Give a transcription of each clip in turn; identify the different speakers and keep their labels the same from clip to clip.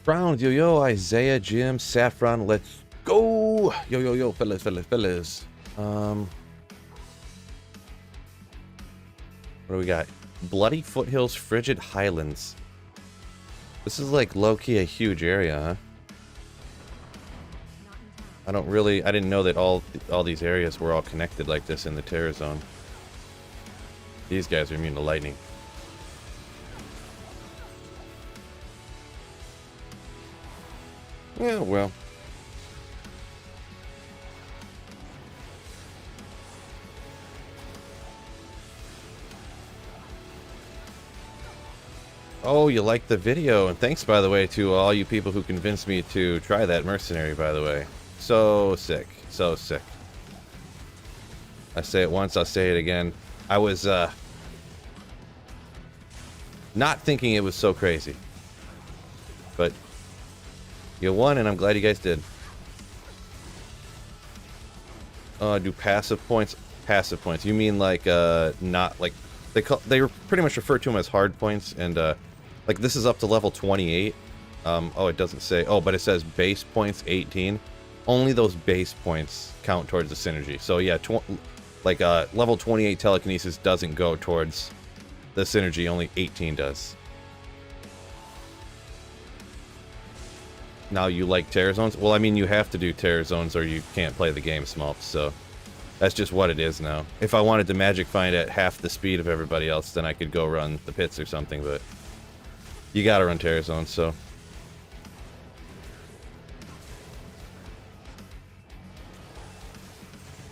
Speaker 1: Browns, yo, Isaiah, Jim, Saffron, let's go! Yo, fellas. What do we got? Bloody Foothills, Frigid Highlands. This is like low-key a huge area, huh? I didn't know that all these areas were all connected like this in the Terror Zone. These guys are immune to lightning. Yeah, well. Oh, you liked the video, and thanks, by the way, to all you people who convinced me to try that mercenary, by the way. So sick. So sick. I say it once, I'll say it again. I was, not thinking it was so crazy. But you won, and I'm glad you guys did. Do passive points? Passive points. You mean like, not like... They pretty much refer to them as hard points, and, like, this is up to level 28. Oh, it doesn't say... Oh, but it says base points 18. Only those base points count towards the synergy. So, yeah, level 28 telekinesis doesn't go towards the synergy. Only 18 does. Now, you like Terror Zones? Well, I mean, you have to do Terror Zones or you can't play the game, Smulp, so... That's just what it is now. If I wanted to magic find at half the speed of everybody else, then I could go run the pits or something, but... You gotta run Terror Zones, so...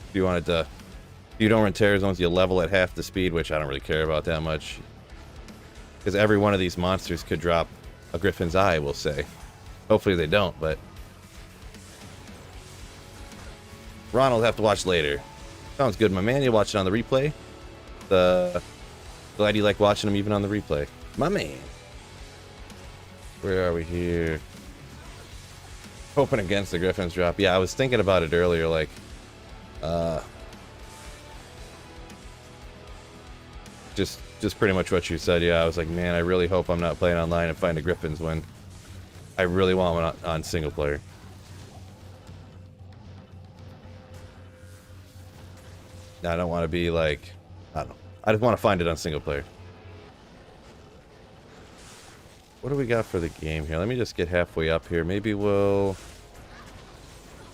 Speaker 1: If you wanted to... If you don't run Terror Zones, you level at half the speed, which I don't really care about that much. Because every one of these monsters could drop a Griffin's Eye, we'll say. Hopefully they don't, but... Ron will have to watch later. Sounds good, my man. You'll watch it on the replay. Glad you like watching them even on the replay. My man. Where are we here? Hoping against the Griffin's drop. Yeah, I was thinking about it earlier, like... Just pretty much what you said, yeah. I was like, man, I really hope I'm not playing online and find a Griffin's when I really want one on single player. I don't want to be like, I don't know. I just want to find it on single player. What do we got for the game here? Let me just get halfway up here. Maybe we'll...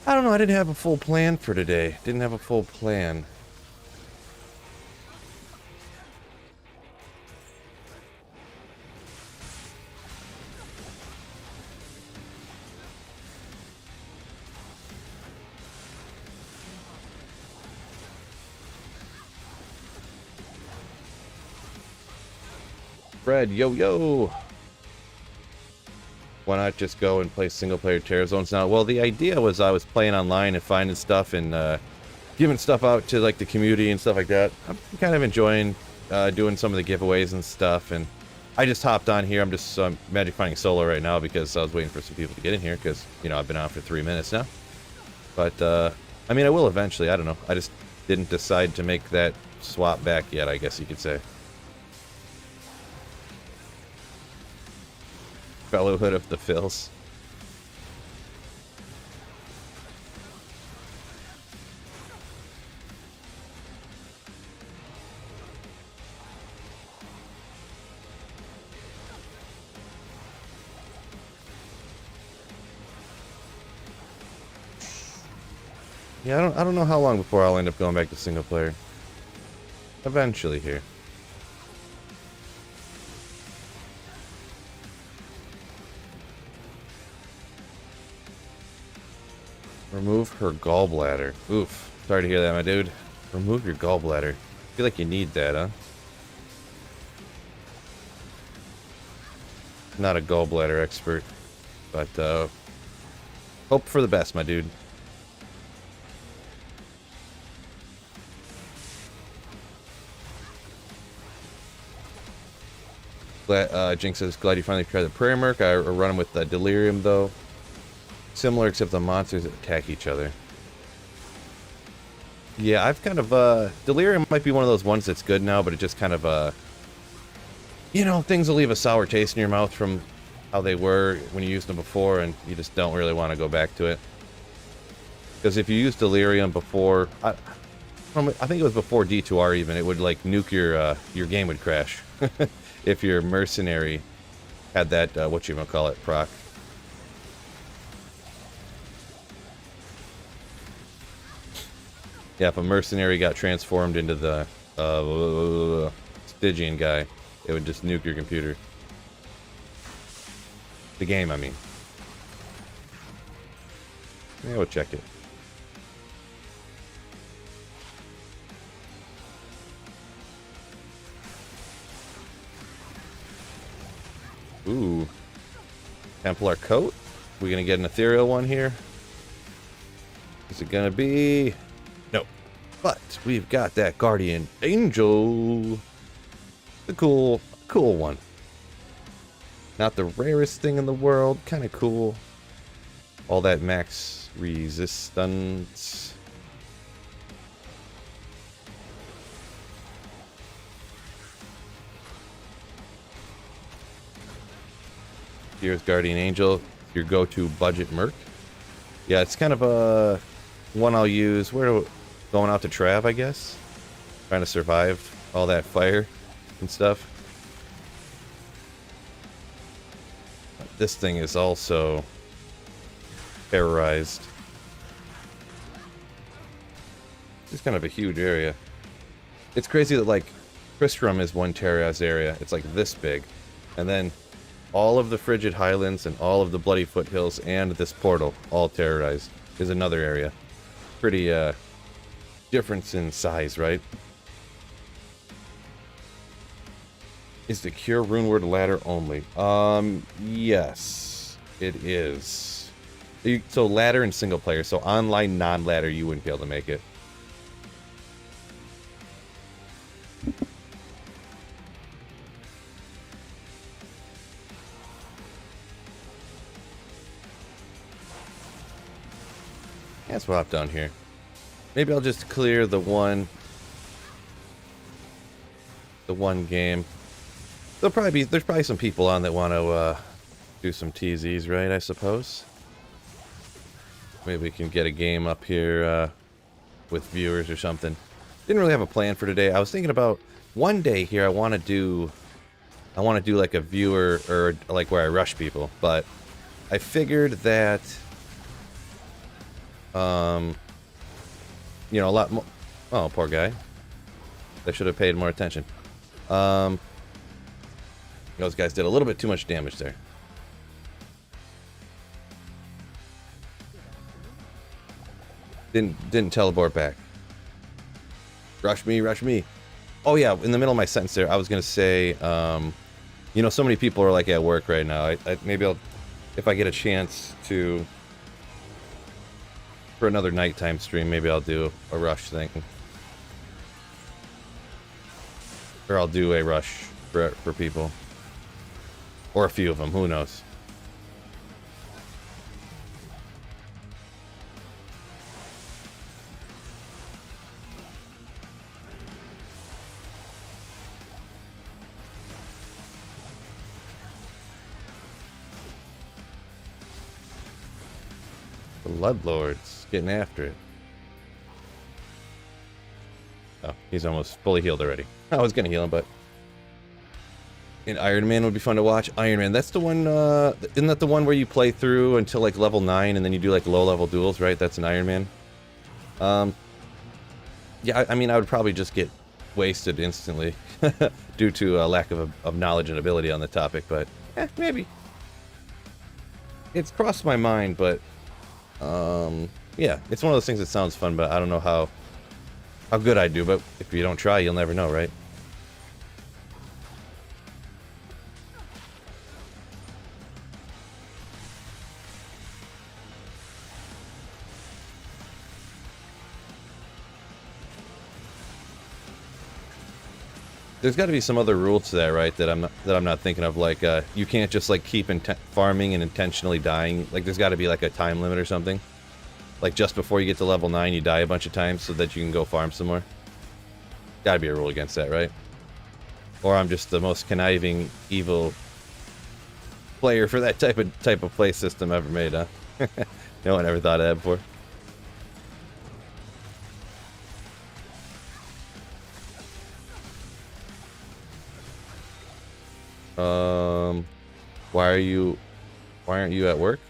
Speaker 1: I don't know. I didn't have a full plan for today. Didn't have a full plan. Fred, yo. Why not just go and play single-player Terror Zones now? Well, the idea was I was playing online and finding stuff and giving stuff out to like the community and stuff like that. I'm kind of enjoying doing some of the giveaways and stuff, and I just hopped on here. I'm just magic finding solo right now because I was waiting for some people to get in here because, you know, I've been on for 3 minutes now. But, I mean, I will eventually. I don't know. I just didn't decide to make that swap back yet, I guess you could say. Fellowhood of the Phils. Yeah, I don't know how long before I'll end up going back to single player. Eventually here. Remove her gallbladder. Oof. Sorry to hear that, my dude. Remove your gallbladder. I feel like you need that, huh? Not a gallbladder expert, but hope for the best, my dude. Jinx says, glad you finally tried the Prayer Merc. I run him with Delirium, though. Similar, except the monsters attack each other. Yeah, I've kind of, Delirium might be one of those ones that's good now, but it just kind of, you know, things will leave a sour taste in your mouth from how they were when you used them before, and you just don't really want to go back to it. Because if you used Delirium before, I think it was before D2R even, it would like nuke your game would crash if your mercenary had that whatchamacallit proc. Yeah, if a mercenary got transformed into the Stygian guy, it would just nuke your computer. The game, I mean. Yeah, we'll check it. Ooh. Templar coat. We gonna get an ethereal one here? Is it gonna be? No. But we've got that guardian angel. The cool one. Not the rarest thing in the world. Kind of cool. All that max resistance. Here's Guardian Angel, your go-to budget merc. Yeah, it's kind of a one I'll use. Going out to Trav, I guess. Trying to survive all that fire and stuff. This thing is also terrorized. It's kind of a huge area. It's crazy that like Tristram is one terrorized area. It's like this big, and then all of the Frigid Highlands and all of the Bloody Foothills and this portal all terrorized is another area. Pretty difference in size, right? Is the Cure Runeward ladder only? Yes, it is. So ladder and single player. So online non-ladder, you wouldn't be able to make it. Let's swap down here. Maybe I'll just clear the one game. There's probably some people on that want to do some TZs, right? I suppose. Maybe we can get a game up here with viewers or something. Didn't really have a plan for today. I was thinking about one day here. I want to do like a viewer or like where I rush people, but I figured that you know, a lot more. Oh, poor guy. I should have paid more attention. Those guys did a little bit too much damage there. Didn't teleport back. Rush me, rush me. Oh yeah, in the middle of my sentence there, I was gonna say, you know, so many people are like at work right now. Maybe I'll, if I get a chance to, for another nighttime stream, maybe I'll do a rush thing. Or I'll do a rush for people. Or a few of them, who knows. Bloodlords getting after it. Oh, he's almost fully healed already. I was gonna heal him, but and Iron Man would be fun to watch. Iron Man, that's the one. Isn't that the one where you play through until like level 9 and then you do like low-level duels, right? That's an Iron Man. Yeah, I mean, I would probably just get wasted instantly due to a lack of knowledge and ability on the topic, but maybe. It's crossed my mind, but yeah, it's one of those things that sounds fun, but I don't know how good I do, but if you don't try, you'll never know, right? There's got to be some other rule to that, right? That I'm not thinking of. Like, you can't just like keep farming and intentionally dying. Like, there's got to be like a time limit or something. Like, just before you get to level 9, you die a bunch of times so that you can go farm some more. Got to be a rule against that, right? Or I'm just the most conniving, evil player for that type of play system ever made, huh? No one ever thought of that before. Why aren't you at work?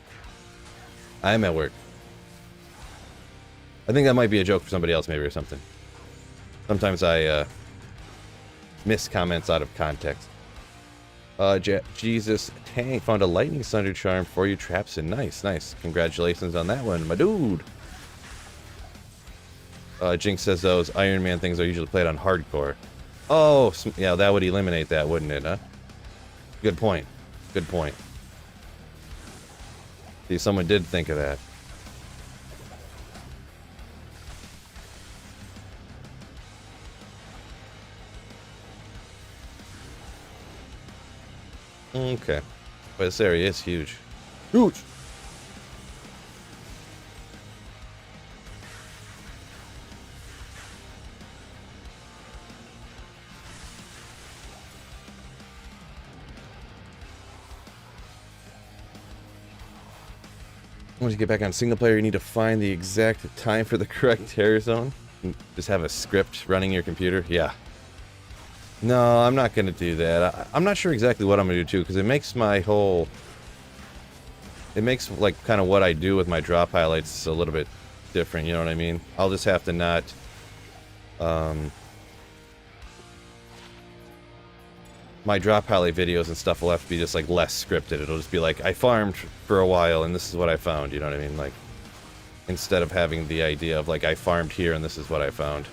Speaker 1: I'm at work. I think that might be a joke for somebody else, maybe, or something. Sometimes I miss comments out of context. Jesus Tank found a lightning thunder charm for you, Trapson. Nice, nice. Congratulations on that one, my dude. Jinx says those Iron Man things are usually played on hardcore. Oh, yeah, that would eliminate that, wouldn't it, huh? Good point. Good point. See, someone did think of that. Okay. But this area is huge. Huge! Once you get back on single player, you need to find the exact time for the correct terror zone. Just have a script running your computer. Yeah. No, I'm not going to do that. I'm not sure exactly what I'm going to do, too, because it makes my whole... It makes, like, kind of what I do with my drop highlights a little bit different, you know what I mean? I'll just have to not... my drop highlight videos and stuff will have to be just, like, less scripted. It'll just be like, I farmed for a while, and this is what I found, you know what I mean? Like, instead of having the idea of, like, I farmed here, and this is what I found.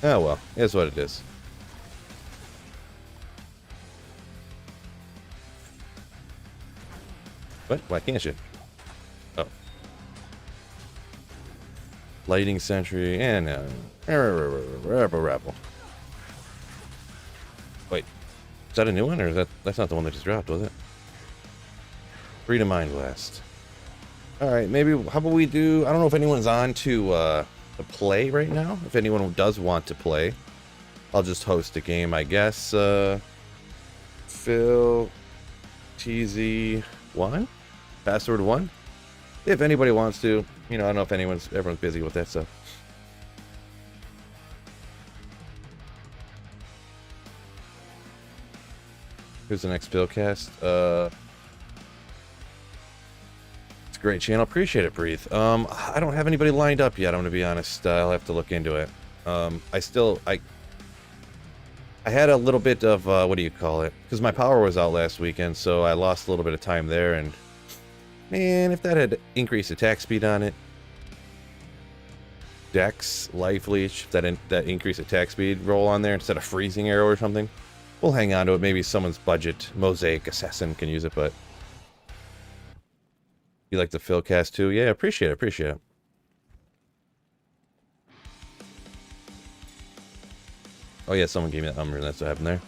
Speaker 1: Oh, well. Here's what it is. What? Why can't you? Oh. Lighting Sentry, and... Rabble. Wait. Is that a new one, or is that's not the one that just dropped, was it? Freedom Mind Blast. Alright, maybe... How about we do... I don't know if anyone's on to play right now. If anyone does want to play, I'll just host a game, I guess. Phil... TZ1? Password 1? If anybody wants to. You know, I don't know if everyone's busy with that stuff. Who's the next Philcast? It's a great channel. Appreciate it, Breathe. I don't have anybody lined up yet, I'm gonna be honest. I'll have to look into it. I had a little bit of, what do you call it? Because my power was out last weekend, so I lost a little bit of time there, and man, if that had increased attack speed on it, Dex, Life Leech, that increased attack speed roll on there instead of freezing arrow or something, we'll hang on to it. Maybe someone's budget Mosaic Assassin can use it, but you like the Philcast too? Yeah, appreciate it. Oh yeah, someone gave me that number, and that's what happened there.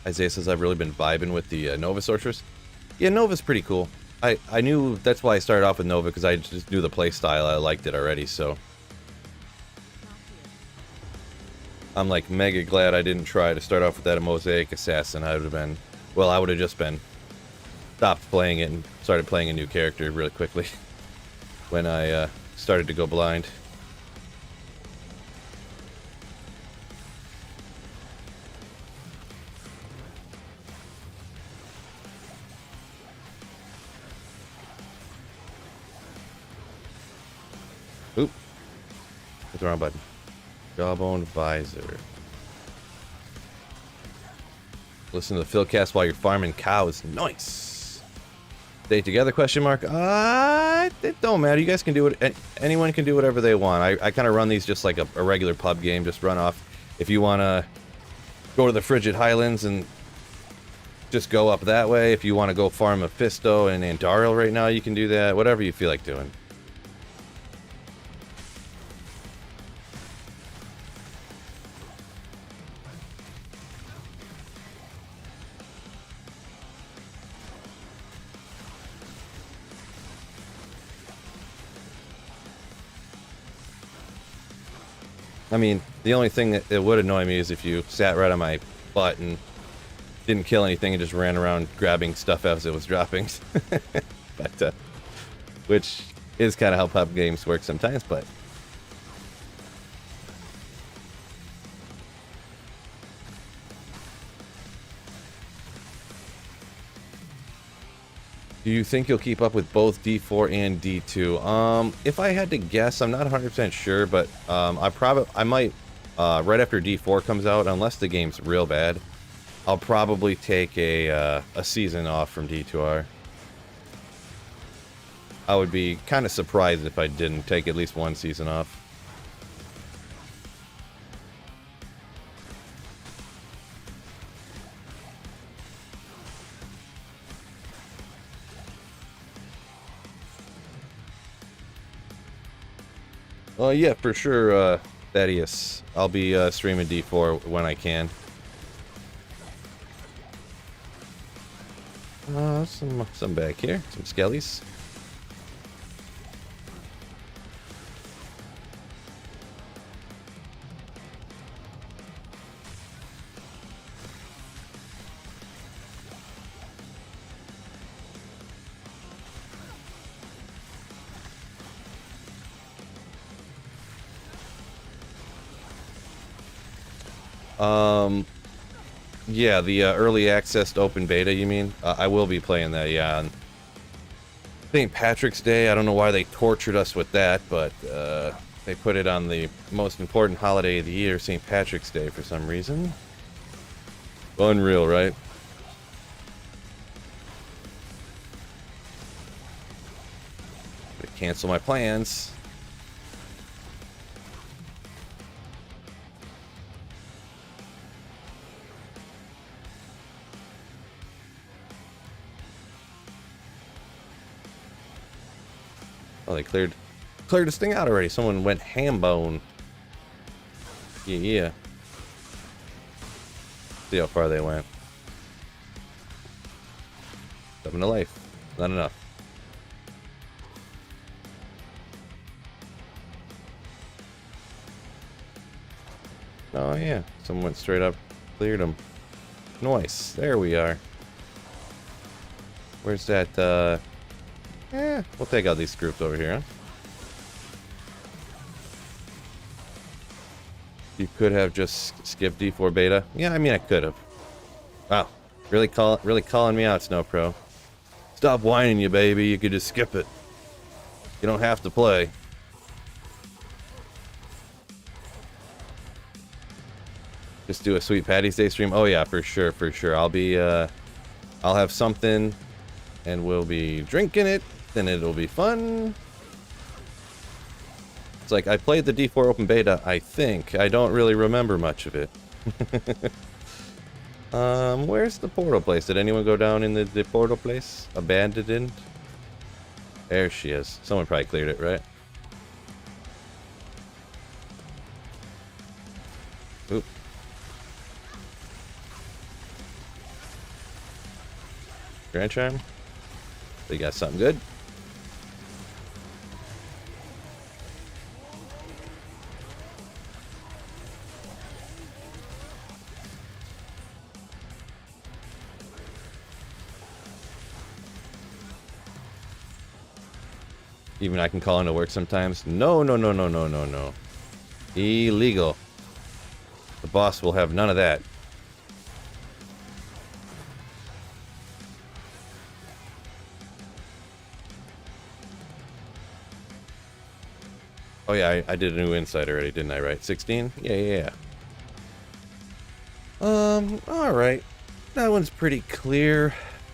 Speaker 1: Isaiah says I've really been vibing with the Nova Sorceress. Yeah, Nova's pretty cool. I knew that's why I started off with Nova, because I just knew the play style. I liked it already, so I'm like mega glad I didn't try to start off with that Mosaic Assassin. I would have been, well, I would have just been stopped playing it and started playing a new character really quickly when I started to go blind. Oop. Hit the wrong button. Jawbone Visor. Listen to the Philcast while you're farming cows. Nice. Stay together, question mark? It don't matter. You guys can do it. Anyone can do whatever they want. I kind of run these just like a regular pub game. Just run off. If you want to go to the Frigid Highlands and just go up that way. If you want to go farm Mephisto and Andariel right now, you can do that. Whatever you feel like doing. I mean, the only thing that would annoy me is if you sat right on my butt and didn't kill anything and just ran around grabbing stuff as it was dropping. But, which is kind of how pub games work sometimes, but... Do you think you'll keep up with both D4 and D2? If I had to guess, I'm not 100% sure, but I might, right after D4 comes out, unless the game's real bad, I'll probably take a season off from D2R. I would be kind of surprised if I didn't take at least one season off. Yeah, for sure, Thaddeus. I'll be streaming D4 when I can. Some back here, some skellies. Yeah, the early access to open beta, you mean? I will be playing that, yeah. On St. Patrick's Day, I don't know why they tortured us with that, but they put it on the most important holiday of the year, St. Patrick's Day, for some reason. Unreal, right? Cancel my plans. Oh, they cleared this thing out already. Someone went ham bone. Yeah. See how far they went. 7 to life. Not enough. Oh yeah. Someone went straight up, cleared them. Nice. There we are. Where's that, we'll take out these groups over here, huh? You could have just skipped D4 beta. Yeah, I mean, I could have. Wow. Really calling me out, Snow Pro. Stop whining, you baby. You could just skip it. You don't have to play. Just do a Sweet Patty's Day stream. Oh yeah, for sure, for sure. I'll have something and we'll be drinking it. Then it'll be fun. It's like I played the D4 open beta, I think. I don't really remember much of it. Where's the portal place? Did anyone go down in the portal place? Abandoned? There she is. Someone probably cleared it, right? Oop. Grand Charm? They got something good. Even I can call into work sometimes. No, no, no, no, no, no, no. Illegal. The boss will have none of that. Oh yeah, I did a new insight already, didn't I, right? 16? Yeah. Alright. That one's pretty clear.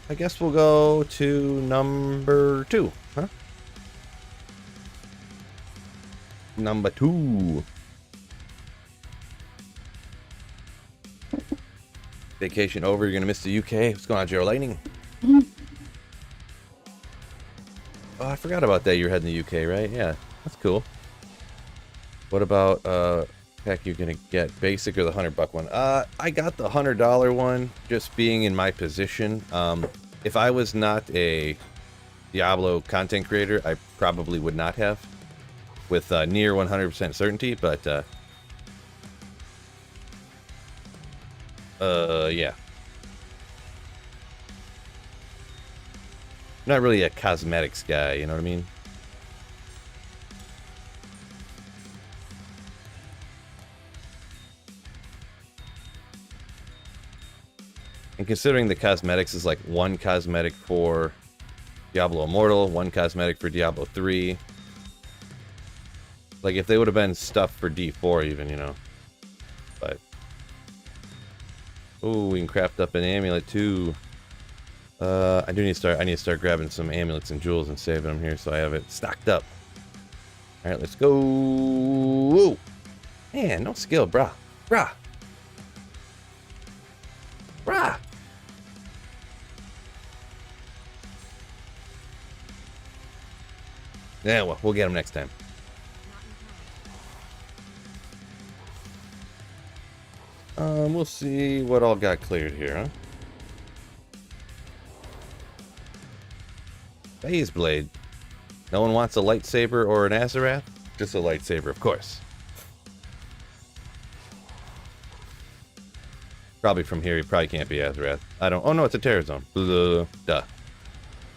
Speaker 1: I guess we'll go to number 2, huh? Number 2. Vacation over, you're gonna miss the UK. What's going on, Gerald Lightning? Oh, I forgot about that. You're heading to the UK, right? Yeah, that's cool. What about pack you're gonna get? Basic or the $100 one? I got the $100 one, just being in my position. If I was not a Diablo content creator, I probably would not have, with near 100% certainty. But Yeah. I'm not really a cosmetics guy, you know what I mean? And considering the cosmetics is like one cosmetic for Diablo Immortal, one cosmetic for Diablo 3. Like, if they would have been stuff for D4 even, you know. But... ooh, we can craft up an amulet too. I need to start grabbing some amulets and jewels and saving them here so I have it stocked up. Alright, let's go. Whoa. Man, no skill, brah. Brah. Brah. Yeah, well, we'll get them next time. We'll see what all got cleared here, huh? Phase Blade. No one wants a lightsaber or an Azarath? Just a lightsaber, of course. Probably from here, he probably can't be Azarath. I don't... oh no, it's a Terror Zone. Duh.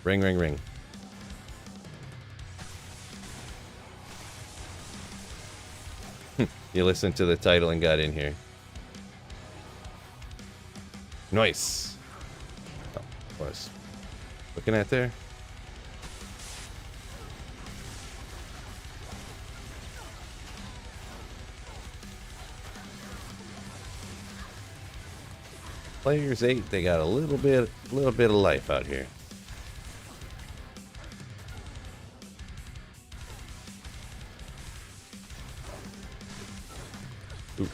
Speaker 1: Ring, ring, ring. You listened to the title and got in here. Nice. Oh, what I was looking at there? Players 8, they got a little bit of life out here. Ooh.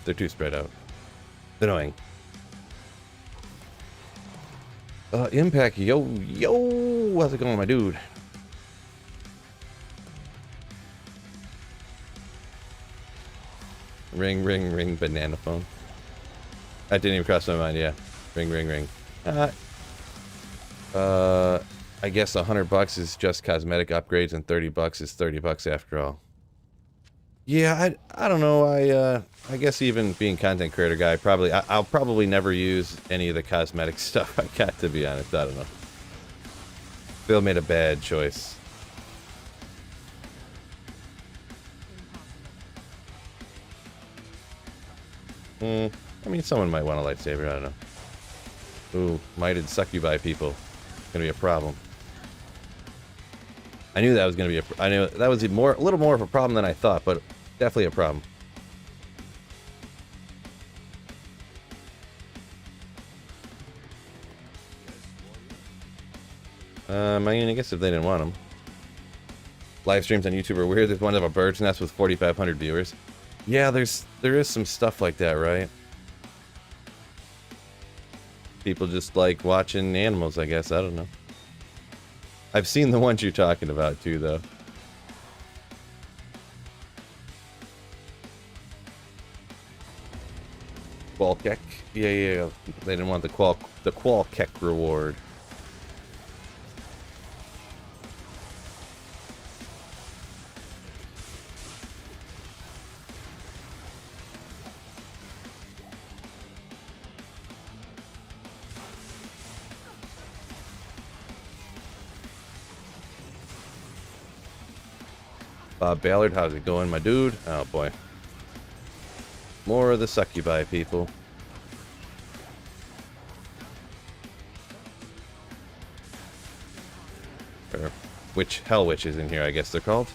Speaker 1: They're too spread out. Annoying. Impact, yo, how's it going, my dude? Ring, ring, ring, banana phone. That didn't even cross my mind, yeah. Ring, ring, ring. I guess $100 is just cosmetic upgrades and $30 is $30 after all. Yeah, I don't know. I guess even being content creator guy, I'll probably never use any of the cosmetic stuff I got, to be honest. I don't know. Phil made a bad choice. I mean, someone might want a lightsaber. I don't know. Ooh, mighted succubi people. Gonna be a problem. I knew that was gonna be I knew that was a little more of a problem than I thought, but definitely a problem. I mean, I guess if they didn't want them. Live streams on YouTube are weird. There's one of a bird's nest with 4,500 viewers. Yeah, there is some stuff like that, right? People just like watching animals, I guess. I don't know. I've seen the ones you're talking about too, though. Qualkek? Yeah. They didn't want the Qualkek reward. Bob Ballard, how's it going, my dude? Oh boy. More of the succubi people. Or hell witches in here, I guess they're called.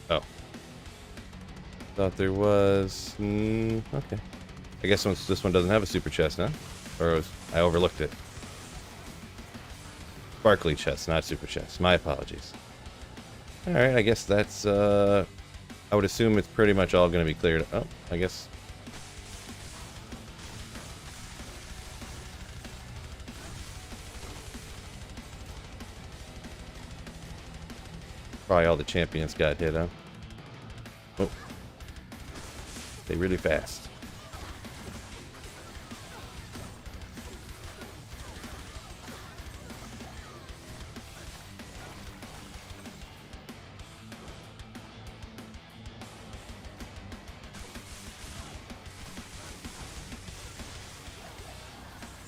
Speaker 1: Oh. Thought there was... okay. I guess this one doesn't have a super chest, huh? Or I overlooked it. Sparkly chest, not super chest. My apologies. Alright, I guess that's... I would assume it's pretty much all going to be cleared. Oh, I guess... Probably all the champions got hit, huh? Oh. They really fast.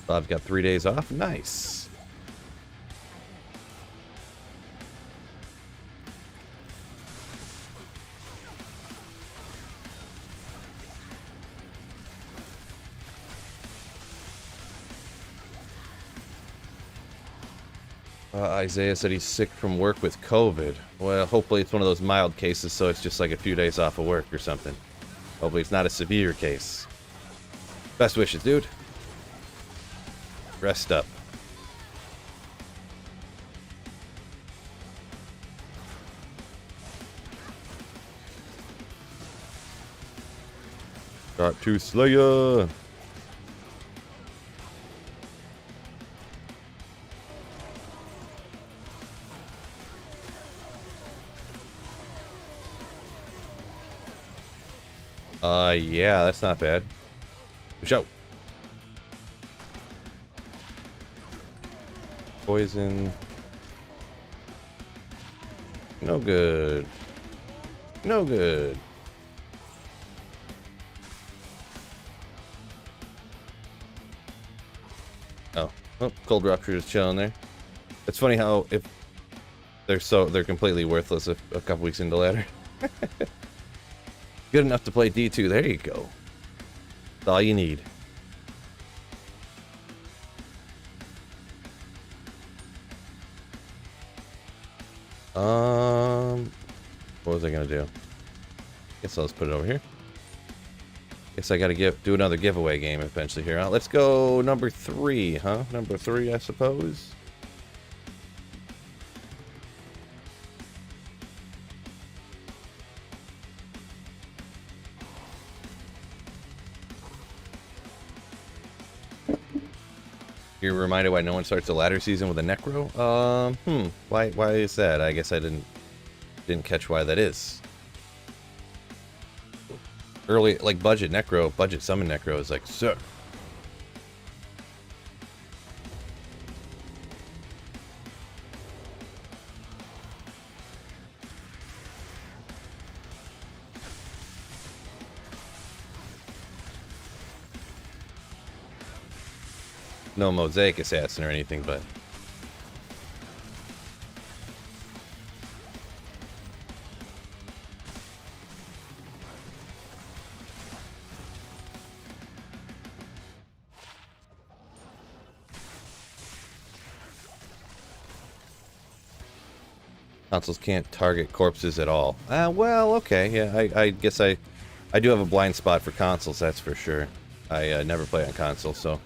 Speaker 1: Bob's got 3 days off. Nice. Isaiah said he's sick from work with COVID. Well, hopefully it's one of those mild cases, so it's just like a few days off of work or something. Hopefully it's not a severe case. Best wishes, dude. Rest up. Start to Slayer. Yeah, that's not bad. Show. Poison. No good. No good. Oh, Cold Rupture is chilling there. It's funny how if they're completely worthless a couple weeks into ladder. Good enough to play D2. There you go. That's all you need. What was I gonna do? Guess I'll just put it over here. Guess I gotta do another giveaway game eventually here. Let's go number 3, huh? Number 3, I suppose. You're reminded why no one starts the ladder season with a necro? Why is that? I guess I didn't catch why that is. Early, like budget summon necro is like, sick. No mosaic assassin or anything, but consoles can't target corpses at all. Well, okay, yeah, I guess I do have a blind spot for consoles, that's for sure. I never play on console, so.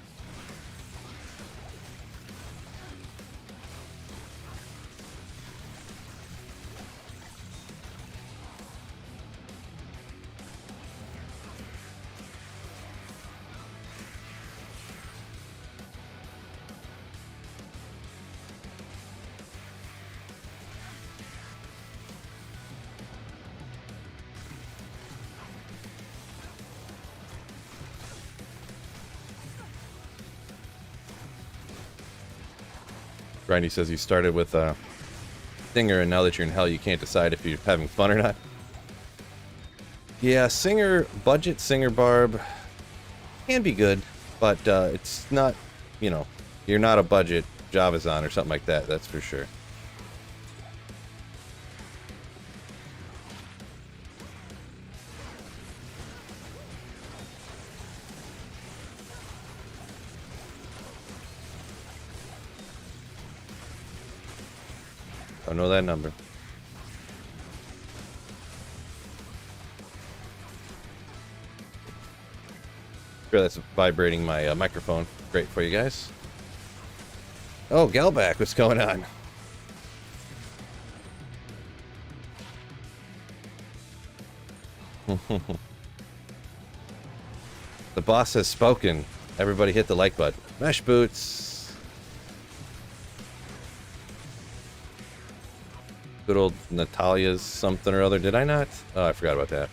Speaker 1: Grindy says you started with Singer, and now that you're in hell, you can't decide if you're having fun or not. Yeah, budget Singer Barb can be good, but it's not, you know, you're not a budget Javazon or something like that, that's for sure. Don't know that number. Sure, that's vibrating my microphone. Great for you guys. Oh, Galback, what's going on? The boss has spoken. Everybody hit the like button. Mesh boots. Good old Natalia's something or other. Did I not? Oh, I forgot about that.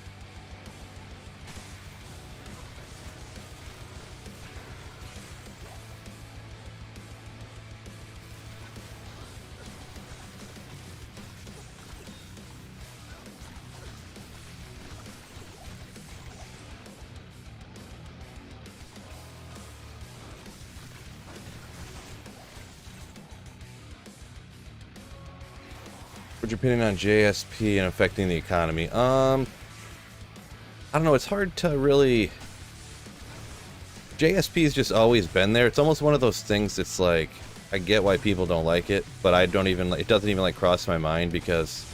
Speaker 1: What's your opinion on JSP and affecting the economy? I don't know. It's hard to really. JSP's just always been there. It's almost one of those things that's like, I get why people don't like it, but I don't even. It doesn't even like cross my mind because,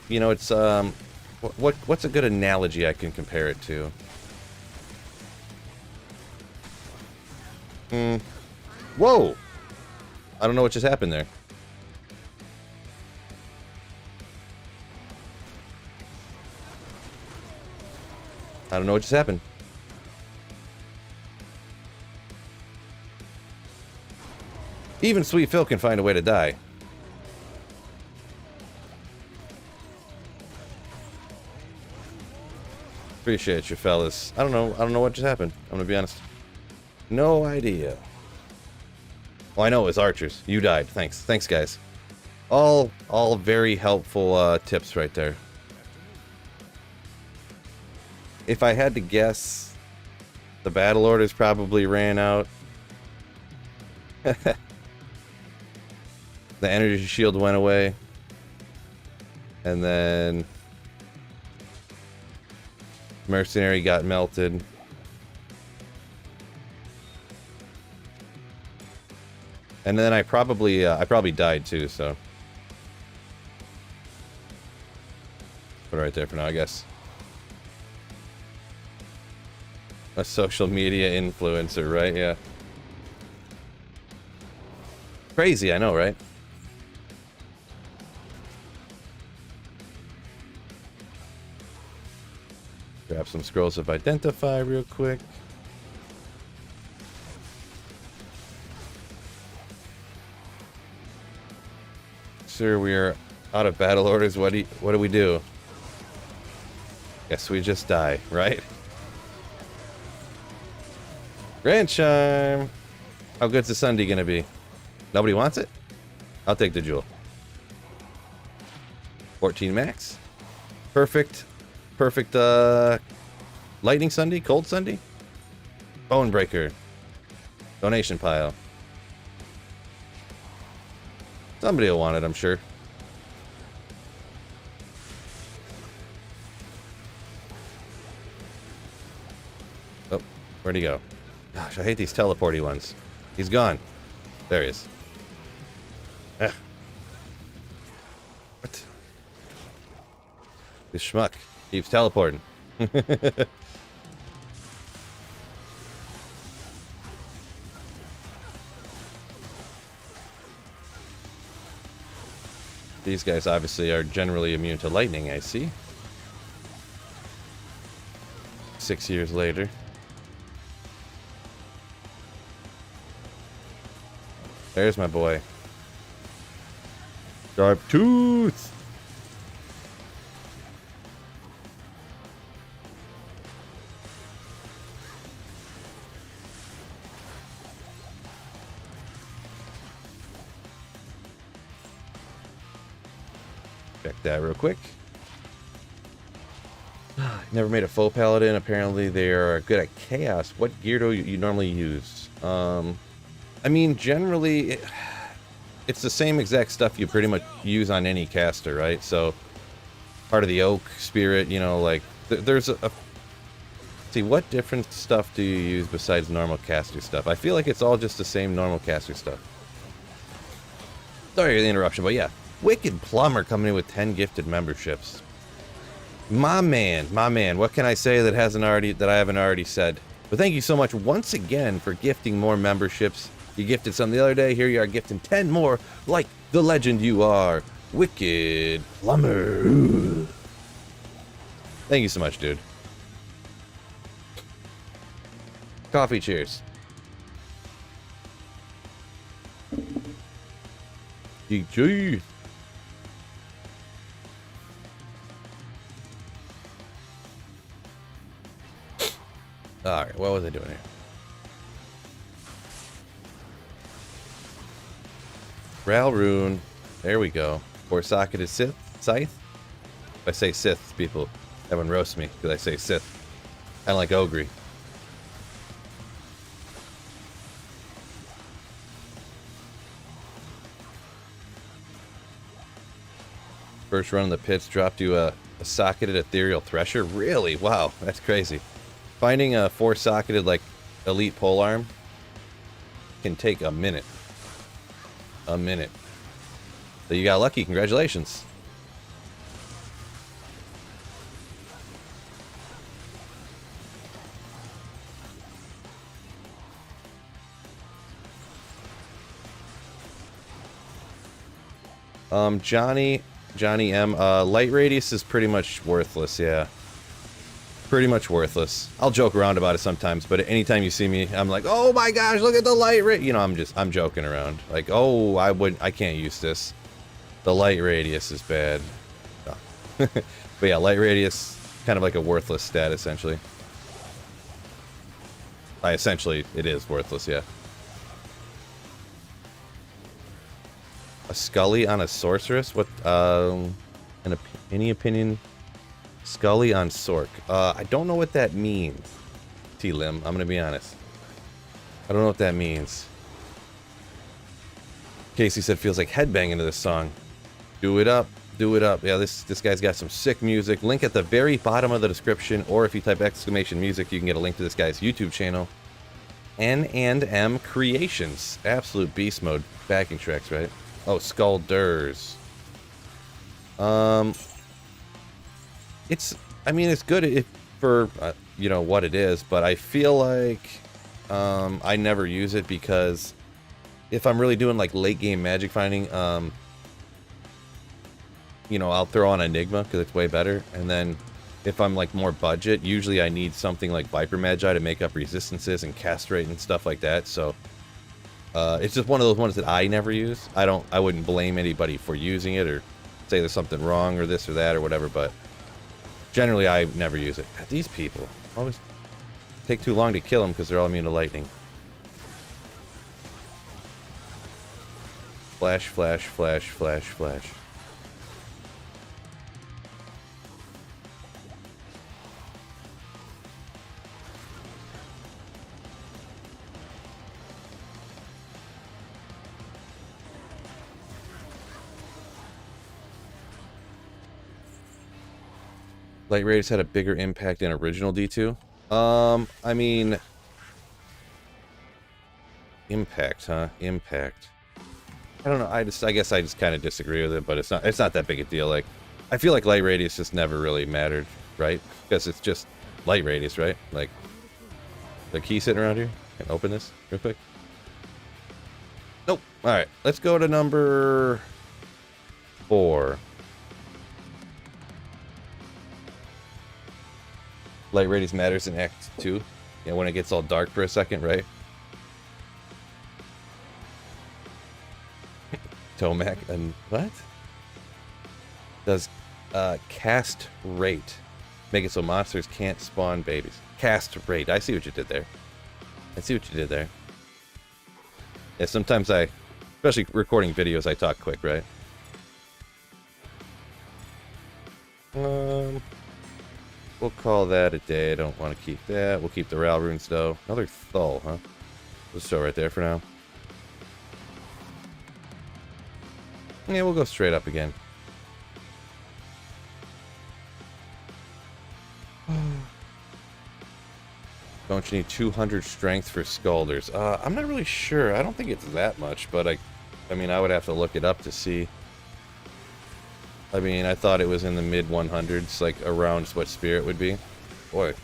Speaker 1: you know, it's what's a good analogy I can compare it to? Whoa! I don't know what just happened there. I don't know what just happened. Even Sweet Phil can find a way to die. Appreciate you, fellas. I don't know what just happened. I'm gonna be honest. No idea. Well, I know it was archers. You died. Thanks. Thanks, guys. All very helpful tips right there. If I had to guess, the battle orders probably ran out. The energy shield went away. And then mercenary got melted. And then I probably died too, so. Put it right there for now, I guess. A social media influencer, right? Yeah. Crazy, I know, right? Grab some scrolls of identify real quick. Sir, we are out of battle orders. What do we do? Guess we just die, right? Grand Chime. How good's the Sunday gonna be? Nobody wants it? I'll take the jewel. 14 max. Perfect. Lightning Sunday? Cold Sunday? Bone Breaker. Donation pile. Somebody will want it, I'm sure. Oh, where'd he go? Gosh, I hate these teleporty ones. He's gone. There he is. Ugh. What? This schmuck keeps teleporting. These guys obviously are generally immune to lightning, I see. 6 years later. There's my boy. Sharp tooth. Check that real quick. Never made a faux paladin. Apparently they are good at chaos. What gear do you normally use? I mean, generally, it's the same exact stuff you pretty much use on any caster, right? So, part of the oak spirit, you know, like, there's a... See, what different stuff do you use besides normal caster stuff? I feel like it's all just the same normal caster stuff. Sorry for the interruption, but yeah. Wicked Plumber coming in with 10 gifted memberships. My man, what can I say that I haven't already said? But thank you so much once again for gifting more memberships. You gifted some the other day. Here you are gifting 10 more, like the legend you are, Wicked Plumber. Thank you so much, dude. Coffee, cheers. GG. Alright, what was I doing here? Ral Rune. There we go. 4-socketed Scythe. If I say Sith, people, everyone roasts me because I say Sith. Kind of like Ogre. First run in the pits dropped you a socketed Ethereal Thresher. Really? Wow, that's crazy. Finding a 4-socketed like Elite Polearm can take a minute. A minute. So you got lucky. Congratulations. Johnny M. Light radius is pretty much worthless. Yeah. Pretty much worthless. I'll joke around about it sometimes, but anytime you see me, I'm like, oh my gosh, look at the light rate. You know, I'm joking around. Like, oh, I can't use this. The light radius is bad. Oh. But yeah, light radius, kind of like a worthless stat, essentially. Essentially, it is worthless, yeah. A Scully on a Sorceress? What, any opinion? Scully on Sork. I don't know what that means, T-Lim. I'm gonna be honest. I don't know what that means. Casey said feels like headbanging to this song. Do it up. Do it up. Yeah, this guy's got some sick music. Link at the very bottom of the description, or if you type exclamation music, you can get a link to this guy's YouTube channel. N&M Creations. Absolute beast mode backing tracks, right? Oh, Skulders. I mean, it's good for, you know, what it is, but I feel like, I never use it because if I'm really doing, like, late game magic finding, you know, I'll throw on Enigma because it's way better, and then if I'm, like, more budget, usually I need something like Viper Magi to make up resistances and castrate and stuff like that, so, it's just one of those ones that I never use. I wouldn't blame anybody for using it or say there's something wrong or this or that or whatever, but generally, I never use it. God, these people always take too long to kill them because they're all immune to lightning. Flash, flash, flash, flash, flash. Light radius had a bigger impact than original D2. I mean, impact, huh? Impact. I don't know. I guess I just kind of disagree with it, but it's not that big a deal. Like, I feel like light radius just never really mattered, right? Because it's just light radius, right? Like, the key sitting around here. Can I open this real quick? Nope. All right, let's go to number 4. Light radius matters in Act 2. Yeah, when it gets all dark for a second, right? Tomac and what? Does cast rate make it so monsters can't spawn babies? Cast rate. I see what you did there. I see what you did there. Yeah, sometimes especially recording videos, I talk quick, right? We'll call that a day. I don't want to keep that. We'll keep the Ral runes though. Another Thull, huh? Let's show right there for now. Yeah, we'll go straight up again. Don't you need 200 strength for Skulders? I'm not really sure. I don't think it's that much, but I mean, I would have to look it up to see. I mean, I thought it was in the mid 100s, like around what Spirit would be. Boy.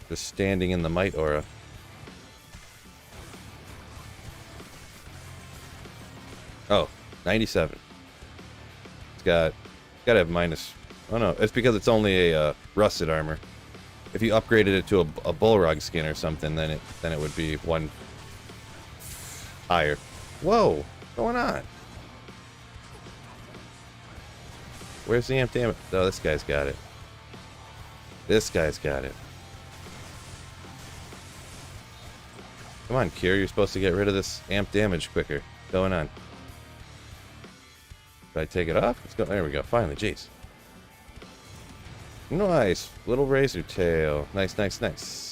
Speaker 1: Just standing in the Might Aura. Oh, 97. It's gotta have minus. Oh no, it's because it's only a rusted armor. If you upgraded it to a Bullrug skin or something, then it would be one higher. Whoa, what's going on? Where's the amp damage? Oh, this guy's got it. This guy's got it. Come on, Kier, you're supposed to get rid of this amp damage quicker. What's going on? Did I take it off? Let's go. There we go. Finally, jeez. Nice. Little razor tail. Nice, nice, nice.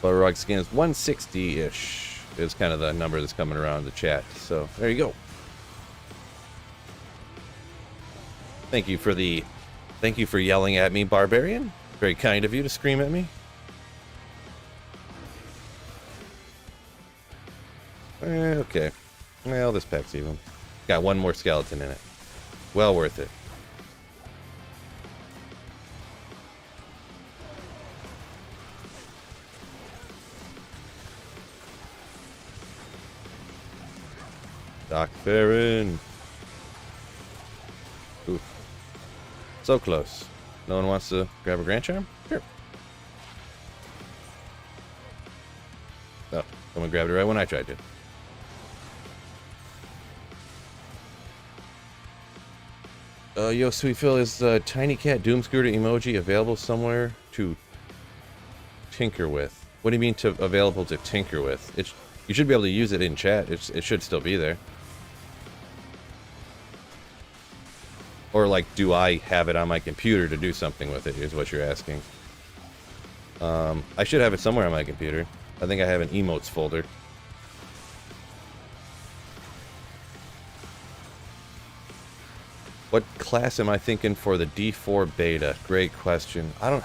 Speaker 1: Balrog skin is 160-ish. Is kind of the number that's coming around the chat. So there you go. Thank you for yelling at me, Barbarian. Very kind of you to scream at me. Okay. Well, this pack's even. Got one more skeleton in it. Well worth it. Doc Farron. Oof. So close. No one wants to grab a Grand Charm? Sure. Oh, someone grabbed it right when I tried to. Yo, Sweet Phil, is the Tiny Cat Doomscooter emoji available somewhere to tinker with? What do you mean to available to tinker with? You should be able to use it in chat. It should still be there. Or, like, do I have it on my computer to do something with it, is what you're asking. I should have it somewhere on my computer. I think I have an emotes folder. What class am I thinking for the D4 beta? Great question. I'm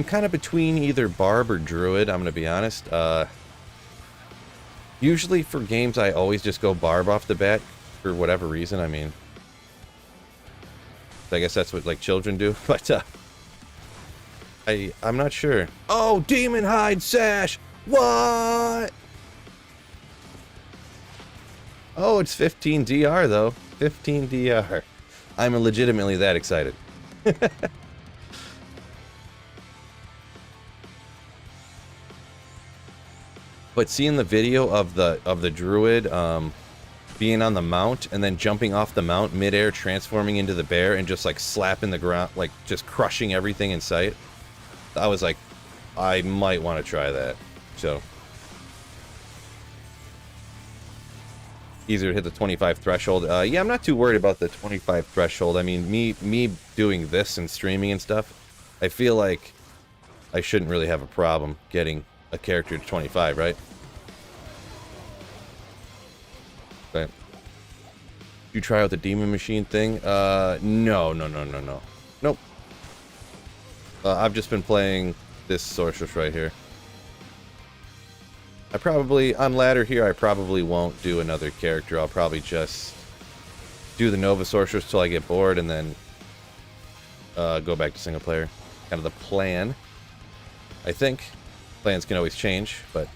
Speaker 1: kind of between either Barb or Druid, I'm going to be honest. Usually for games, I always just go Barb off the bat, for whatever reason, I mean. I guess that's what, like, children do, but, I'm not sure. Oh, Demon Hide Sash! What? Oh, it's 15 DR, though. 15 DR. I'm legitimately that excited. But seeing the video of the druid being on the mount and then jumping off the mount midair, transforming into the bear and just like slapping the ground, like just crushing everything in sight, I was like, I might want to try that. So easier to hit the 25 threshold. Yeah, I'm not too worried about the 25 threshold. I mean, me doing this and streaming and stuff, I feel like I shouldn't really have a problem getting a character to 25, right? But you try out the demon machine thing? No. Nope. I've just been playing this sorceress right here. I probably, on ladder here, I probably won't do another character. I'll probably just do the Nova Sorceress till I get bored and then go back to single player. Kind of the plan, I think. Plans can always change, but...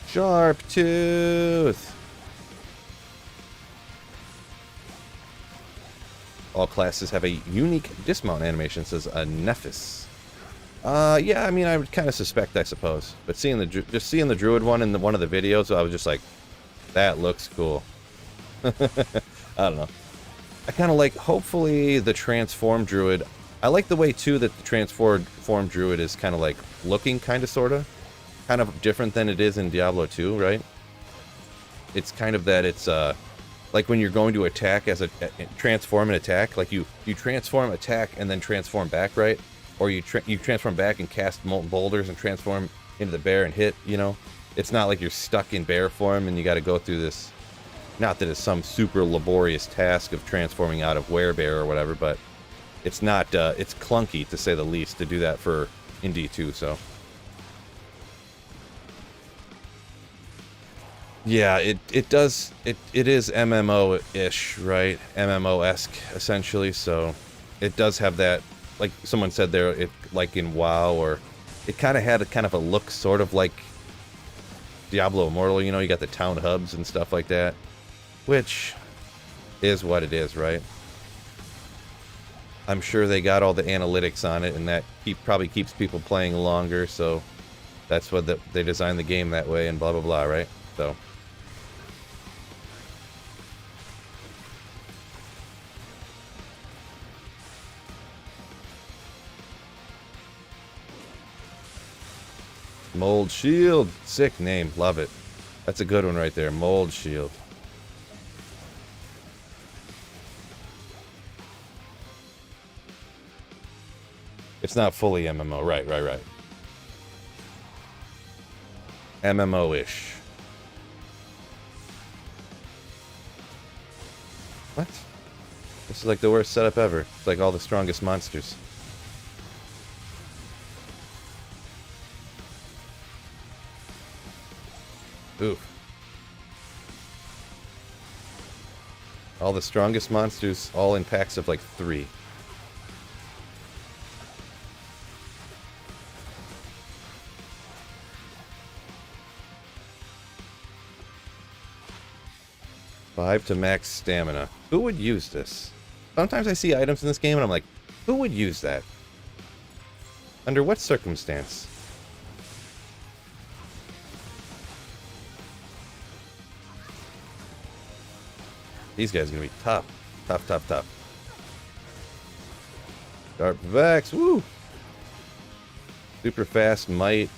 Speaker 1: Sharp Tooth! All classes have a unique dismount animation, says a Nephis. Yeah, I mean, I would kind of suspect, I suppose. But seeing the Druid one in one of the videos, I was just like, that looks cool. I don't know. I kind of like, hopefully, the Transform Druid. I like the way, too, that the Transform Druid is kind of like looking kind of, sort of. Kind of different than it is in Diablo 2, right? It's kind of that it's, like when you're going to attack as a transform and attack, like you transform, attack, and then transform back, right? Or you transform back and cast molten boulders and transform into the bear and hit, you know? It's not like you're stuck in bear form and you got to go through this. Not that it's some super laborious task of transforming out of werebear or whatever, but it's not, it's clunky to say the least to do that for in D2, so. Yeah, it is MMO-ish, right? MMO-esque, essentially, so it does have that, like someone said there, it like in WoW, or it kind of had a look sort of like Diablo Immortal, you know, you got the town hubs and stuff like that, which is what it is, right? I'm sure they got all the analytics on it, and that probably keeps people playing longer, so that's what they designed the game that way, and blah, blah, blah, right? So... Mold Shield. Sick name. Love it. That's a good one right there. Mold Shield. It's not fully MMO. Right. MMO-ish. What? This is like the worst setup ever. It's like all the strongest monsters. Ooh. All the strongest monsters, all in packs of like 3. Five to max stamina. Who would use this? Sometimes I see items in this game and I'm like, who would use that? Under what circumstance? These guys are gonna be tough. Tough. Sharp Vex, woo! Super fast, might,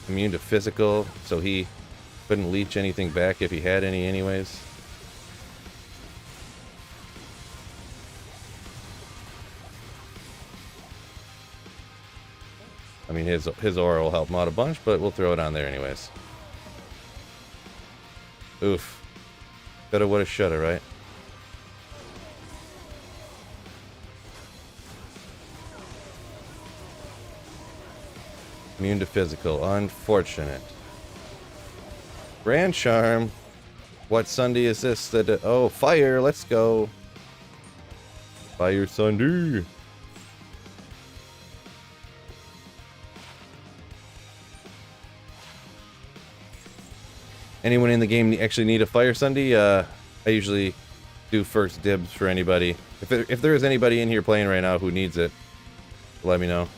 Speaker 1: immune to physical, so he couldn't leech anything back if he had any anyways. I mean, his aura will help him out a bunch, but we'll throw it on there anyways. Oof. Coulda, woulda, shoulda, right? Immune to physical. Unfortunate. Grand Charm. What Sunday is this? Oh, fire. Let's go. Fire Sunday. Anyone in the game actually need a Fire Sunday? I usually do first dibs for anybody. If there is anybody in here playing right now who needs it, let me know.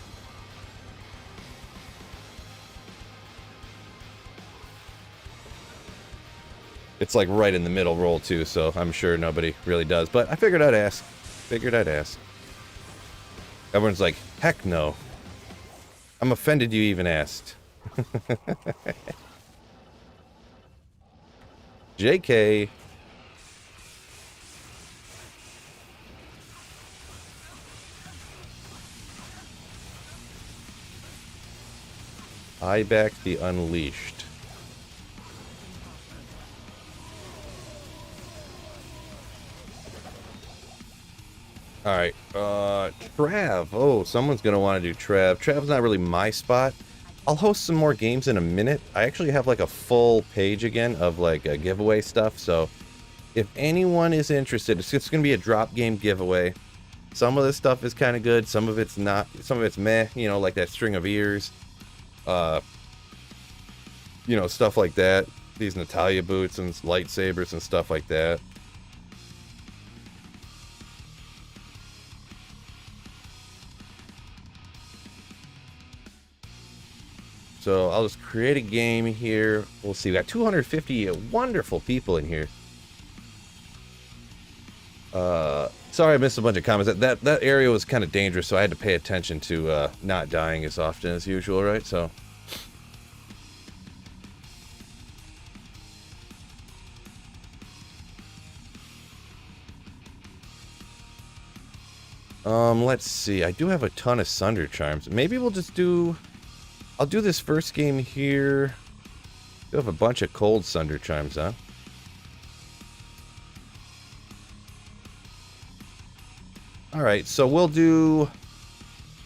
Speaker 1: It's like right in the middle roll too, so I'm sure nobody really does. But I figured I'd ask. Everyone's like, heck no. I'm offended you even asked. JK. Back the Unleashed. Alright, Trav. Oh, someone's gonna want to do Trav. Trav's not really my spot. I'll host some more games in a minute. I actually have like a full page again of like giveaway stuff, so if anyone is interested, it's just gonna be a drop game giveaway. Some of this stuff is kind of good, some of it's not, some of it's meh, you know, like that string of ears, you know, stuff like that. These Natalia boots and lightsabers and stuff like that. So I'll just create a game here. We'll see. We got 250 wonderful people in here. Sorry I missed a bunch of comments. That area was kind of dangerous, so I had to pay attention to not dying as often as usual, right? So. Let's see. I do have a ton of Sunder Charms. Maybe we'll just do... I'll do this first game here. You have a bunch of cold Sunder Charms, huh? Alright, so we'll do...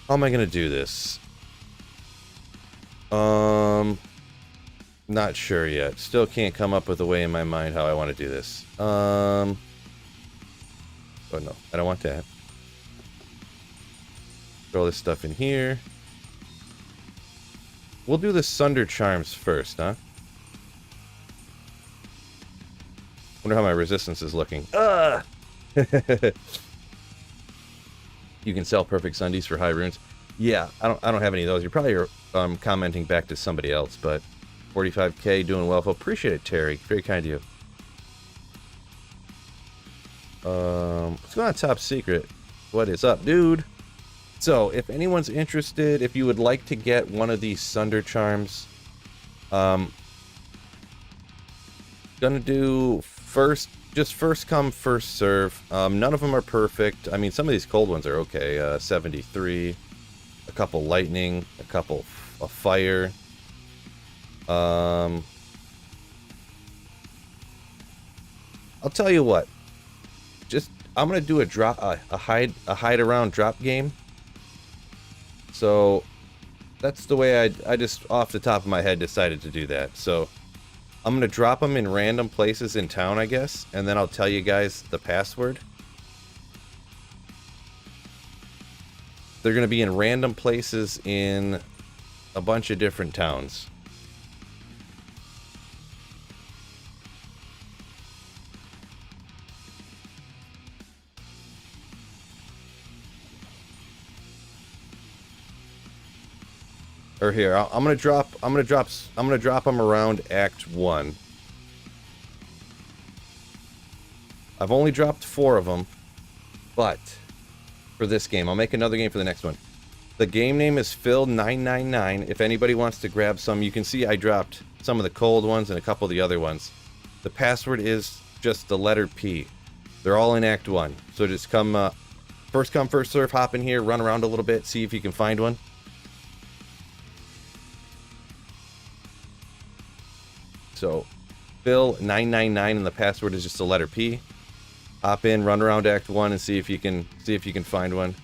Speaker 1: How am I going to do this? Not sure yet. Still can't come up with a way in my mind how I want to do this. Oh no, I don't want that. Throw this stuff in here. We'll do the Sunder Charms first, huh? Wonder how my resistance is looking. Ugh! You can sell perfect sundies for high runes. Yeah, I don't have any of those. You're probably commenting back to somebody else, but 45k doing well. Appreciate it, Terry. Very kind of you. Let's go on top secret. What is up, dude? So, if anyone's interested, if you would like to get one of these Sunder Charms, gonna do just first come, first serve. None of them are perfect. I mean, some of these cold ones are okay. 73, a couple lightning, a couple of fire. I'll tell you what. I'm gonna do a hide around drop game. So that's the way I just off the top of my head decided to do that. So I'm gonna drop them in random places in town, I guess, and then I'll tell you guys the password. They're gonna be in random places in a bunch of different towns. Or here, I'm gonna drop them around Act 1. I've only dropped 4 of them, but for this game, I'll make another game for the next one. The game name is Phil999. If anybody wants to grab some, you can see I dropped some of the cold ones and a couple of the other ones. The password is just the letter P. They're all in Act 1. So just first come, first serve, hop in here, run around a little bit, see if you can find one. So, Phil999 and the password is just the letter P. Hop in, run around Act 1 and see if you can find one.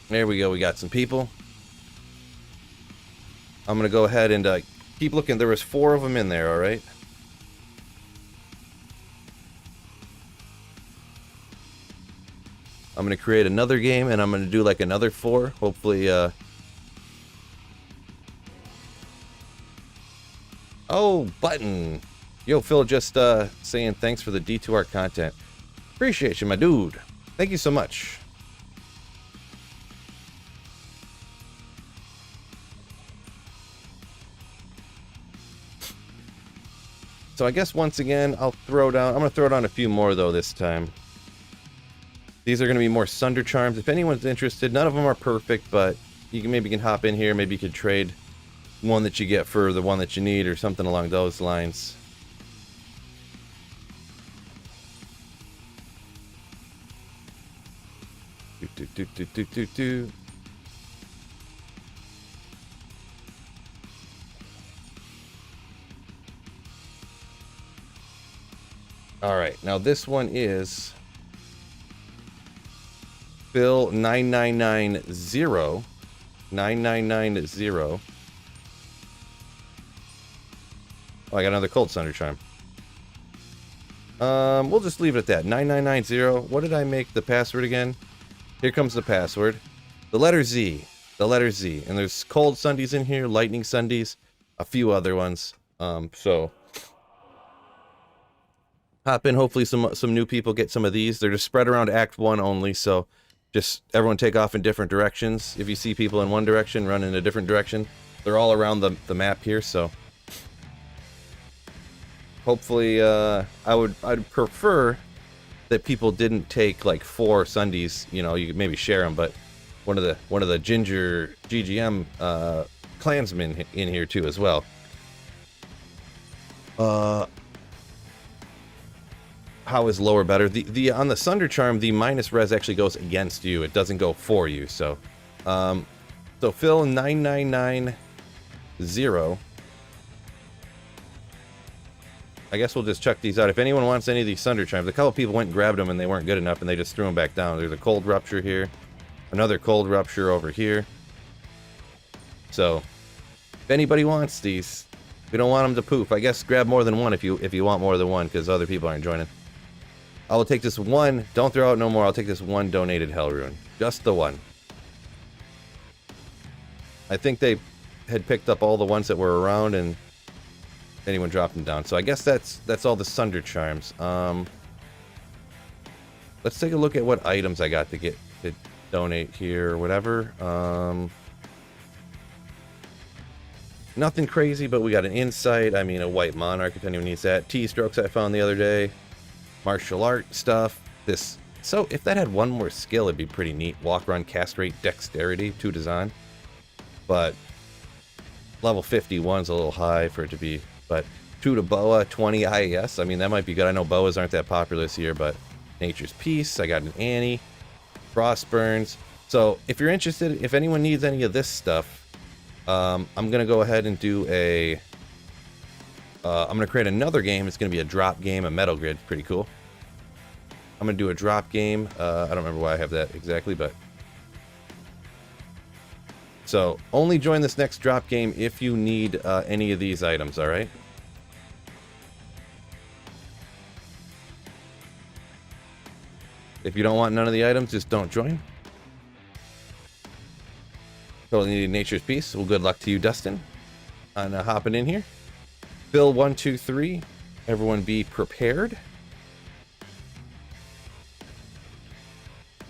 Speaker 1: There we go, we got some people. I'm gonna go ahead and keep looking. There was 4 of them in there, alright? I'm going to create another game, and I'm going to do like another 4. Hopefully, Oh, Button! Yo, Phil, just saying thanks for the D2R content. Appreciate you, my dude. Thank you so much. So I guess once again, I'm going to throw down a few more, though, this time. These are going to be more Sunder Charms. If anyone's interested, none of them are perfect, but you can hop in here. Maybe you could trade one that you get for the one that you need or something along those lines. All right, now this one is Phil9990. 9990. Oh, I got another cold Sunder Charm. We'll just leave it at that. 9990. What did I make the password again? Here comes the password. The letter Z. The letter Z. And there's cold sundies in here, lightning sundies, a few other ones. So hop in. Hopefully some new people get some of these. They're just spread around Act 1 only, so just everyone take off in different directions. If you see people in one direction, run in a different direction. They're all around the map here, so hopefully I'd prefer that people didn't take like 4 sundies. You know, you could maybe share them, but one of the ginger GGM clansmen in here too as well. How is lower better? The on the Sunder Charm, the minus res actually goes against you. It doesn't go for you. So, so Phil9990. I guess we'll just check these out. If anyone wants any of these Sunder Charms, a couple people went and grabbed them and they weren't good enough and they just threw them back down. There's a cold rupture here, another cold rupture over here. So, if anybody wants these, we don't want them to poof. I guess grab more than one if you want more than one, because other people aren't joining. I will take this one. Don't throw out no more. I'll take this one donated Hell Rune. Just the one. I think they had picked up all the ones that were around, and anyone dropped them down. So I guess that's all the Sunder Charms. Let's take a look at what items I got to donate here or whatever. Nothing crazy, but we got an insight. I mean, a white monarch if anyone needs that. T-strokes I found the other day. Martial art stuff. So if that had one more skill, it'd be pretty neat. Walk, run, cast rate, dexterity, 2 design. But level 51's a little high for it to be. But 2 to boa, 20 IAS. I mean, that might be good. I know boas aren't that popular this year, but Nature's Peace. I got an Annie. Frost burns. So if you're interested, if anyone needs any of this stuff, I'm gonna go ahead and do I'm gonna create another game. It's gonna be a drop game, a Metal Grid, pretty cool. I'm gonna do a drop game. I don't remember why I have that exactly, but so only join this next drop game if you need any of these items. All right. If you don't want none of the items, just don't join. Totally needed Nature's Peace. Well, good luck to you, Dustin, on hopping in here. Bill 123. Everyone be prepared.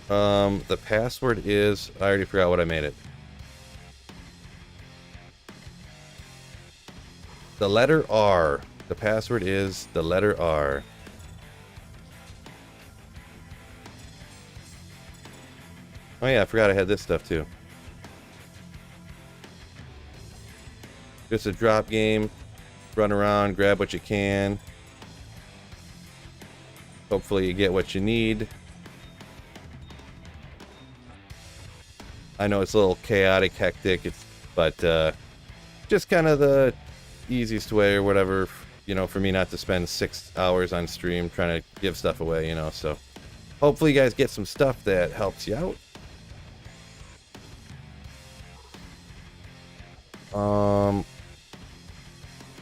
Speaker 1: The password is, I already forgot what I made it. The letter R. The password is the letter R. Oh yeah, I forgot I had this stuff too. Just a drop game. Run around, grab what you can. Hopefully you get what you need. I know it's a little chaotic, hectic, but just kind of the easiest way or whatever, you know, for me not to spend 6 hours on stream trying to give stuff away, you know, so hopefully you guys get some stuff that helps you out.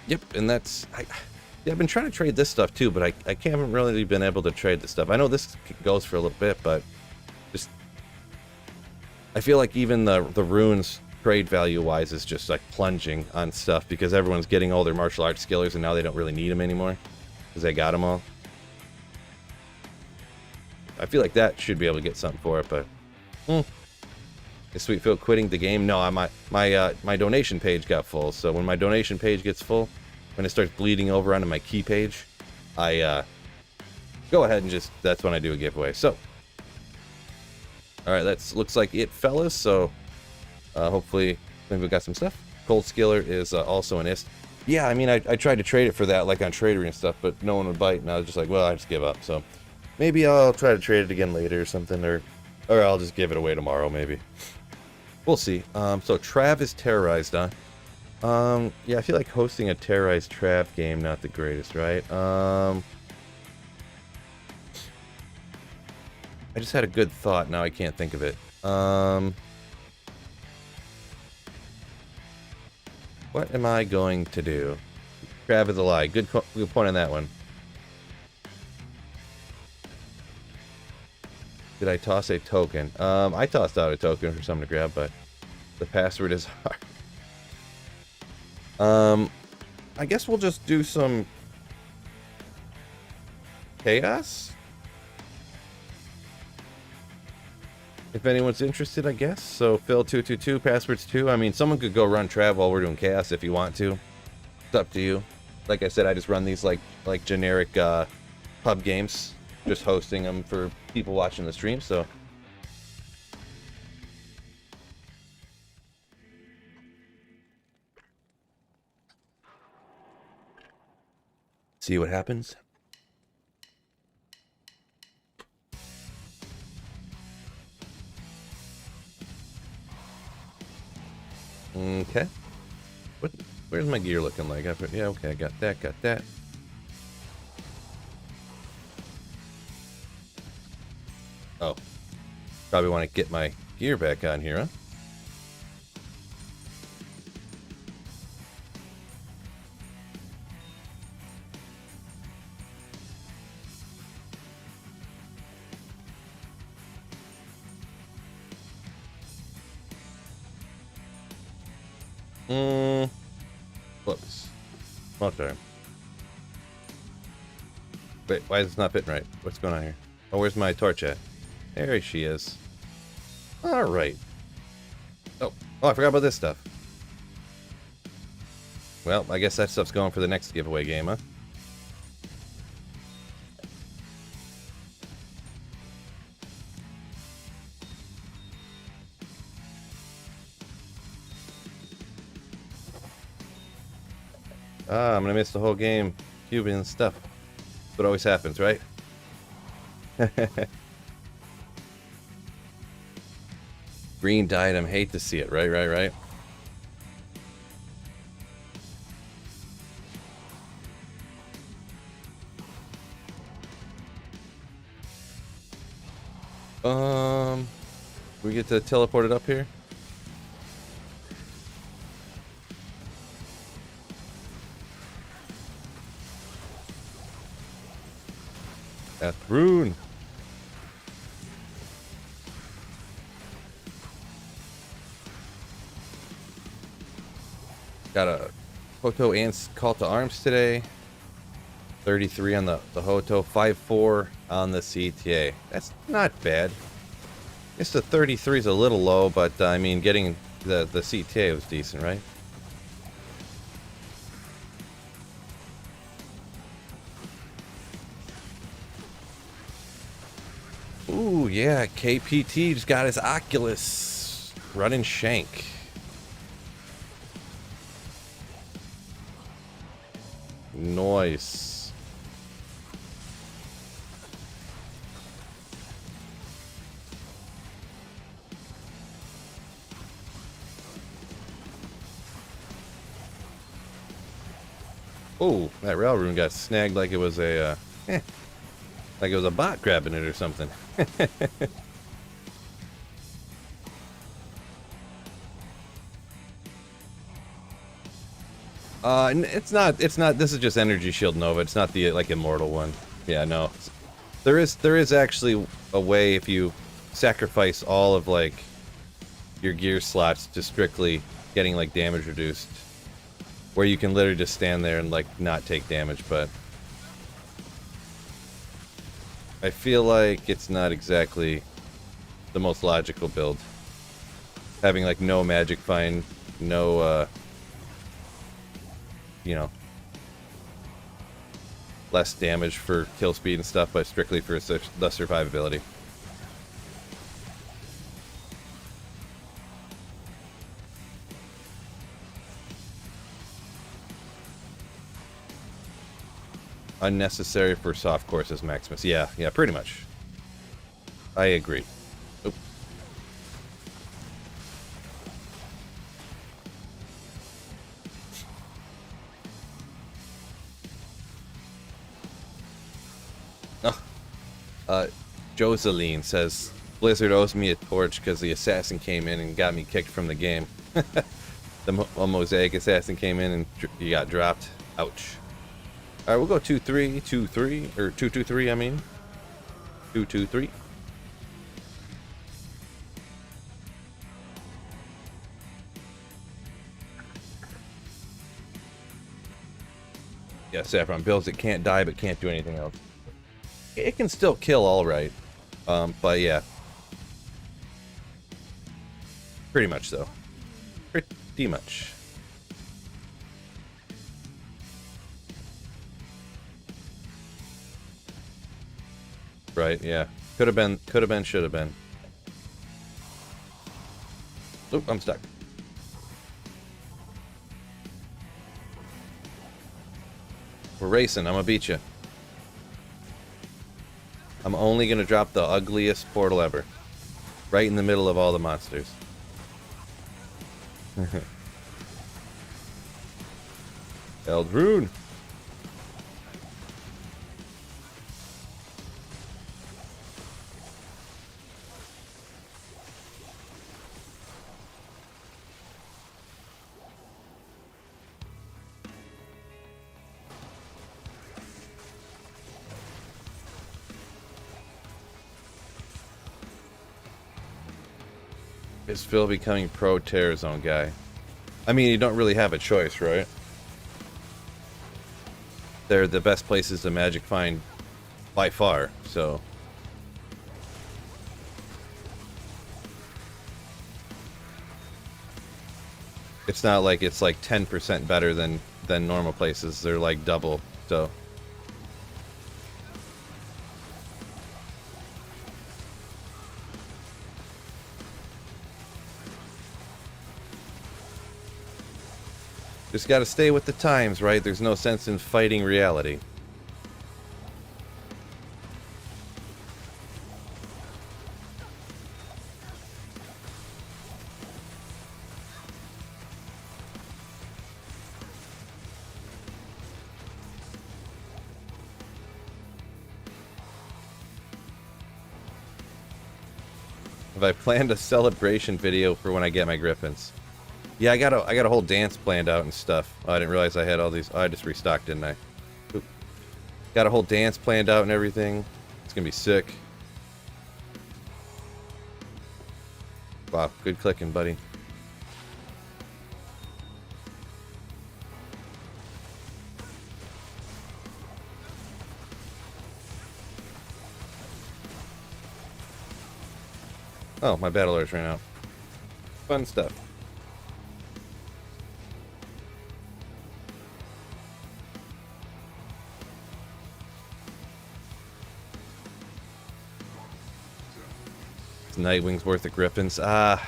Speaker 1: Yep, and that's I've been trying to trade this stuff too, but I haven't really been able to trade this stuff. I know this goes for a little bit, but just I feel like even the runes trade value wise is just like plunging on stuff because everyone's getting all their martial arts skillers and now they don't really need them anymore because they got them all. I feel like that should be able to get something for it, but is Sweet Phil quitting the game? No, my donation page got full. So when my donation page gets full, when it starts bleeding over onto my key page, I go ahead and just, that's when I do a giveaway. So, all right, that's looks like it, fellas. So hopefully maybe we got some stuff. Cold Skiller is also an ist. Yeah, I mean, I tried to trade it for that, like on Tradery and stuff, but no one would bite, and I was just like, well, I just give up. So maybe I'll try to trade it again later or something, or I'll just give it away tomorrow, maybe. We'll see. So Trav is terrorized, huh? Yeah, I feel like hosting a terrorized Trav game, not the greatest, right? I just had a good thought, now I can't think of it. What am I going to do? Trav is a lie. Good point on that one. Did I toss a token? I tossed out a token for someone to grab, but the password is hard. I guess we'll just do some chaos? If anyone's interested, I guess. So Phil222, password's 2. I mean, someone could go run Trav while we're doing chaos if you want to. It's up to you. Like I said, I just run these like generic pub games. Just hosting them for people watching the stream, so. See what happens. Okay. Where's my gear looking like? Yeah, okay, I got that. Oh, probably want to get my gear back on here, huh? Whoops. Okay. Wait, why is this not fitting right? What's going on here? Oh, where's my torch at? There she is. Alright. Oh, I forgot about this stuff. Well, I guess that stuff's going for the next giveaway game, huh? Ah, I'm gonna miss the whole game. Cubing and stuff. That's what always happens, right? Green diadem, hate to see it. Right. We get to teleport it up here? That's rune. Got a Hoto and call to arms today. 33 on the Hoto, 5-4 on the CTA. That's not bad. I guess the 33 is a little low, but I mean, getting the CTA was decent, right? Ooh, yeah, KPT just got his Oculus running shank. Nice. Oh, that rail rune got snagged like it was a, like it was a bot grabbing it or something. It's not, this is just Energy Shield Nova. It's not the, like, Immortal one. Yeah, no. There is actually a way if you sacrifice all of, like, your gear slots to strictly getting, like, damage reduced. Where you can literally just stand there and, like, not take damage, but I feel like it's not exactly the most logical build. Having, like, no magic find, no, you know, less damage for kill speed and stuff, but strictly for the survivability. Unnecessary for soft courses, Maximus. Yeah, pretty much. I agree. Oop. Joseline says, Blizzard owes me a torch because the assassin came in and got me kicked from the game. The Mosaic assassin came in and you got dropped. Ouch. Alright, we'll go 2-3, 2-3, or 2-2-3, I mean. 2-2-3. Yeah, Saffron builds it can't die but can't do anything else. It can still kill alright. But yeah. Pretty much though. Pretty much. Right, yeah. Could have been, should have been. Oop, I'm stuck. We're racing, I'm gonna beat you. I'm only gonna drop the ugliest portal ever. Right in the middle of all the monsters. Eldrune. Is Phil becoming pro Terror Zone guy? I mean, you don't really have a choice, right? they're the best places to magic find by far, so. It's not like it's like 10% better than normal places. They're like double, so. Just gotta stay with the times, right? There's no sense in fighting reality. Have I planned a celebration video for when I get my Griffins? Yeah, I got a whole dance planned out and stuff. Oh, I didn't realize I had all these. Oh, I just restocked, didn't I? Oop. Got a whole dance planned out and everything. It's gonna be sick. Wow, good clicking, buddy. Oh, my battle orders ran out. Fun stuff. Nightwing's worth of Griffins. I'm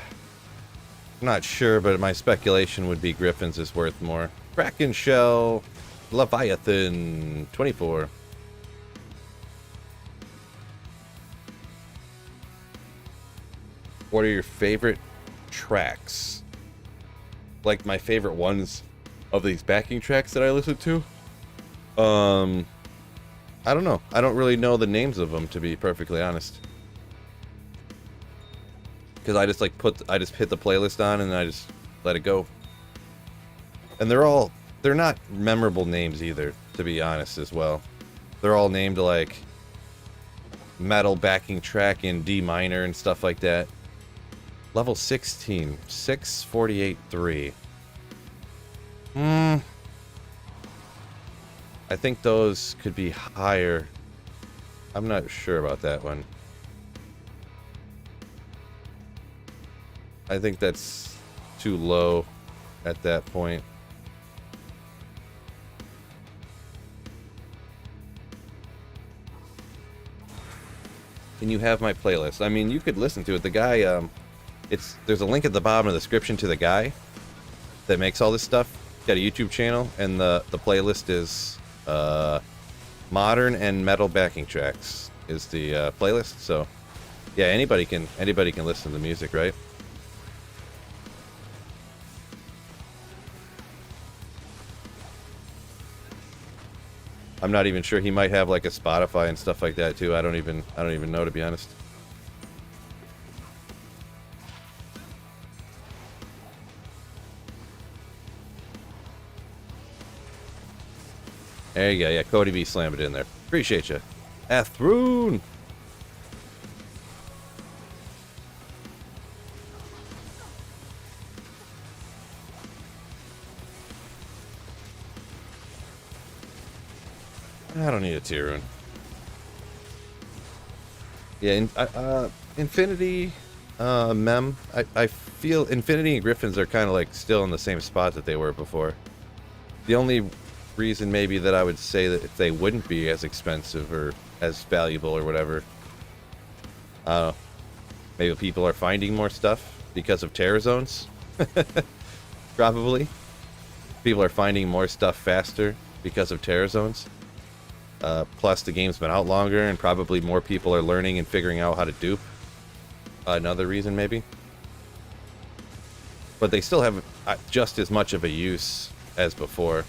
Speaker 1: not sure, but my speculation would be Griffins is worth more. Kraken Shell, Leviathan, 24. What are your favorite tracks? Like my favorite ones of these backing tracks that I listen to? I don't know. I don't really know the names of them, to be perfectly honest. Because I just like I just hit the playlist on and I just let it go. And they're not memorable names either, to be honest as well. They're all named like metal backing track in D minor and stuff like that. Level 16, 648.3. I think those could be higher. I'm not sure about that one. I think that's too low at that point. Can you have my playlist? I mean, you could listen to it. The guy, there's a link at the bottom of the description to the guy that makes all this stuff. He's got a YouTube channel, and the playlist is modern and metal backing tracks is the playlist. So yeah, anybody can listen to the music, right? I'm not even sure. He might have like a Spotify and stuff like that too. I don't even know, to be honest. There you go. Yeah, Cody B slammed it in there. Appreciate you. Athroon. I don't need a tier rune. Yeah, Infinity, Mem. I feel Infinity and Griffins are kind of like still in the same spot that they were before. The only reason maybe that I would say that if they wouldn't be as expensive or as valuable or whatever, maybe people are finding more stuff because of Terror Zones. Probably. People are finding more stuff faster because of Terror Zones. Plus, the game's been out longer, and probably more people are learning and figuring out how to dupe. Another reason, maybe. But they still have just as much of a use as before.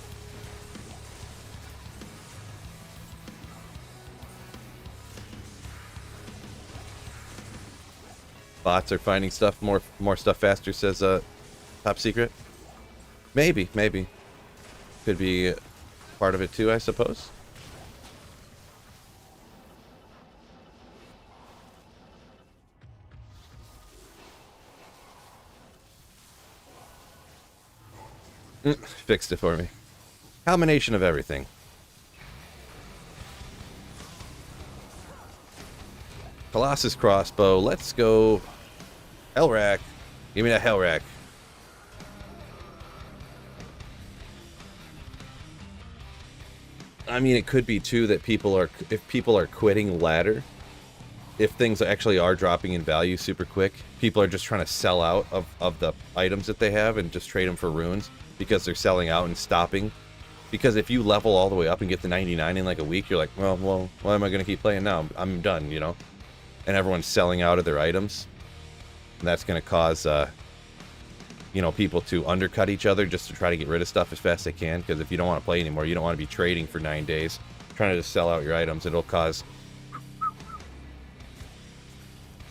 Speaker 1: Bots are finding stuff more stuff faster, says Top Secret. Maybe. Could be part of it too, I suppose. Fixed it for me. Combination of everything. Colossus crossbow. Let's go. Hell rack. Give me that hell rack. I mean, it could be too that if people are quitting ladder, if things actually are dropping in value super quick, people are just trying to sell out of the items that they have and just trade them for runes because they're selling out and stopping. Because if you level all the way up and get to 99 in like a week, you're like, well, why am I going to keep playing now? I'm done, you know? And everyone's selling out of their items. And that's going to cause, you know, people to undercut each other just to try to get rid of stuff as fast as they can. Because if you don't want to play anymore, you don't want to be trading for 9 days, trying to just sell out your items. It'll cause,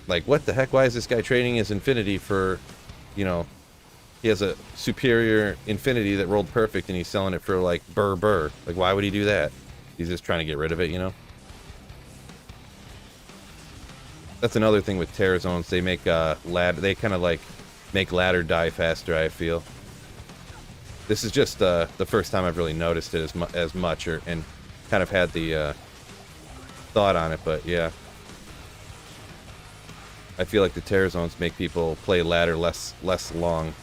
Speaker 1: like, what the heck? Why is this guy trading his infinity for, you know, he has a superior infinity that rolled perfect and he's selling it for like burr. Like, why would he do that? He's just trying to get rid of it, you know? That's another thing with Terror Zones. They make ladder. They kind of like make ladder die faster, I feel. This is just the first time I've really noticed it as much, and kind of had the thought on it. But yeah, I feel like the Terror Zones make people play ladder less long.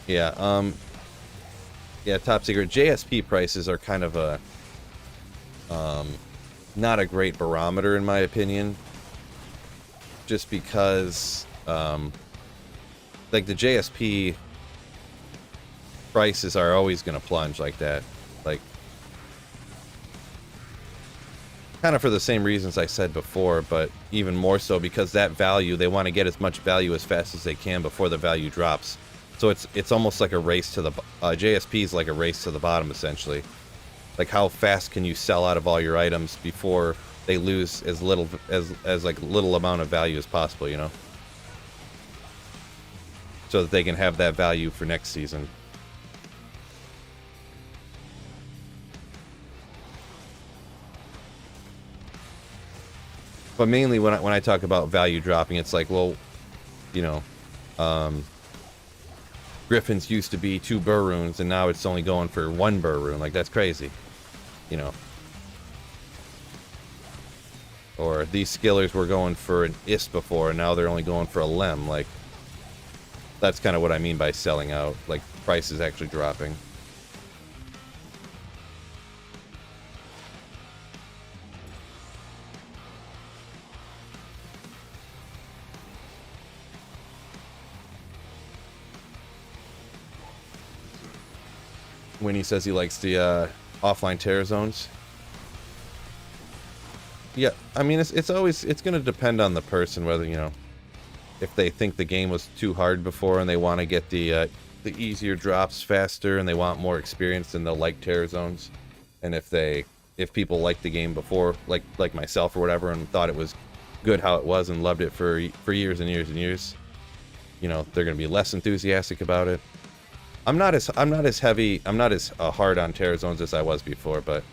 Speaker 1: Yeah, yeah, top secret. JSP prices are kind of a, not a great barometer in my opinion. Just because, like the JSP prices are always going to plunge like that. Like, kind of for the same reasons I said before, but even more so because that value, they want to get as much value as fast as they can before the value drops. So it's almost like a race to the JSP is like a race to the bottom essentially. Like how fast can you sell out of all your items before they lose as little as like little amount of value as possible, you know? So that they can have that value for next season. But mainly when I talk about value dropping, it's like, well, you know, Griffins used to be 2 burr runes, and now it's only going for 1 burr rune. Like, that's crazy, you know. Or these skillers were going for an ist before, and now they're only going for a lem. Like, that's kind of what I mean by selling out. Like, price is actually dropping. When he says he likes the offline terror zones. Yeah, I mean, it's going to depend on the person whether, you know, if they think the game was too hard before and they want to get the easier drops faster and they want more experience, then they'll like terror zones. And if people liked the game before, like myself or whatever, and thought it was good how it was and loved it for years and years and years, you know, they're going to be less enthusiastic about it. I'm not as hard on terror zones as I was before, but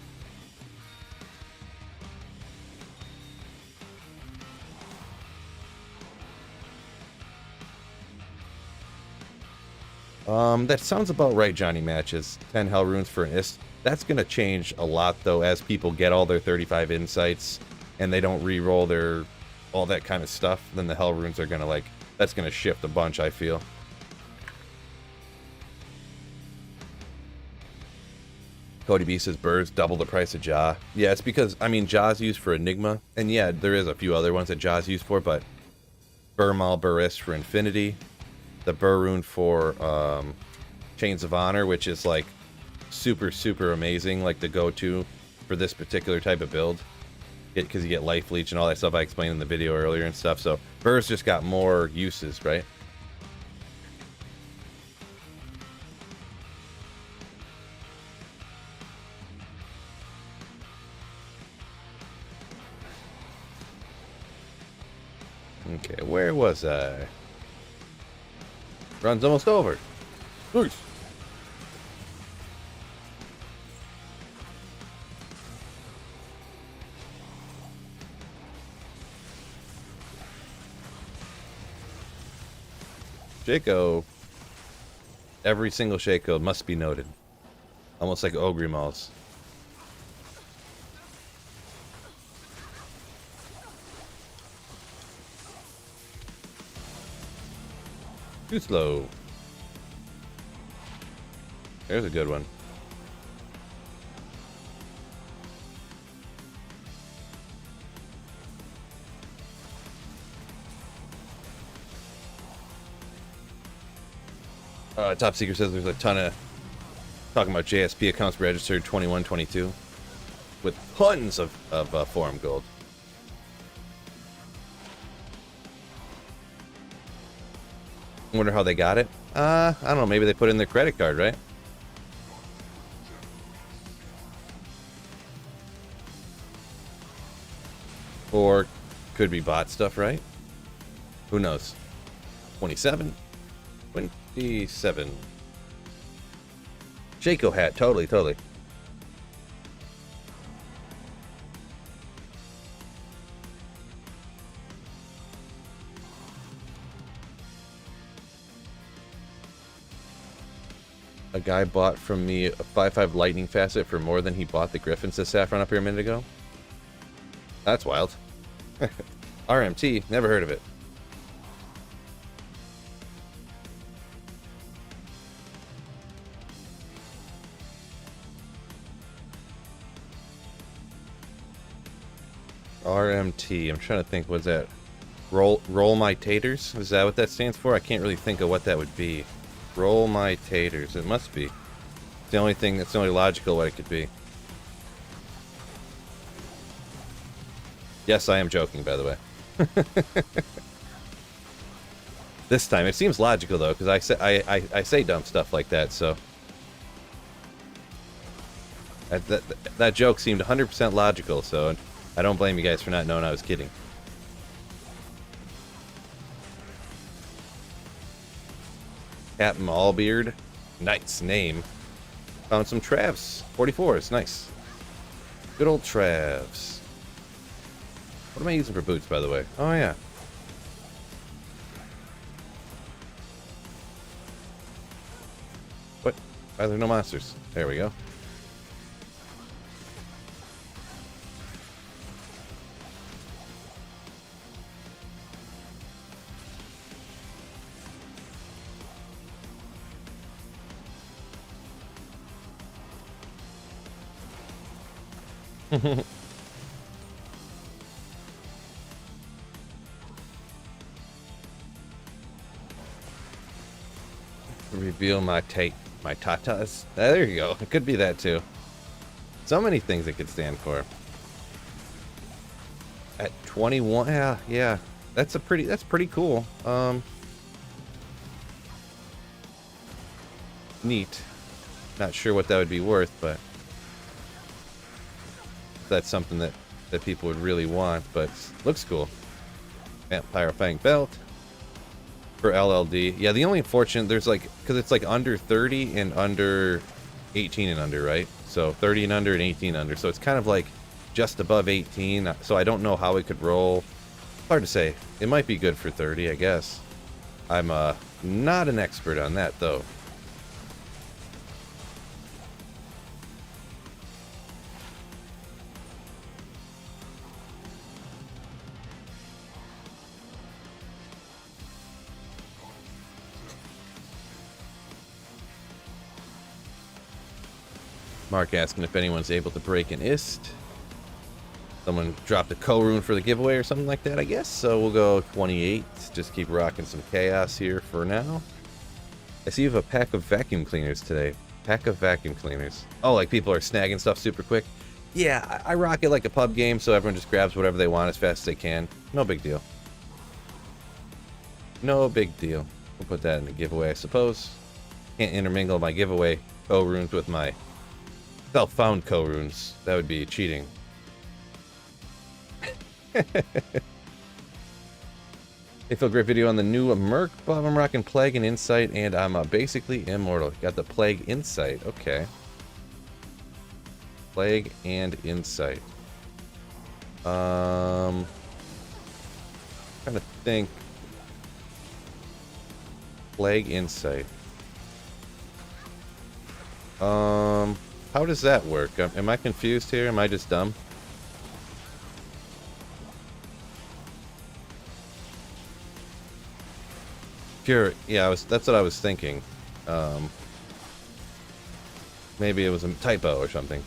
Speaker 1: that sounds about right, Johnny Matches. 10 hell runes for an ist. That's gonna change a lot though as people get all their 35 insights and they don't re-roll their all that kind of stuff. Then the hell runes are gonna that's gonna shift a bunch, I feel. Cody B says birds double the price of Ja. Yeah, it's because, I mean, Ja's used for Enigma, and yeah, there is a few other ones that Ja's used for, but Burmal Burist for Infinity, the Burr rune for Chains of Honor, which is like super amazing, like the go-to for this particular type of build, because you get life leech and all that stuff I explained in the video earlier and stuff. So Burr's just got more uses, right? Okay, where was I? Run's almost over. Nice. Shaco. Every single Shaco must be noted. Almost like Ogre Malls. Too slow. There's a good one. Top Secret says there's a ton of talking about JSP accounts registered 21, 22 with tons of forum gold. I wonder how they got it. I don't know. Maybe they put in their credit card, right? Or could be bot stuff, right? Who knows? 27? 27. Shaco hat, totally, totally. A guy bought from me a 5.5 lightning facet for more than he bought the Griffin, says Saffron up here a minute ago. That's wild. RMT, never heard of it. RMT, I'm trying to think, what's that? Roll my taters? Is that what that stands for? I can't really think of what that would be. Roll my taters. It must be. It's the only thing, that's the only logical what it could be. Yes, I am joking, by the way. This time, it seems logical though, because I say dumb stuff like that, so that joke seemed 100% logical, so I don't blame you guys for not knowing I was kidding. Captain Allbeard, nice name. Found some Travs 44s, nice. Good old Travs. What am I using for boots, by the way? Oh, yeah. What? Why are there no monsters? There we go. Reveal my tatas. There you go. It could be that too. So many things it could stand for. At 21, yeah. That's pretty cool. Neat. Not sure what that would be worth, but that's something that people would really want, but looks cool. Vampire Fang belt for LLD. Yeah, the only unfortunate, there's like, because it's like under 30 and under 18 and under, right? So 30 and under and 18 under. So it's kind of like just above 18. So I don't know how it could roll. Hard to say. It might be good for 30, I guess. I'm not an expert on that, though. Mark asking if anyone's able to break an ist. Someone dropped a co-rune for the giveaway or something like that, I guess. So we'll go 28. Just keep rocking some chaos here for now. I see you have a pack of vacuum cleaners today. Pack of vacuum cleaners. Oh, like people are snagging stuff super quick? Yeah, I rock it like a pub game, so everyone just grabs whatever they want as fast as they can. No big deal. No big deal. We'll put that in the giveaway, I suppose. Can't intermingle my giveaway co-runes with my self-found co-runes. That would be cheating. They feel great video on the new Merc buff. I'm rocking Plague and Insight, and I'm basically immortal. Got the Plague Insight. Okay. Plague and Insight. Trying to think. Plague Insight. How does that work? Am I confused here? Am I just dumb? Pure, yeah, that's what I was thinking. Maybe it was a typo or something.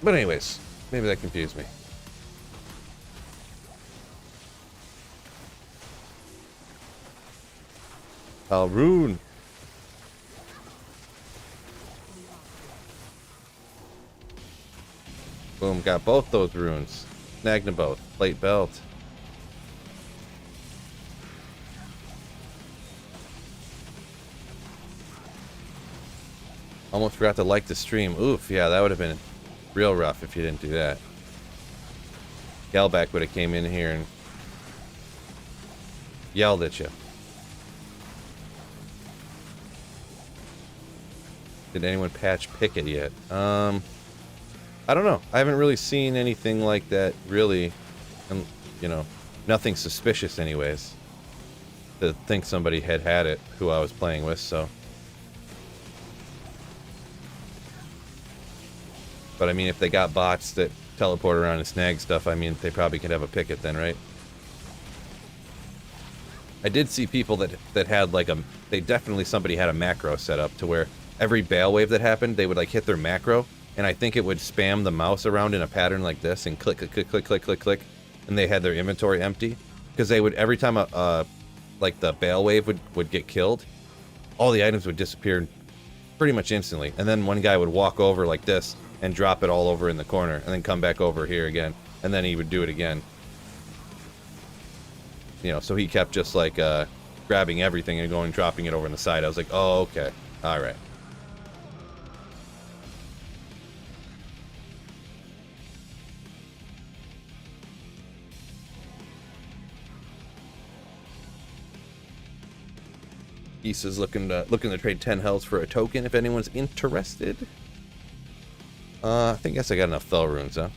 Speaker 1: But anyways, maybe that confused me. Rune. Boom, got both those runes. Snagged them both. Plate belt. Almost forgot to like the stream. Oof, yeah, that would have been real rough if you didn't do that. Galback would have came in here and yelled at you. Did anyone patch Picket yet? I don't know. I haven't really seen anything like that, really. And, you know, nothing suspicious anyways. To think somebody had it, who I was playing with, so. But I mean, if they got bots that teleport around and snag stuff, I mean, they probably could have a Picket then, right? I did see people that had like somebody had a macro set up to where every bale wave that happened, they would like hit their macro, and I think it would spam the mouse around in a pattern like this and click, click, click, click, click, click, click, and they had their inventory empty because they would every time like the bale wave would get killed, all the items would disappear pretty much instantly, and then one guy would walk over like this and drop it all over in the corner, and then come back over here again, and then he would do it again. You know, so he kept just like grabbing everything and going dropping it over on the side. I was like, oh, okay, all right. Geese is looking to trade 10 hells for a token if anyone's interested. I guess I got enough Fel runes, huh?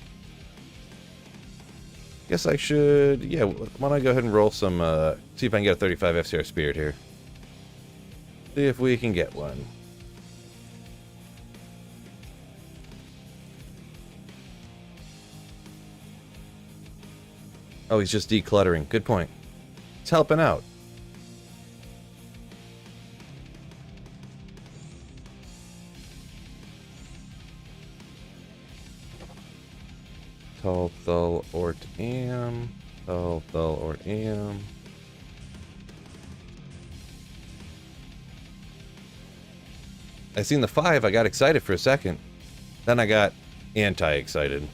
Speaker 1: Guess I should, yeah, why don't I go ahead and roll some, see if I can get a 35 FCR Spirit here. See if we can get one. Oh, he's just decluttering. Good point. He's helping out. Thul, Thul, Ort, Am. Thul, Thul, Ort, Am. I seen the 5, I got excited for a second. Then I got anti-excited.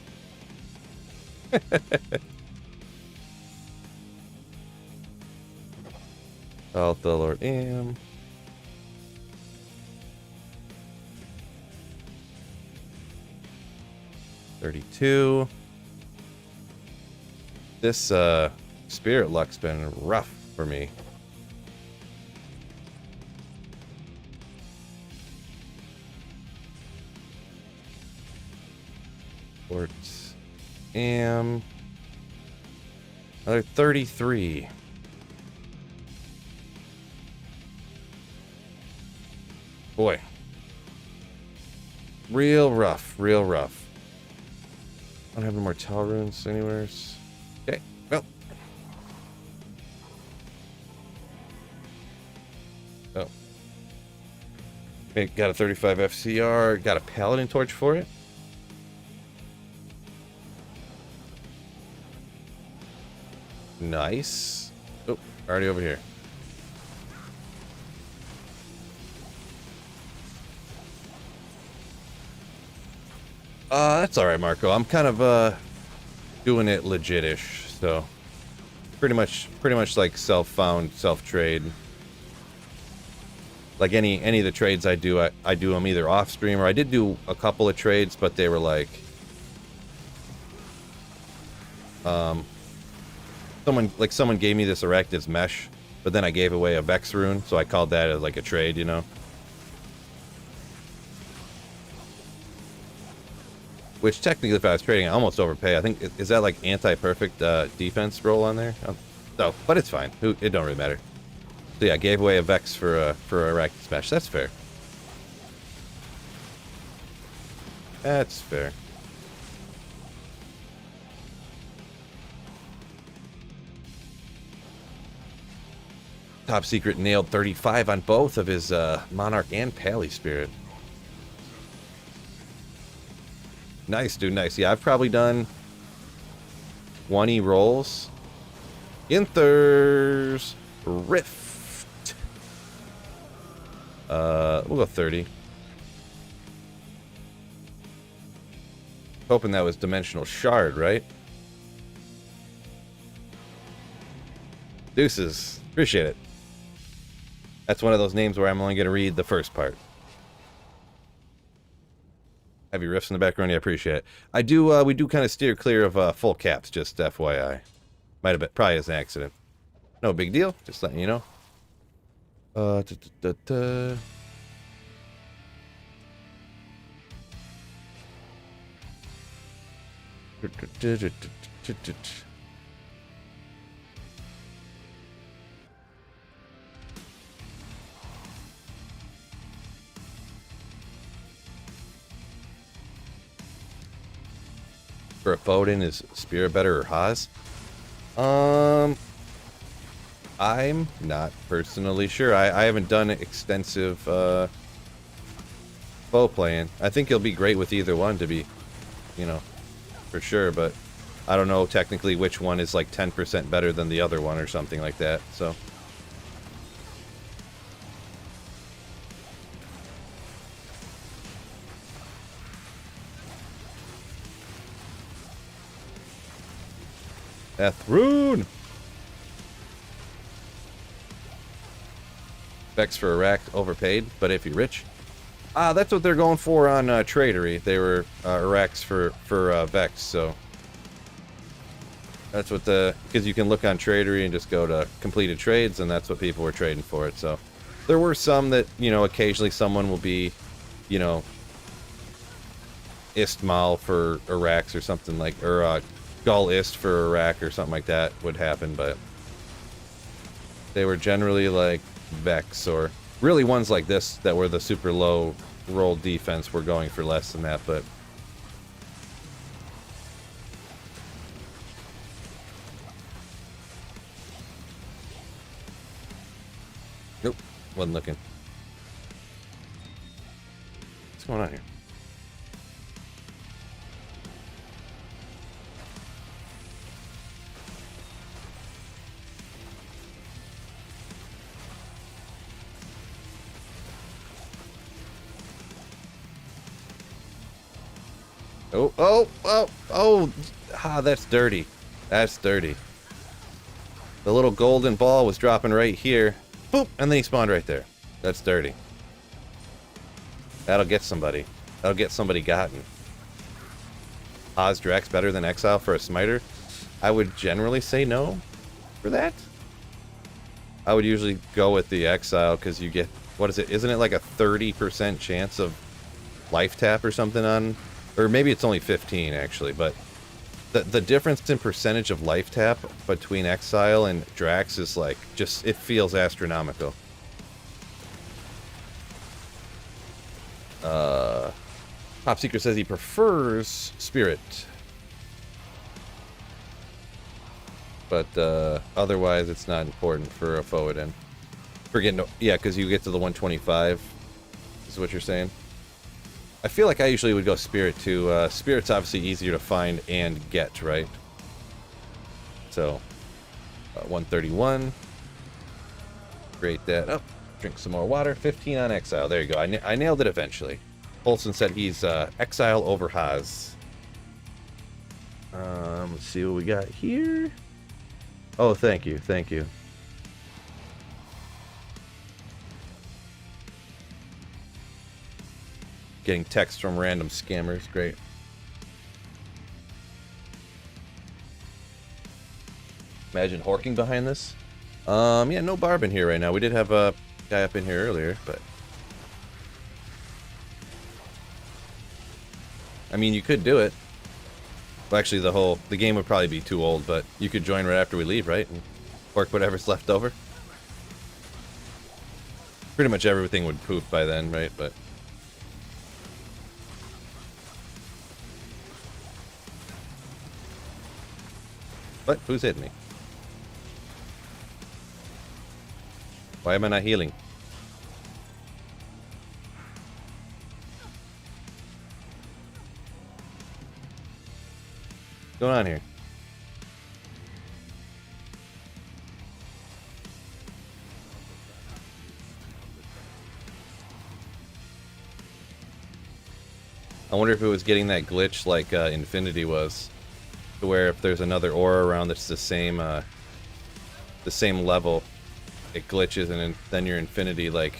Speaker 1: Thul, Thul, Ort, Am. $32. This spirit luck's been rough for me. Port Am. Another 33. Boy. Real rough, real rough. I don't have any more Tel runes anywhere. Okay, well. Oh. Got a 35 FCR. Got a Paladin Torch for it. Nice. Oh, already over here. That's alright, Marco. I'm kind of, doing it legit-ish, so. Pretty much like self-found, self-trade. Like any of the trades I do, I do them either off-stream, or I did do a couple of trades, but they were like... Someone gave me this Arachnid's Mesh, but then I gave away a Vex rune, so I called that as like a trade, you know? Which technically, if I was trading, I almost overpay. I think is that like anti-perfect defense roll on there? So, but it's fine. It don't really matter. So yeah, gave away a Vex for a Arachne Smash. That's fair. That's fair. Top Secret nailed 35 on both of his Monarch and Pally Spirit. Nice, dude, nice. Yeah, I've probably done 20 rolls. Inthers Rift. We'll go 30. Hoping that was Dimensional Shard, right? Deuces. Appreciate it. That's one of those names where I'm only going to read the first part. Heavy riffs in the background, yeah, appreciate it. I do, we do kind of steer clear of full caps, just FYI. Might have been, probably as an accident. No big deal, just letting you know. For a Foden, is Spirit better or Haas? I'm not personally sure. I haven't done extensive foe playing. I think he'll be great with either one, to be, you know, for sure, but I don't know technically which one is like 10% better than the other one or something like that, so. Ethrune! Vex for Iraq, overpaid, but if you're rich. Ah, that's what they're going for on Tradery. They were Iraqs for Vex, so. That's what because you can look on Tradery and just go to completed trades, and that's what people were trading for it, so. There were some that, you know, occasionally someone will be, you know, Istmal for Iraqs or something like, or Gull Ist for Iraq or something like that would happen, but they were generally like Vex, or really ones like this that were the super low roll defense were going for less than that, but nope, wasn't looking. What's going on here? Oh, that's dirty. That's dirty. The little golden ball was dropping right here. Boop, and then he spawned right there. That's dirty. That'll get somebody. That'll get somebody gotten. Oz Drax better than Exile for a smiter? I would generally say no for that. I would usually go with the Exile because you get, what is it? Isn't it like a 30% chance of life tap or something on, or maybe it's only 15 actually, but the difference in percentage of life tap between Exile and Drax is like, just, it feels astronomical. Top Secret says he prefers Spirit. But otherwise it's not important for a Foden. Forget no, yeah, because you get to the 125 is what you're saying. I feel like I usually would go Spirit too. Spirit's obviously easier to find and get, right? So 131. Create that up. Drink some more water. 15 on Exile. There you go. I nailed it eventually. Olsen said he's Exile over Haas. Let's see what we got here. Oh, thank you. Thank you. Getting texts from random scammers. Great. Imagine Horking behind this. Yeah, no Barb in here right now. We did have a guy up in here earlier, but I mean, you could do it. Well, actually, the game would probably be too old, but you could join right after we leave, right? And work whatever's left over. Pretty much everything would poof by then, right? But what? Who's hitting me? Why am I not healing? What's going on here? I wonder if it was getting that glitch like Infinity was, to where if there's another aura around that's the same level, it glitches and then your Infinity like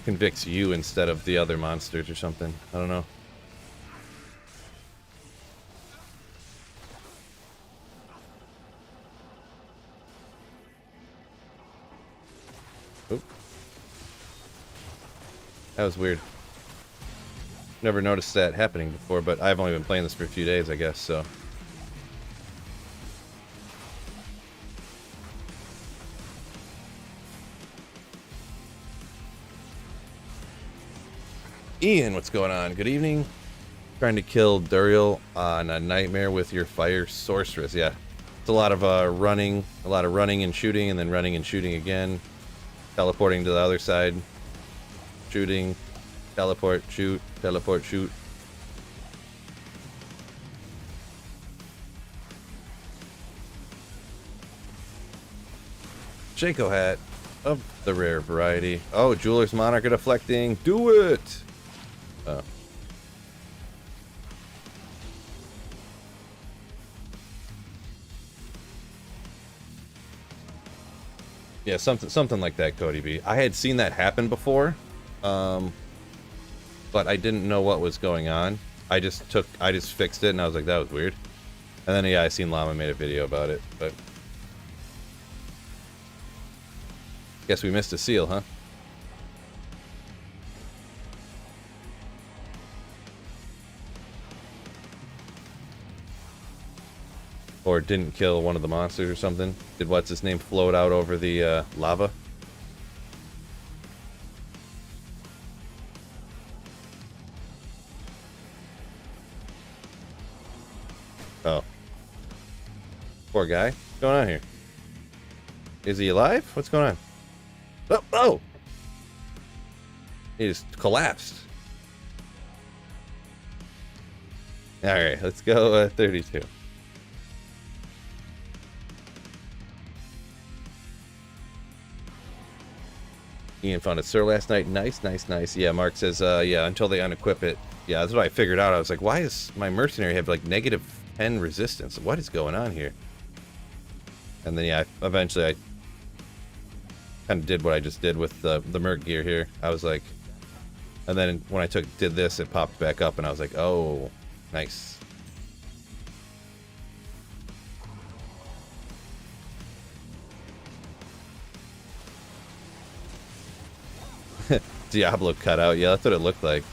Speaker 1: convicts you instead of the other monsters or something. I don't know. Oop. That was weird. Never noticed that happening before, but I've only been playing this for a few days, I guess, so. Ian, what's going on? Good evening. Trying to kill Duriel on a nightmare with your fire sorceress. Yeah, it's a lot of running and shooting, and then running and shooting again. Teleporting to the other side. Shooting. Teleport, shoot. Teleport, shoot. Shaco hat of the rare variety. Oh, Jeweler's Monarch deflecting. Do it! Oh. Yeah, something like that, Cody B. I had seen that happen before, but I didn't know what was going on. I just fixed it, and I was like, that was weird. And then yeah, I seen Llama made a video about it, but guess we missed a seal, huh? Or didn't kill one of the monsters or something. Did what's his name float out over the lava? Oh. Poor guy. What's going on here? Is he alive? What's going on? Oh! Oh! He just collapsed. Alright, let's go 32. Ian found a Sir last night. Nice, nice, nice. Yeah, Mark says, yeah, until they unequip it. Yeah, that's what I figured out. I was like, why is my mercenary have like negative 10 resistance? What is going on here? And then, yeah, eventually I kind of did what I just did with the merc gear here. I was like, and then when I did this, it popped back up, and I was like, oh, nice. Diablo cutout. Yeah, that's what it looked like.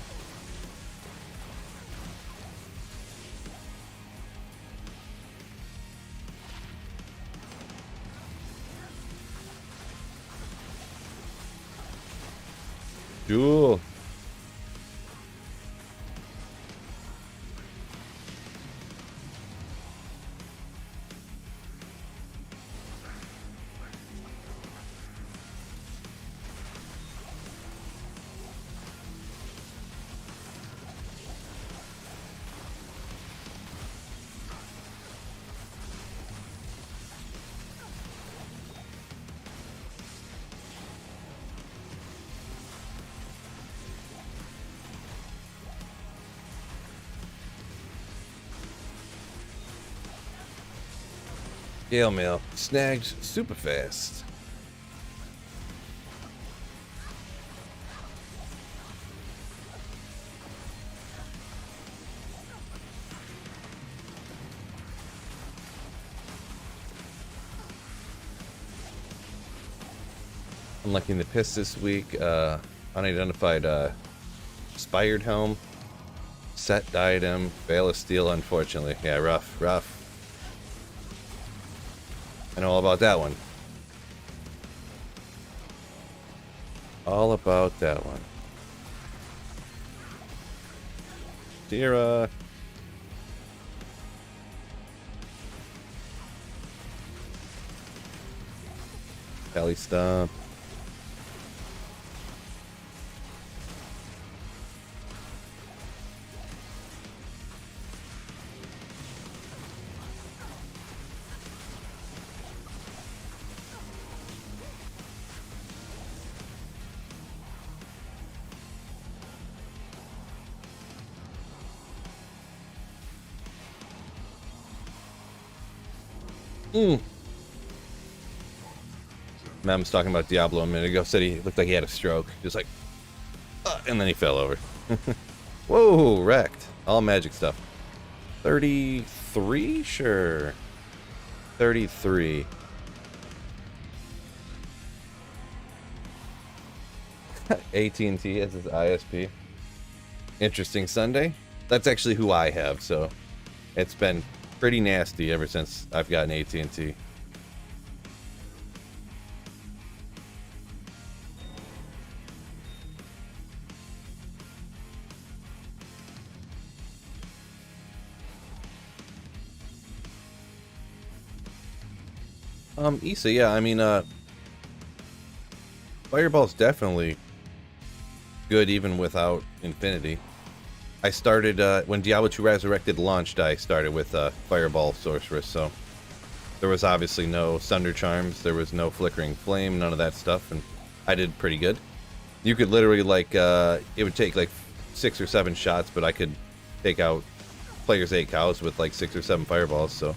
Speaker 1: Jewel. Gale mail snagged super fast. Unlocking the piss this week. Unidentified Inspired helm. Set diadem. Veil of steel, unfortunately. Yeah, rough, rough. I know all about that one. All about that one. Tira. Tally stomp. Mem was talking about Diablo a minute ago. Said he looked like he had a stroke. Just like, and then he fell over. Whoa, wrecked. All magic stuff. 33? Sure. 33. AT&T as his ISP. Interesting Sunday. That's actually who I have, so it's been pretty nasty ever since I've gotten AT&T. Issa, yeah, I mean, Fireball's definitely good even without Infinity. I started, when Diablo 2 Resurrected launched, I started with, Fireball Sorceress, so there was obviously no Sunder Charms, there was no Flickering Flame, none of that stuff, and I did pretty good. You could literally, like, it would take, like, 6 or 7 shots, but I could take out players' 8 cows with, like, 6 or 7 fireballs, so...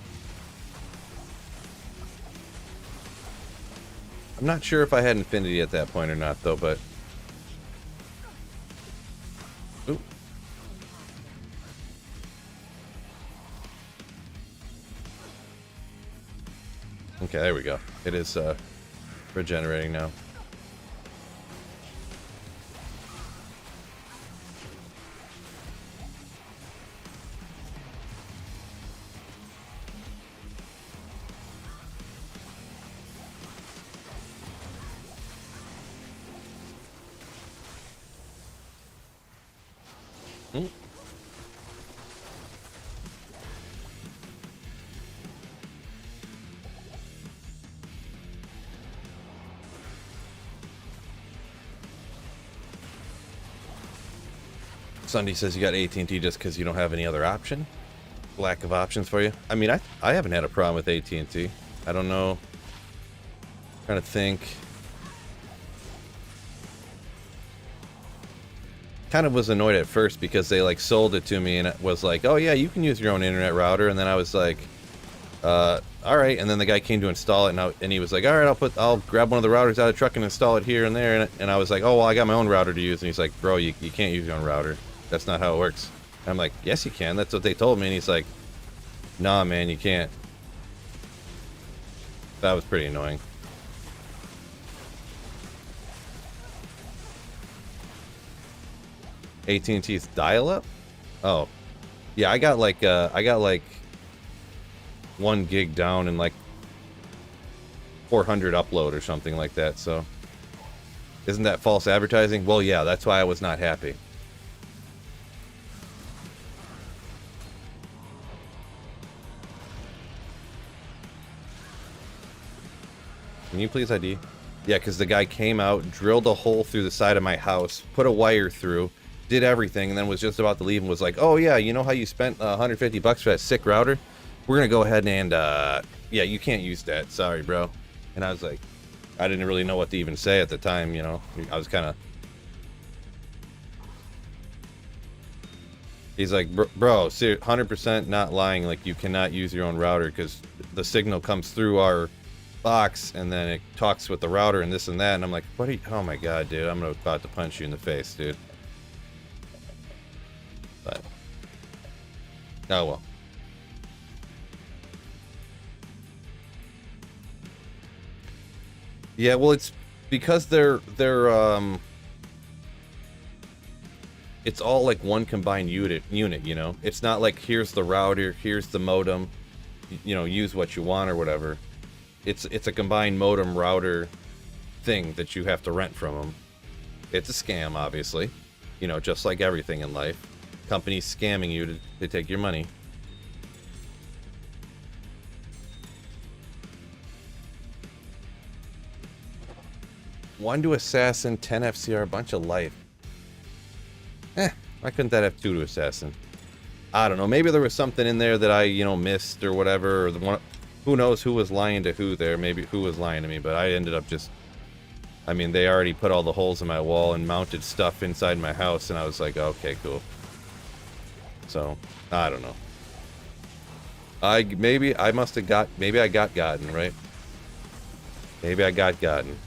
Speaker 1: I'm not sure if I had Infinity at that point or not, though, but... Ooh. Okay, there we go. It is, regenerating now. Sunday says you got AT&T just because you don't have any other option. Lack of options for you. I mean, I haven't had a problem with AT&T. I don't know. I'm trying to think. Kind of was annoyed at first because they like sold it to me and it was like, oh yeah, you can use your own internet router. And then I was like, all right. And then the guy came to install it and he was like, all right, I'll grab one of the routers out of the truck and install it here and there. And I was like, oh, well, I got my own router to use. And he's like, bro, you can't use your own router. That's not how it works. And I'm like, yes, you can. That's what they told me. And he's like, nah, man, you can't. That was pretty annoying. AT&T's dial-up? Oh, yeah. I got like 1 gig down and like 400 upload or something like that. So, isn't that false advertising? Well, yeah. That's why I was not happy. Can you please ID? Yeah, because the guy came out, drilled a hole through the side of my house, put a wire through, did everything, and then was just about to leave and was like, oh yeah, you know how you spent $150 for that sick router? We're going to go ahead and, yeah, you can't use that. Sorry, bro. And I was like, I didn't really know what to even say at the time, you know? I was kind of... He's like, bro, 100% not lying, like, you cannot use your own router because the signal comes through our box and then it talks with the router and this and that, and I'm like, what are you... Oh my god, dude, I'm about to punch you in the face, dude. But... oh well. Yeah, well, it's because they're it's all like one combined unit, you know? It's not like here's the router, here's the modem, you know, use what you want or whatever. It's a combined modem router thing that you have to rent from them. It's a scam, obviously. You know, just like everything in life. Companies scamming you to take your money. One to assassin, 10 FCR, a bunch of life. Why couldn't that have 2 to assassin? I don't know. Maybe there was something in there that I, you know, missed or whatever. Or the one, who knows who was lying to who there. Maybe who was lying to me, but I ended up just... I mean, they already put all the holes in my wall and mounted stuff inside my house, and I was like, okay, cool. So, I don't know. Maybe I must have got... Maybe I got gotten, right? Maybe I got gotten.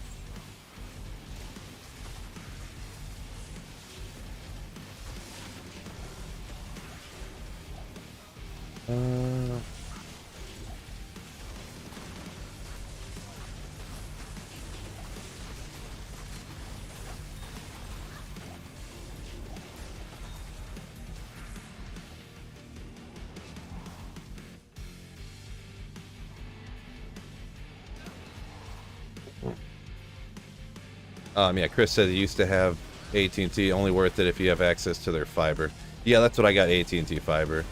Speaker 1: Yeah, Chris said he used to have AT&T, only worth it if you have access to their fiber. Yeah, that's what I got, AT&T fiber.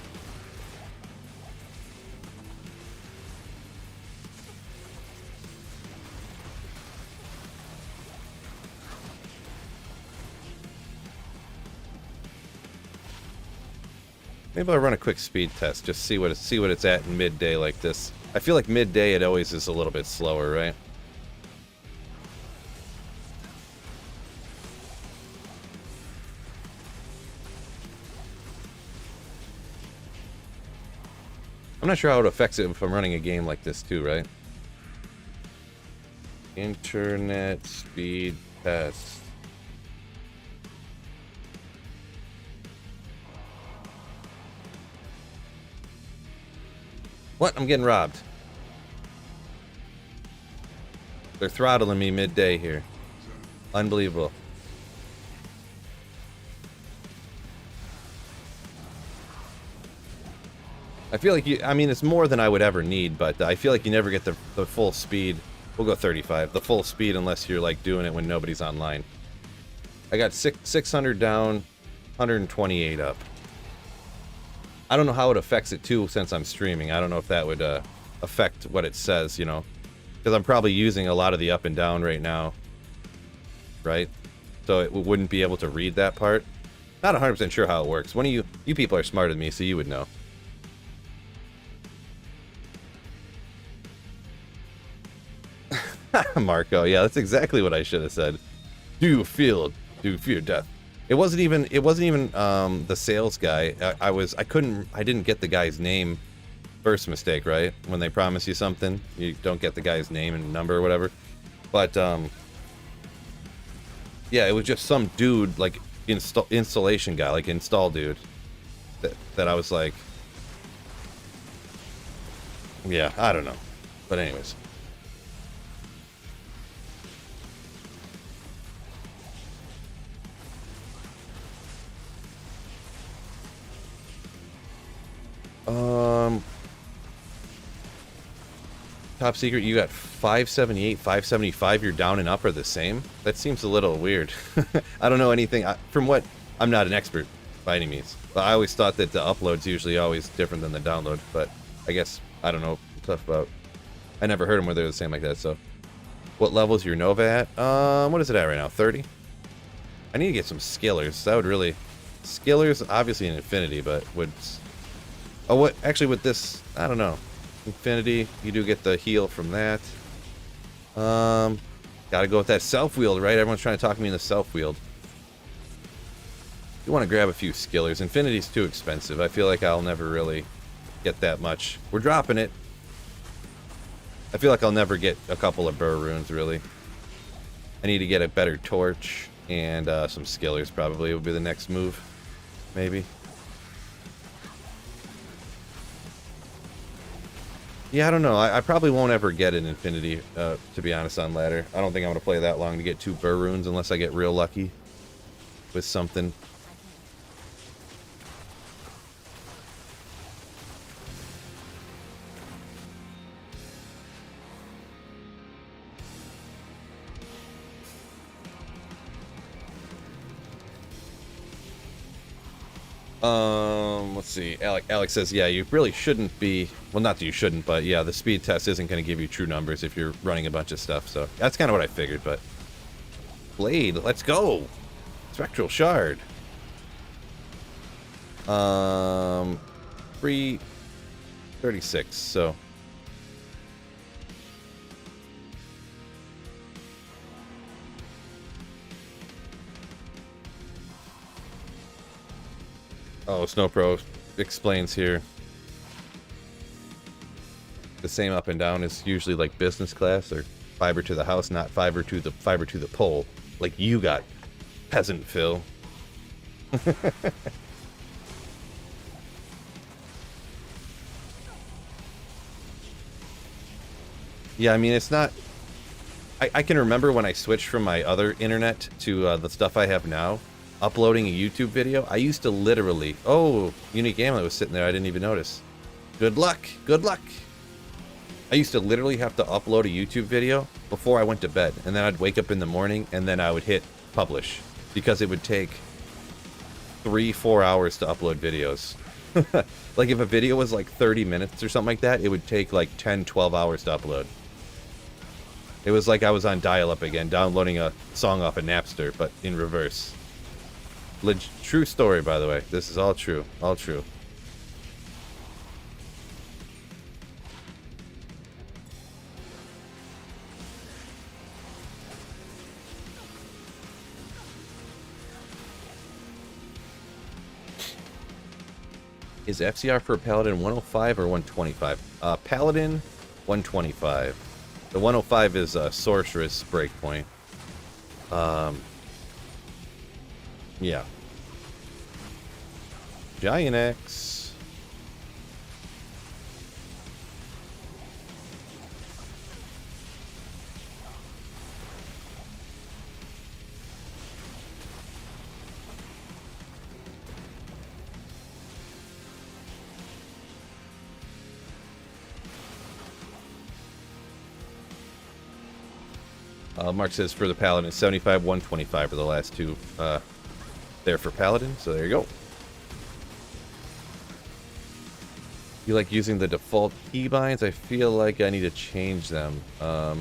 Speaker 1: Maybe I'll run a quick speed test, just see what it's at in midday like this. I feel like midday it always is a little bit slower, right? I'm not sure how it affects it if I'm running a game like this too, right? Internet speed test. What? I'm getting robbed. They're throttling me midday here. Unbelievable. I feel like I mean, it's more than I would ever need, but I feel like you never get the full speed. We'll go 35. The full speed unless you're like doing it when nobody's online. I got 600 down, 128 up. I don't know how it affects it too since I'm streaming. I don't know if that would affect what it says, you know. Because I'm probably using a lot of the up and down right now. Right? So it wouldn't be able to read that part. Not 100% sure how it works. One of you people are smarter than me, so you would know. Marco, yeah, that's exactly what I should have said. Do you fear death? It wasn't even the sales guy. I didn't get the guy's name. First mistake, right? When they promise you something, you don't get the guy's name and number or whatever. But yeah, it was just some dude, like installation guy, like install dude, that I was like, yeah, I don't know. But anyways. Top secret, you got 578, 575, your down and up are the same? That seems a little weird. I don't know anything. I'm not an expert by any means. But I always thought that the upload's usually always different than the download. But I guess, I don't know stuff about... I never heard them where they're the same like that, so... What level is your Nova at? What is it at right now? 30? I need to get some skillers. That would really... Skillers, obviously in Infinity, but would... Oh, what? Actually, with this, I don't know. Infinity, you do get the heal from that. Gotta go with that self-wield, right? Everyone's trying to talk me into self-wield. You want to grab a few skillers. Infinity's too expensive. I feel like I'll never really get that much. We're dropping it. I feel like I'll never get a couple of burr runes, really. I need to get a better torch and some skillers, probably, would be the next move. Maybe. Yeah, I don't know. I probably won't ever get an Infinity, to be honest, on ladder. I don't think I'm going to play that long to get 2 burr runes unless I get real lucky with something. Let's see. Alex says, yeah, you really shouldn't be. Well, not that you shouldn't, but yeah, the speed test isn't going to give you true numbers if you're running a bunch of stuff. So that's kind of what I figured. But Blade, let's go. Spectral Shard. 336. So. Oh, Snowpro explains here. The same up and down is usually like business class or fiber to the house, not fiber to the pole. Like you got, peasant Phil. Yeah, I mean it's not. I can remember when I switched from my other internet to the stuff I have now. Uploading a YouTube video, I used to literally... Oh, Unique Amulet was sitting there. I didn't even notice. Good luck. Good luck. I used to literally have to upload a YouTube video before I went to bed. And then I'd wake up in the morning and then I would hit publish. Because it would take 3-4 hours to upload videos. Like if a video was like 30 minutes or something like that, it would take like 10-12 hours to upload. It was like I was on dial-up again, downloading a song off of Napster, but in reverse. True story, by the way. This is all true. All true. Is FCR for Paladin 105 or 125? Paladin 125. The 105 is Sorceress Breakpoint. Yeah. Giant X. Mark says for the Paladin, 75, 125 are the last two there for Paladin, so there you go. You like using the default keybinds? I feel like I need to change them. The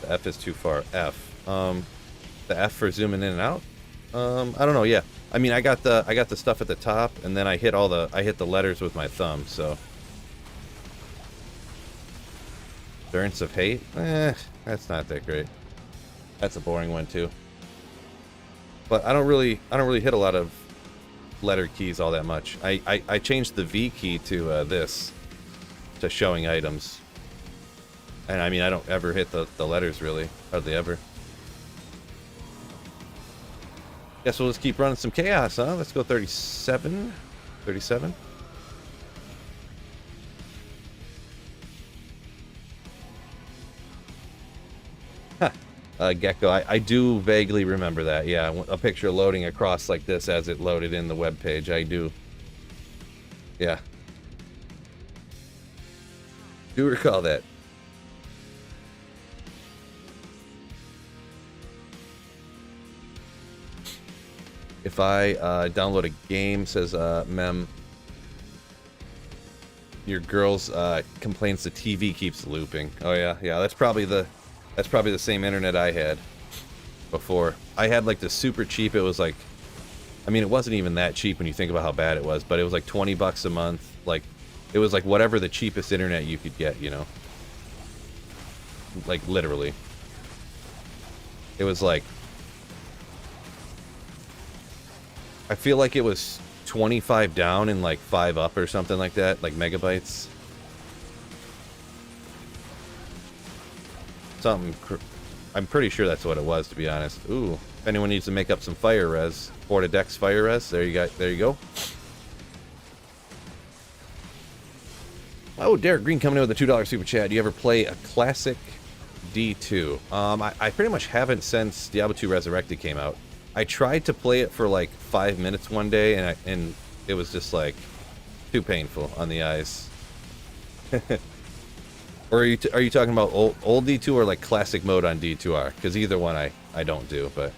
Speaker 1: F is too far. F. The F for zooming in and out? I don't know, yeah. I mean I got the stuff at the top and then I hit the letters with my thumb, so. Endurance of Hate? That's not that great. That's a boring one too. But I don't really hit a lot of letter keys all that much. I changed the V key to this, to showing items. And I mean I don't ever hit the letters really, hardly ever. Guess we'll just keep running some chaos, huh? Let's go 37. 37. Gecko, I do vaguely remember that. Yeah, a picture loading across like this as it loaded in the web page. I do. Yeah. Do recall that. If I download a game, says Mem, your girl's complains the TV keeps looping. Oh yeah, yeah. That's probably the same internet I had before. I had like the super cheap. It was like, I mean, it wasn't even that cheap when you think about how bad it was, but it was like 20 bucks a month. Like, it was like whatever the cheapest internet you could get, you know? Like, literally. It was like, I feel like it was 25 down and like 5 up or something like that, like megabytes. I'm pretty sure that's what it was, to be honest. Ooh, if anyone needs to make up some fire res, Porta Dex fire res, there you go. Oh, Derek Green coming in with a $2 super chat. Do you ever play a classic D2? I pretty much haven't since Diablo 2 Resurrected came out. I tried to play it for like 5 minutes one day, and it was just like too painful on the eyes. Or are you talking about old D2 or like classic mode on D2R? Because either one I don't do, but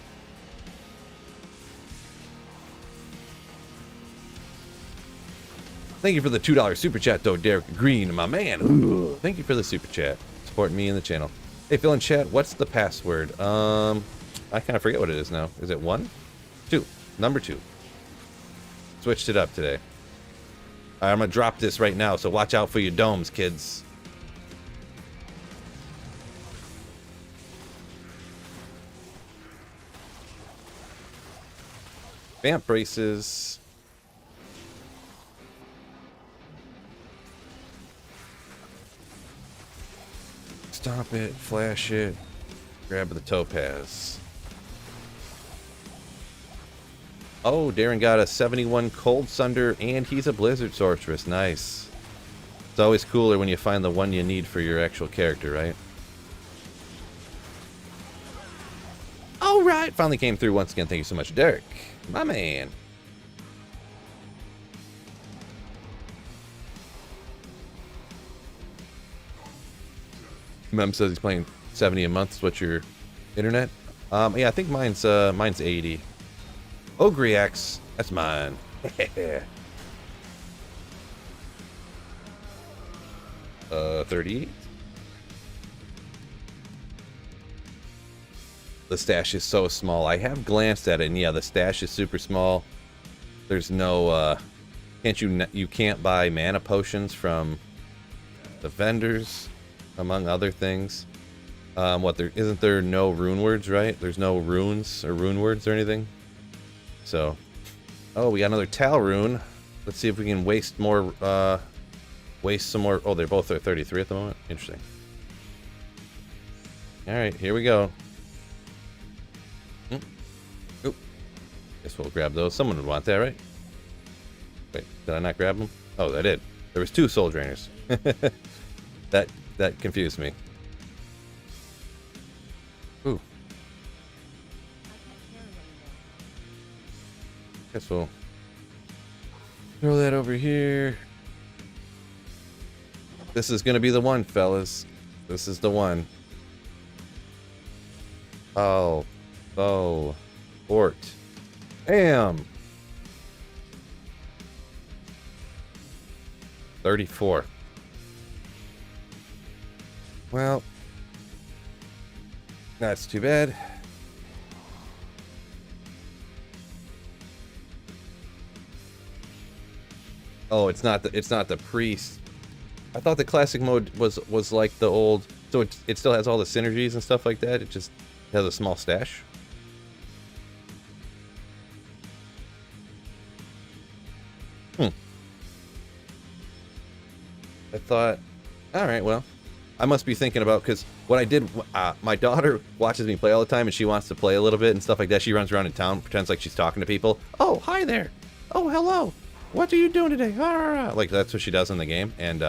Speaker 1: Thank you for the $2 super chat, though, Derek Green, my man. Ooh, thank you for the super chat. Supporting me in the channel. Hey, Phil in chat, what's the password? I kind of forget what it is now. Is it 1? 2. Number 2. Switched it up today. All right, I'm going to drop this right now, so watch out for your domes, kids. Vamp braces. Stomp it, flash it, grab the topaz. Oh, Darren got a 71 Cold Sunder, and he's a Blizzard Sorceress. Nice. It's always cooler when you find the one you need for your actual character, right? All right, finally came through once again. Thank you so much, Derek. My man. Mem says he's playing 70 a month. What's your internet? Yeah, I think mine's 80. Ogriax, that's mine. 38. The stash is so small. I have glanced at it, and yeah, the stash is super small. There's no you can't buy mana potions from the vendors, among other things. Isn't there no rune words, right? There's no runes or rune words or anything. So, oh, we got another Tal rune. Let's see if we can waste some more. Oh, they're both at 33 at the moment. Interesting. All right, here we go. Oop. Guess we'll grab those. Someone would want that, right? Wait, did I not grab them? Oh, I did. There was 2 soul drainers. That confused me. Ooh. Guess we'll throw that over here. This is gonna be the one, fellas. This is the one. Oh. Fort. Bam. 34. Well, that's too bad. Oh, it's not the priest. I thought the classic mode was like the old, so it still has all the synergies and stuff like that. It just has a small stash. I thought, all right, well, I must be thinking about, because what I did, my daughter watches me play all the time, and she wants to play a little bit and stuff like that. She runs around in town, pretends like she's talking to people. Oh, hi there. Oh, hello. What are you doing today? Like, that's what she does in the game. And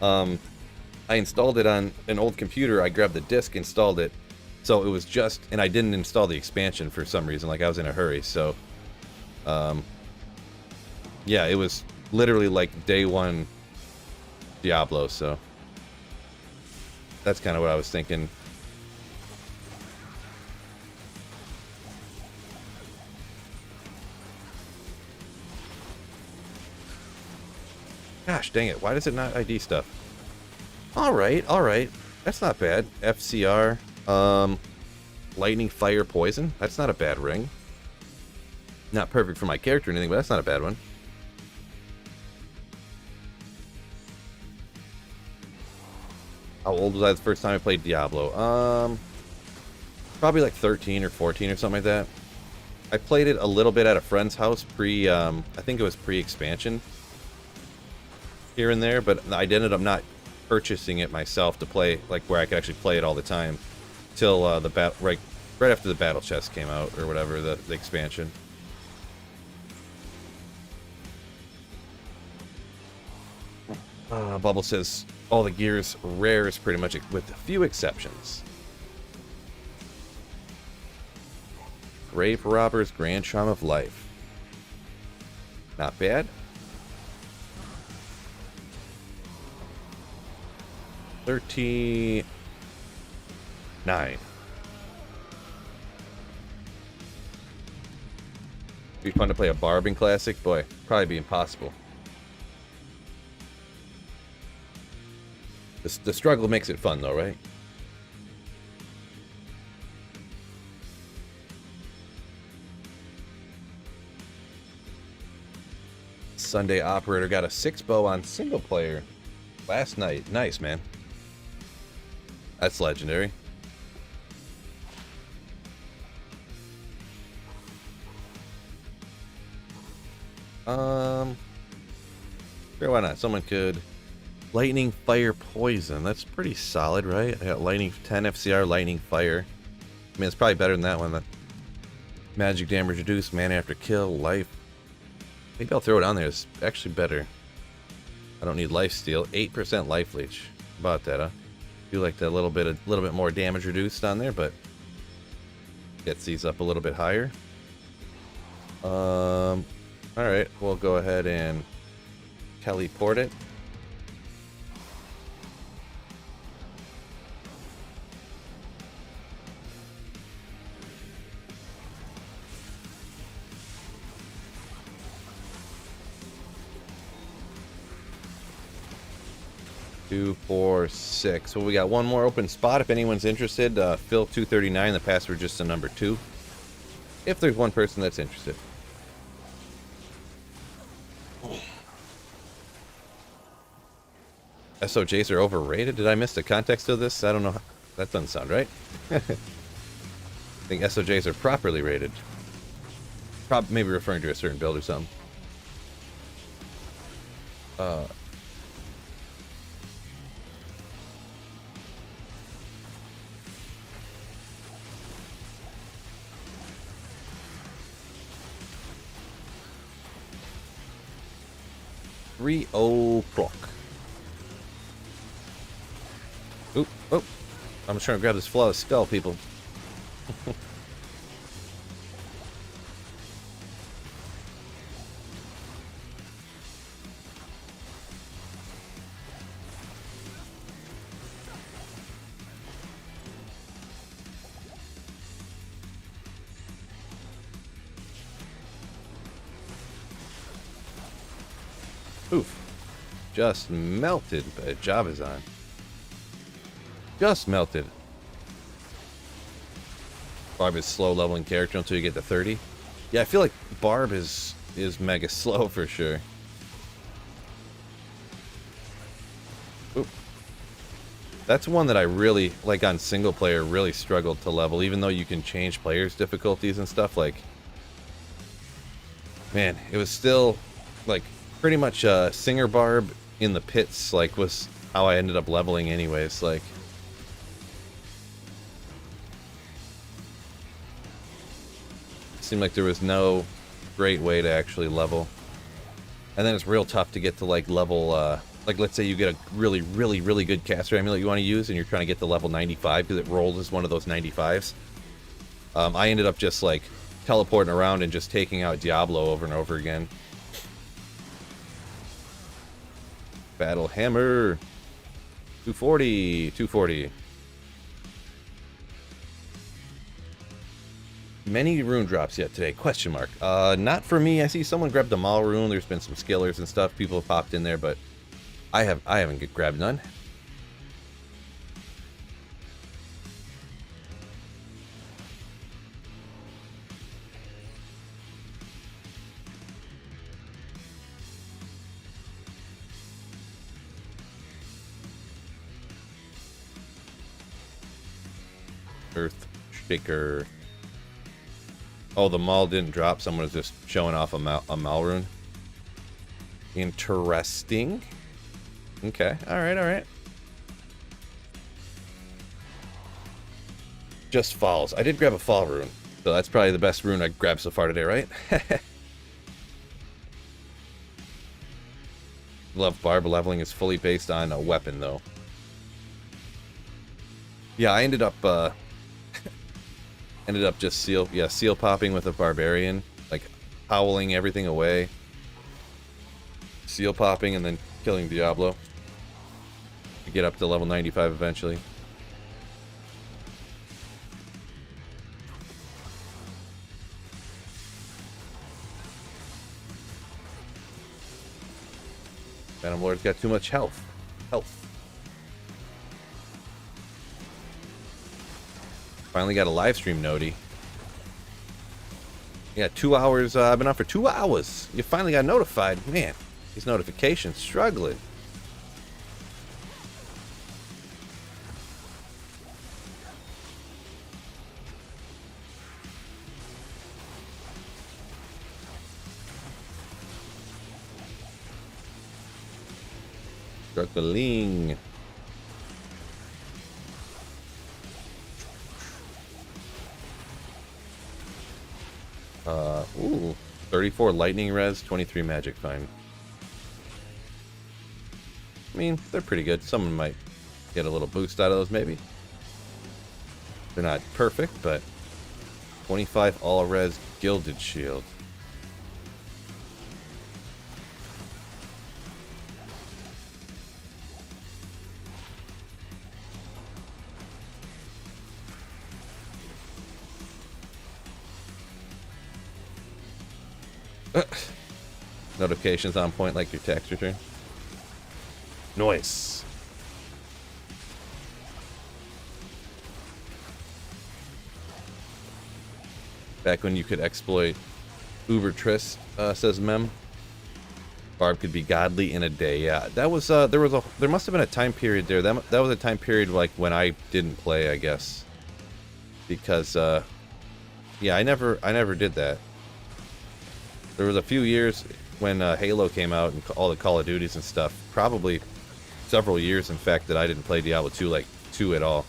Speaker 1: I installed it on an old computer. I grabbed the disc, installed it. So it was just, and I didn't install the expansion for some reason. Like, I was in a hurry. So, yeah, it was literally like day one Diablo. So that's kind of what I was thinking. Gosh dang it, why does it not ID stuff? Alright. That's not bad. FCR. Lightning, fire, poison. That's not a bad ring. Not perfect for my character or anything, but that's not a bad one. How old was I the first time I played Diablo? Probably like 13 or 14 or something like that. I played it a little bit at a friend's house I think it was pre-expansion. Here and there, but I ended up not purchasing it myself to play, like where I could actually play it all the time, till the battle, right after the battle chest came out or whatever, the expansion. Bubble says all the gears rares pretty much, with a few exceptions. Grave Robber's Grand Charm of Life. Not bad. 39. Be fun to play a Barbing Classic? Boy, probably be impossible. The struggle makes it fun, though, right? Sunday Operator got a 6 bow on single player last night. Nice, man. That's legendary. Sure, why not? Someone could lightning, fire, poison. That's pretty solid, right? I got lightning, 10 FCR, lightning, fire. I mean, it's probably better than that one. The magic damage reduced, mana after kill, life. Maybe I'll throw it on there. It's actually better. I don't need life steal. 8% life leech. How about that, huh? Do like that little bit more damage reduced on there, but gets these up a little bit higher. All right, we'll go ahead and teleport it. Two, 4, 6. Well, we got one more open spot. If anyone's interested, Phil 239. The password just a number 2. If there's one person that's interested. SOJs are overrated? Did I miss the context of this? I don't know. That doesn't sound right. I think SOJs are properly rated. Maybe referring to a certain build or something. Three o'clock. Oop, oh. I'm trying to grab this flawless skull, people. Oof. Just melted, but Java's on. Just melted. Barb is slow leveling character until you get to 30. Yeah, I feel like Barb is mega slow for sure. Oop. That's one that I really, like on single player, really struggled to level, even though you can change players' difficulties and stuff. Like, man, it was still, like, pretty much Singer Barb in the pits, like, was how I ended up leveling anyways, like. Seemed like there was no great way to actually level. And then it's real tough to get to, like, level, like, let's say you get a really, really, really good caster amulet you want to use, and you're trying to get to level 95, because it rolls as one of those 95s. I ended up just, like, teleporting around and just taking out Diablo over and over again. Battle Hammer. 240. 240. Many rune drops yet today? Question mark. Not for me. I see someone grabbed the Maul rune. There's been some skillers and stuff. People have popped in there, but I haven't grabbed none. Earth Shaker. Oh, the Maul didn't drop. Someone was just showing off a Maul rune. Interesting. Okay. Alright, alright. Just falls. I did grab a fall rune. So that's probably the best rune I grabbed so far today, right? Love Barb leveling is fully based on a weapon, though. Yeah, I ended up just seal popping with a barbarian, like howling everything away, seal popping, and then killing Diablo to get up to level 95 eventually. Phantom Lord's got too much health. Finally got a live stream noti. Yeah, 2 hours. I've been on for 2 hours. You finally got notified. Man, these notifications struggling. Struggling. Ooh, 34 lightning res, 23 magic fine. I mean, they're pretty good. Someone might get a little boost out of those, maybe. They're not perfect, but 25 all res gilded shield. Notifications on point like your tax return. Nice. Back when you could exploit Uber Trist, says Mem. Barb could be godly in a day. Yeah, that was there must have been a time period there. That was a time period like when I didn't play, I guess. Because yeah, I never did that. There was a few years when Halo came out and all the Call of Duties and stuff. Probably several years, in fact, that I didn't play Diablo 2 at all.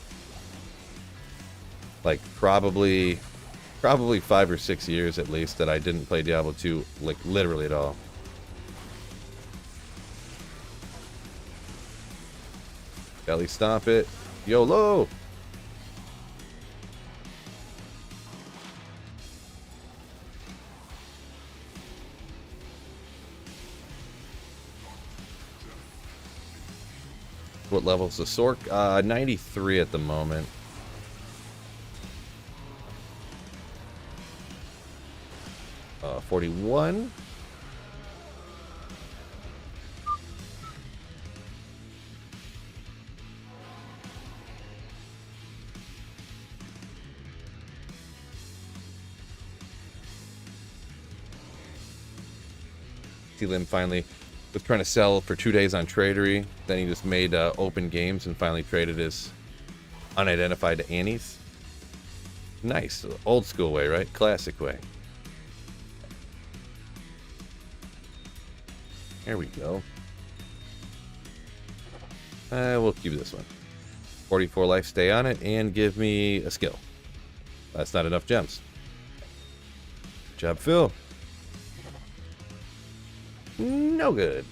Speaker 1: Like probably 5 or 6 years at least that I didn't play Diablo 2 like literally at all. Belly stomp it. YOLO! What level's the Sork? 93 at the moment. Uh, 41. Lim finally was trying to sell for 2 days on Tradery. Then he just made open games and finally traded his unidentified to Annie's. Nice. Old school way, right? Classic way. There we go. We'll keep this one. 44 life, stay on it, and give me a skill. That's not enough gems. Good job, Phil. No good.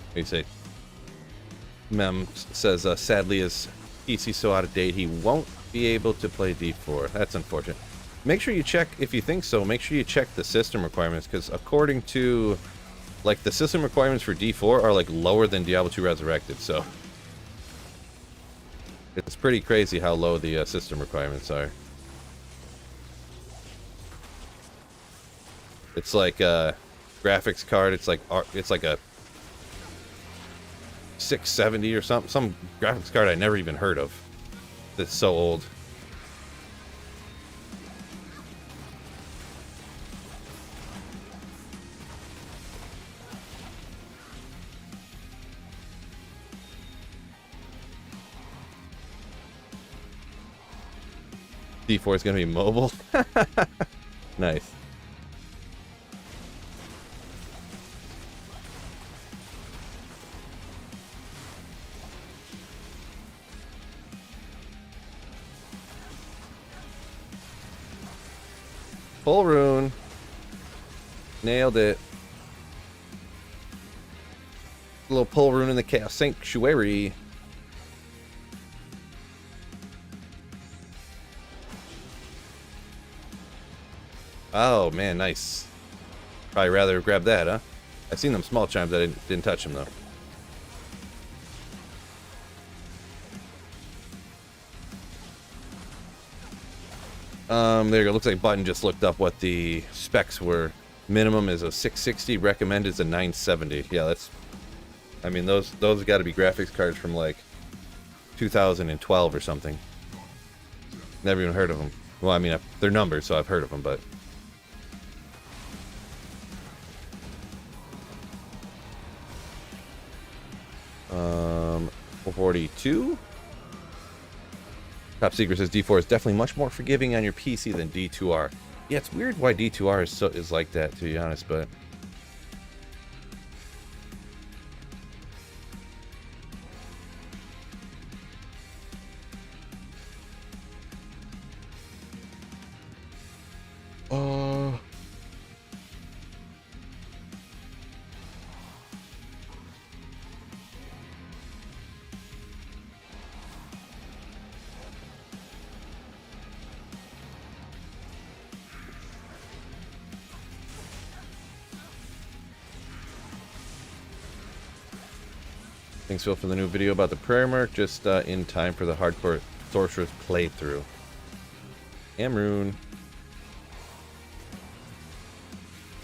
Speaker 1: What do you say? Mem says, sadly, his PC's so out of date, he won't be able to play D4. That's unfortunate. Make sure you check, if you think so, make sure you check the system requirements, because according to, like, the system requirements for D4 are, like, lower than Diablo 2 Resurrected, so it's pretty crazy how low the system requirements are. It's like a graphics card, it's like a 670 or something, some graphics card I never even heard of. That's so old. D4 is going to be mobile. Nice. Full rune. Nailed it. A little pull rune in the Chaos Sanctuary. Oh, man, nice. Probably rather grab that, huh? I've seen them small chimes. I didn't touch them, though. There you go. Looks like Button just looked up what the specs were. Minimum is a 660. Recommended is a 970. Yeah, that's... I mean, those got to be graphics cards from, like, 2012 or something. Never even heard of them. Well, I mean, they're numbers, so I've heard of them, but... 442. Top Secret says D4 is definitely much more forgiving on your PC than D2R. Yeah, it's weird why D2R is like that, to be honest, but... Thanks, Phil, for the new video about the prayer mark, just in time for the hardcore sorcerer's playthrough. Amrune.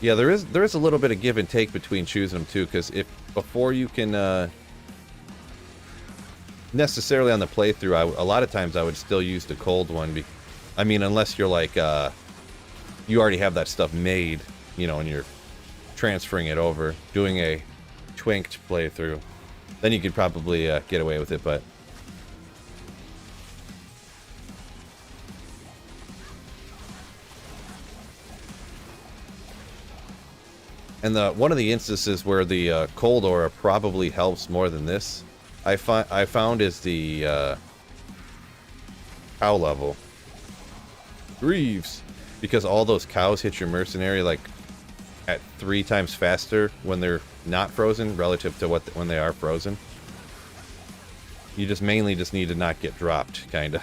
Speaker 1: Yeah, there is a little bit of give and take between choosing them too, because before you can necessarily on the playthrough, a lot of times I would still use the cold one. I mean, unless you're like you already have that stuff made, you know, and you're transferring it over, doing a twinked playthrough. Then you could probably get away with it, but... And one of the instances where the cold aura probably helps more than this, I found is the cow level. Greaves! Because all those cows hit your mercenary like at 3 times faster when they're not frozen relative to when they are frozen. You just mainly just need to not get dropped, kinda.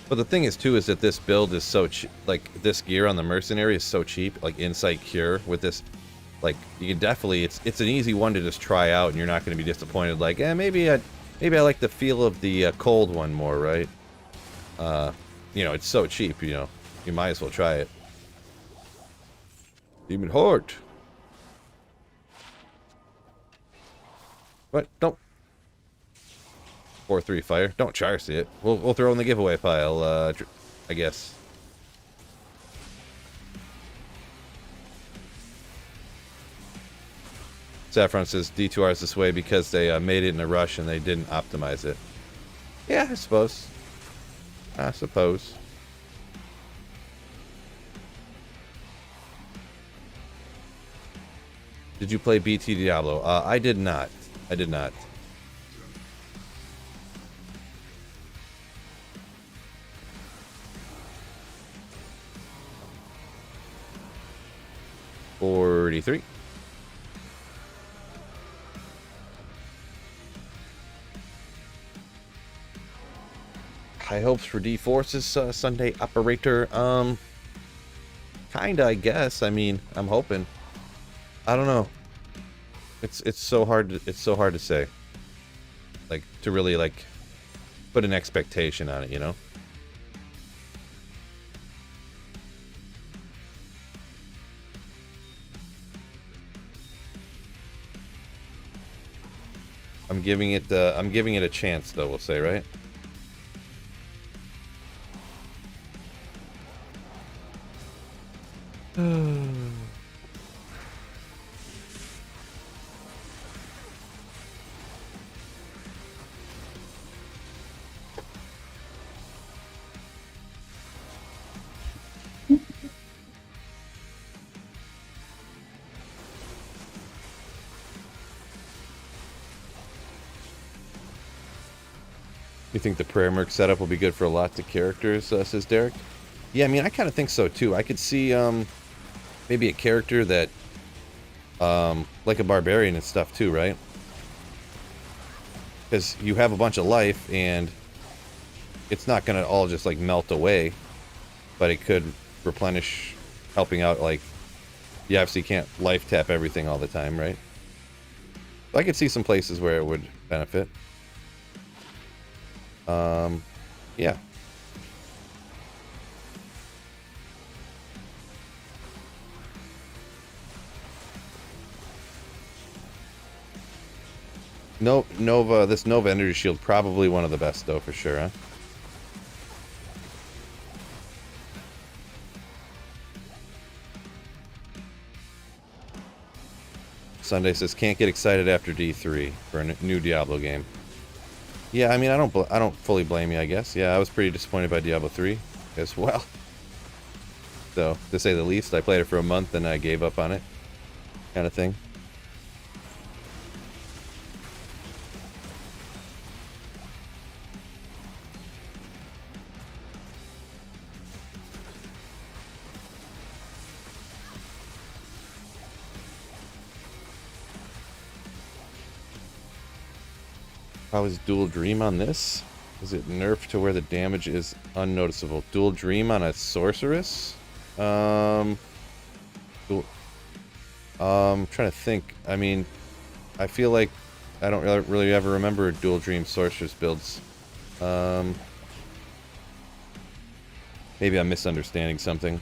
Speaker 1: But the thing is too is that this build is so cheap. Like this gear on the mercenary is so cheap. Like Insight Cure with this, like you can definitely it's an easy one to just try out, and you're not going to be disappointed. Like, maybe I like the feel of the cold one more, right? You know, it's so cheap. You know, you might as well try it. Demon Heart. What? Don't. 4-3 fire. Don't charge it. We'll throw in the giveaway pile, I guess. Saffron says D2R is this way because they made it in a rush and they didn't optimize it. Yeah, I suppose. I suppose. Did you play BT Diablo? I did not. I did not. $43. High hopes for D-Force's Sunday operator. Kinda, I guess. I mean, I'm hoping. I don't know. It's so hard to say. Like, to really like put an expectation on it, you know? I'm giving it a chance though, we'll say, right? You think the prayer merc setup will be good for lots of characters, says Derek? Yeah, I mean, I kind of think so too. I could see maybe a character that like a barbarian and stuff too, right? Because you have a bunch of life and it's not gonna all just like melt away, but it could replenish, helping out. Like, you obviously can't life tap everything all the time, right? I could see some places where it would benefit. Yeah. No, this Nova Energy Shield, probably one of the best though, for sure, huh? Sunday says can't get excited after D3 for a new Diablo game. Yeah, I mean, I don't fully blame you, I guess. Yeah, I was pretty disappointed by Diablo 3 as well. So, to say the least, I played it for a month and I gave up on it, kind of thing. How is Dual Dream on this? Is it nerfed to where the damage is unnoticeable? Dual Dream on a sorceress? Trying to think. I mean, I feel like I don't really ever remember Dual Dream sorceress builds. Maybe I'm misunderstanding something.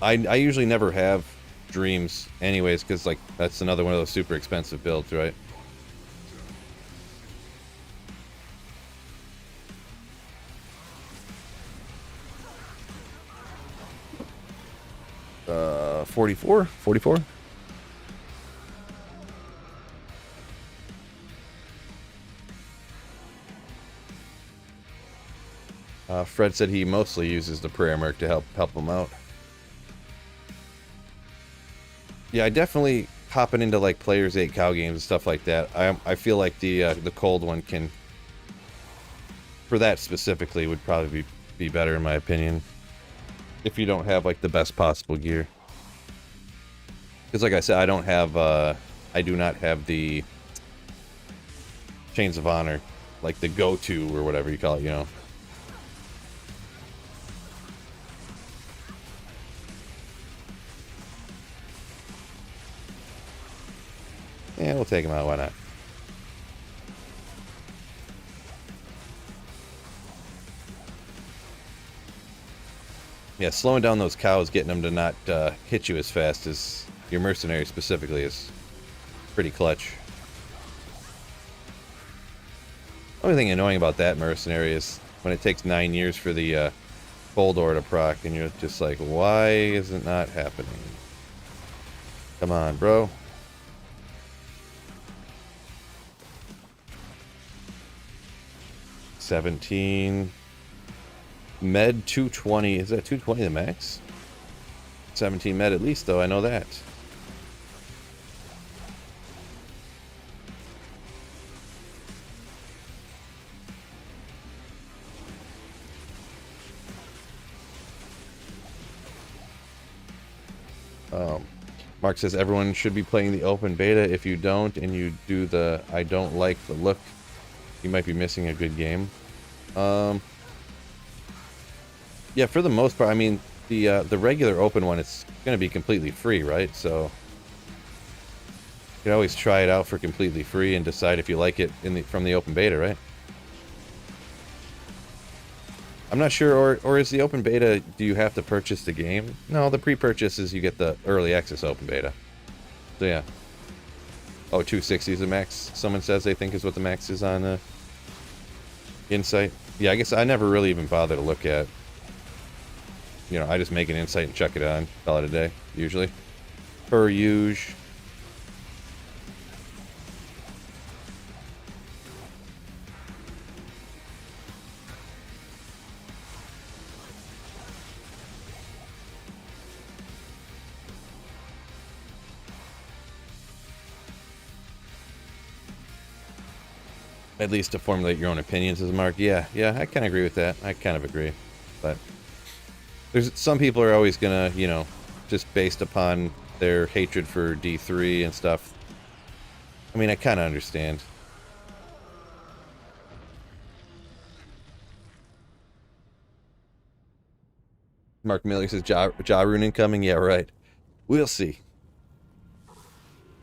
Speaker 1: I usually never have dreams anyways, because like that's another one of those super expensive builds, right? 44? 44? Fred said he mostly uses the prayer mark to help him out. Yeah, I definitely hopping into like Players 8 cow games and stuff like that. I feel like the cold one can, for that specifically, would probably be better in my opinion. If you don't have like the best possible gear. Because like I said, I do not have the Chains of Honor, like the go-to or whatever you call it, you know. Yeah, we'll take him out, why not? Yeah, slowing down those cows, getting them to not hit you as fast as your mercenary specifically is pretty clutch. Only thing annoying about that mercenary is when it takes 9 years for the Boldor to proc, and you're just like, why is it not happening? Come on, bro. $17. Med 220. Is that 220 the max? 17 med at least, though. I know that. Mark says everyone should be playing the open beta. If you don't, and you do the I don't like the look, you might be missing a good game. Yeah, for the most part, I mean, the regular open one, it's going to be completely free, right? So you can always try it out for completely free and decide if you like it from the open beta, right? I'm not sure, or is the open beta, do you have to purchase the game? No, the pre-purchase is you get the early access open beta. So yeah. Oh, 260 is the max. Someone says they think is what the max is on Insight. Yeah, I guess I never really even bother to look at. You know, I just make an Insight and chuck it on. Call it a day, usually. Per usual. At least to formulate your own opinions, as Mark. Yeah, I kind of agree with that. I kind of agree. But There's some people are always gonna, you know, just based upon their hatred for D3 and stuff. I mean, I kind of understand. Mark Miller says, Ja Rune incoming? Yeah, right. We'll see.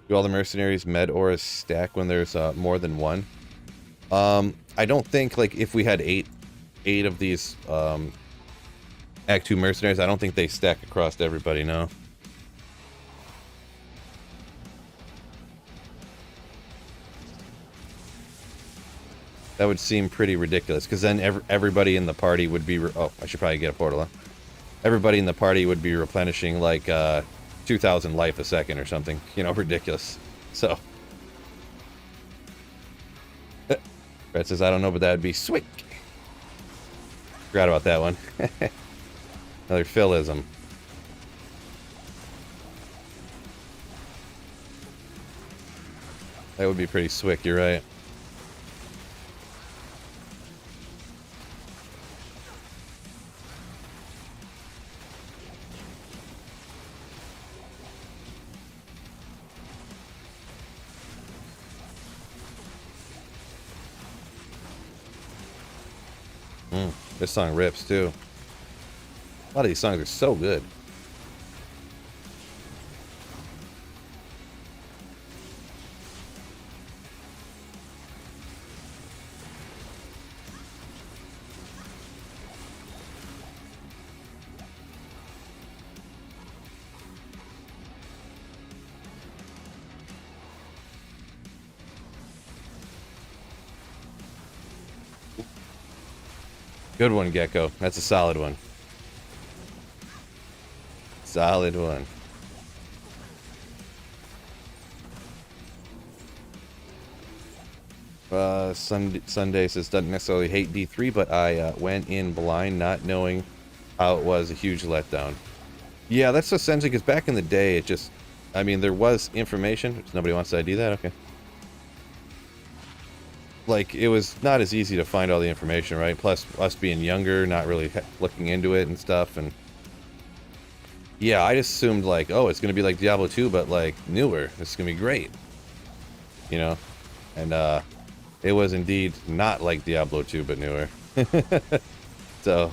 Speaker 1: Do all the mercenaries med auras stack when there's more than one? I don't think, like, if we had eight of these Act 2 mercenaries, I don't think they stack across everybody, no. That would seem pretty ridiculous, because then everybody in the party would be... oh, I should probably get a portal, huh? Everybody in the party would be replenishing, like, 2,000 life a second or something. You know, ridiculous. So... Brett says, I don't know, but that would be sweet. Forgot about that one. Another Philism. That would be pretty swick, you're right. This song rips, too. A lot of these songs are so good. Good one, Gecko. That's a solid one. Solid one. Sunday says, doesn't necessarily hate D3, but I went in blind, not knowing how it was a huge letdown. Yeah, that's essentially, because back in the day, it just... I mean, there was information. Nobody wants to ID that? Okay. Like, it was not as easy to find all the information, right? Plus, us being younger, not really looking into it and stuff, and... Yeah, I just assumed, like, oh, it's gonna be like Diablo 2, but, like, newer. It's gonna be great. You know? And, it was indeed not like Diablo 2, but newer. So,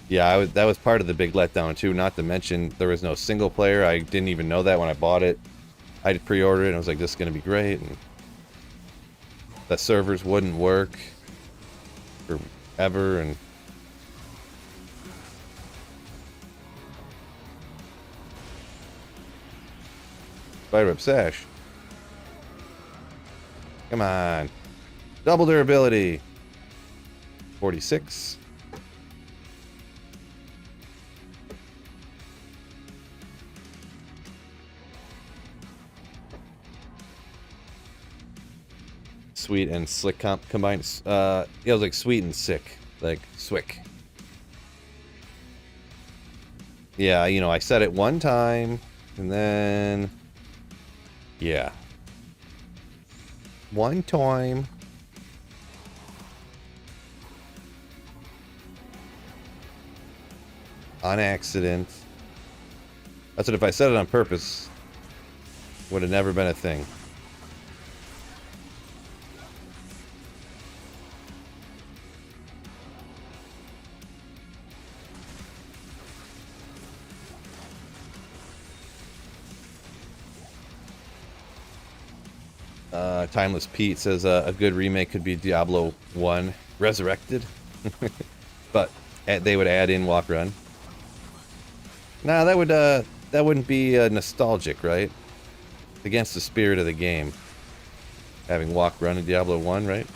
Speaker 1: yeah, that was part of the big letdown, too. Not to mention, there was no single player. I didn't even know that when I bought it. I pre-ordered it, and I was like, this is gonna be great, and... the servers wouldn't work forever, and Spider Web Sash. Come on. Double durability. 46. Sweet and slick combined. Yeah, it was like sweet and sick. Like, swick. Yeah, you know, I said it one time, and then... yeah. One time. On accident. That's what, if I said it on purpose, would have never been a thing. Timeless Pete says a good remake could be Diablo 1 Resurrected. But they would add in walk run. Nah, that wouldn't be nostalgic, right? Against the spirit of the game. Having walk run in Diablo 1, right?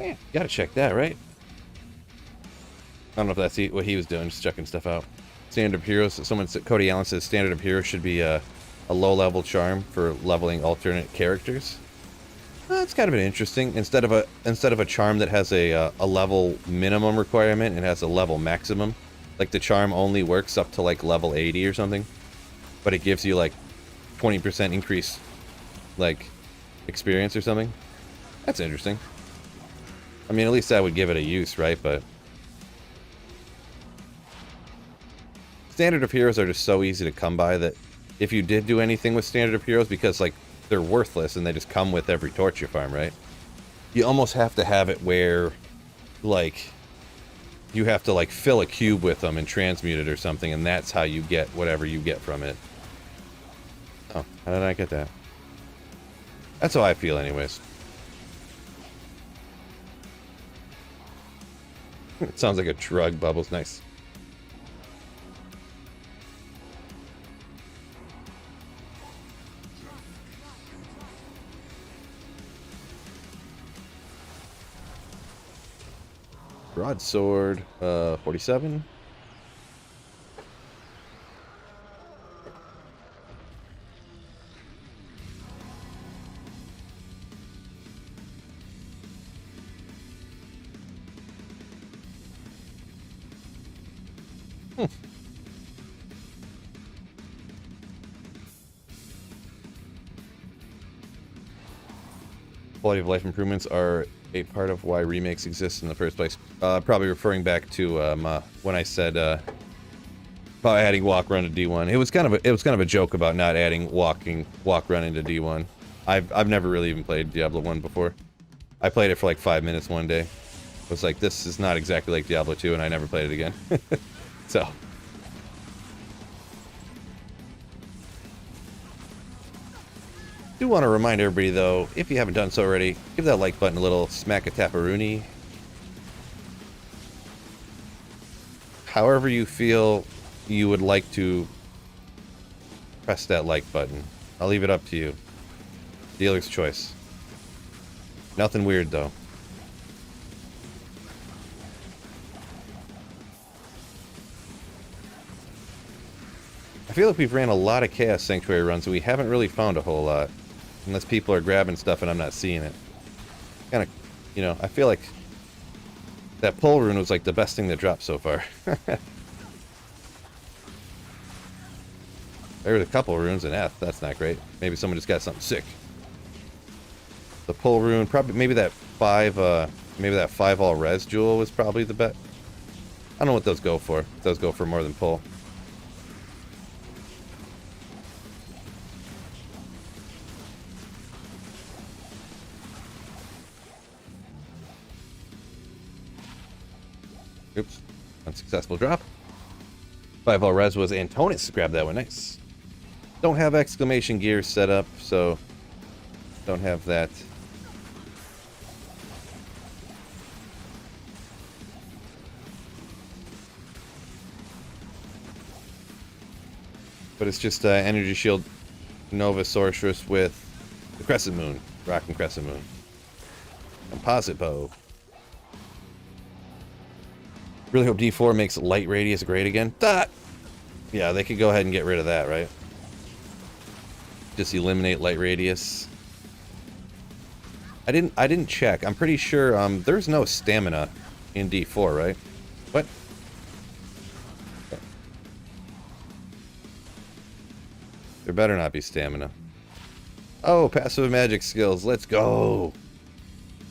Speaker 1: Yeah, gotta check that, right? I don't know if that's what he was doing, just checking stuff out. Standard of Heroes. Someone said, Cody Allen says Standard of Heroes should be a low-level charm for leveling alternate characters. That's kind of interesting. Instead of a charm that has a level minimum requirement, it has a level maximum. Like the charm only works up to like level 80 or something, but it gives you like 20% increase, like experience or something. That's interesting. I mean, at least that would give it a use, right? But Standard of Heroes are just so easy to come by that if you did do anything with Standard of Heroes, because like they're worthless and they just come with every torch you farm, right? You almost have to have it where like you have to like fill a cube with them and transmute it or something, and that's how you get whatever you get from it. Oh, how did I get that? That's how I feel anyways. It sounds like a drug, Bubbles. Nice. Broadsword, 47. Quality of life improvements are a part of why remakes exist in the first place. Probably referring back to when I said about adding walk run to D1. It was kind of a joke about not adding walk run into D1. I've never really even played Diablo 1 before. I played it for like 5 minutes one day. I was like, this is not exactly like Diablo 2, and I never played it again. So. I do want to remind everybody, though, if you haven't done so already, give that like button a little smack-a-taparoonie. However you feel you would like to press that like button. I'll leave it up to you. Dealer's choice. Nothing weird, though. I feel like we've ran a lot of Chaos Sanctuary runs, and we haven't really found a whole lot. Unless people are grabbing stuff and I'm not seeing it. Kind of, you know, I feel like that pole rune was like the best thing that dropped so far. There was a couple runes in F. That's not great. Maybe someone just got something sick. The pole rune, probably maybe that 5 all res jewel was probably the bet. I don't know what those go for. Those go for more than pull. Oops. Unsuccessful drop. 5 all res was Antonis. Grab that one. Nice. Don't have exclamation gear set up, so don't have that. But it's just Energy Shield Nova Sorceress with the Crescent Moon. Rockin' Crescent Moon. Composite Bow. Really hope D4 makes light radius great again. That, yeah, they could go ahead and get rid of that, right? Just eliminate light radius. I didn't check. I'm pretty sure there's no stamina in D4, right? What? Okay. There better not be stamina. Oh, passive magic skills. Let's go.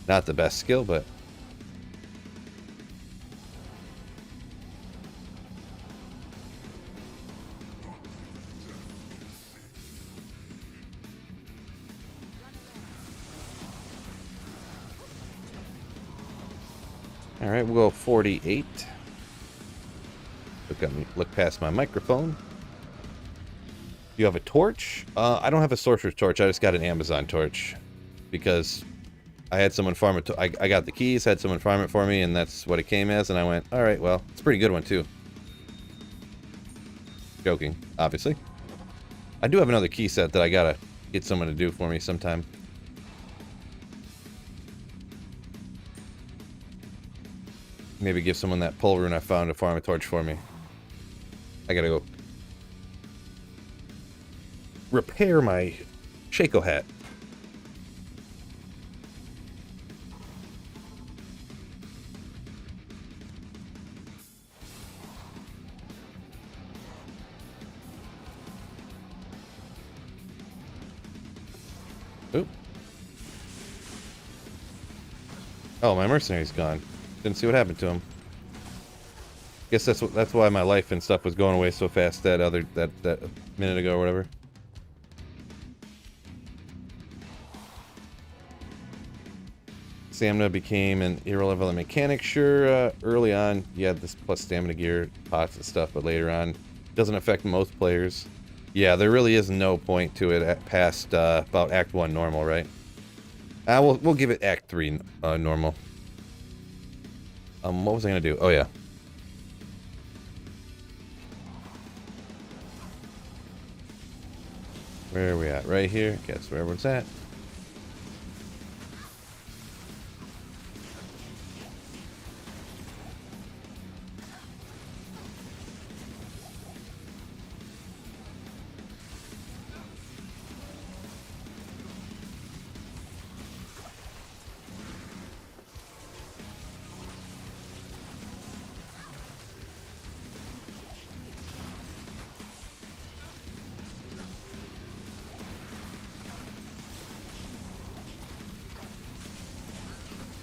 Speaker 1: Not the best skill, but alright, we'll go 48. Look past my microphone. You have a torch? I don't have a sorcerer's torch, I just got an Amazon torch. Because I had someone farm it. I got the keys, had someone farm it for me, and that's what it came as, and I went, alright, well, it's a pretty good one, too. Joking, obviously. I do have another key set that I gotta get someone to do for me sometime. Maybe give someone that pole rune I found to farm a torch for me. I gotta go repair my Shaco hat. Oop. Oh, my mercenary's gone. Didn't see what happened to him. Guess that's why my life and stuff was going away so fast that minute ago or whatever. Stamina became an irrelevant mechanic. Sure, early on you had this plus stamina gear pots and stuff, but later on it doesn't affect most players. Yeah, there really is no point to it at past about Act 1 normal, right? We'll give it Act 3 normal. What was I gonna do? Oh yeah. Where are we at? Right here. Guess where everyone's at.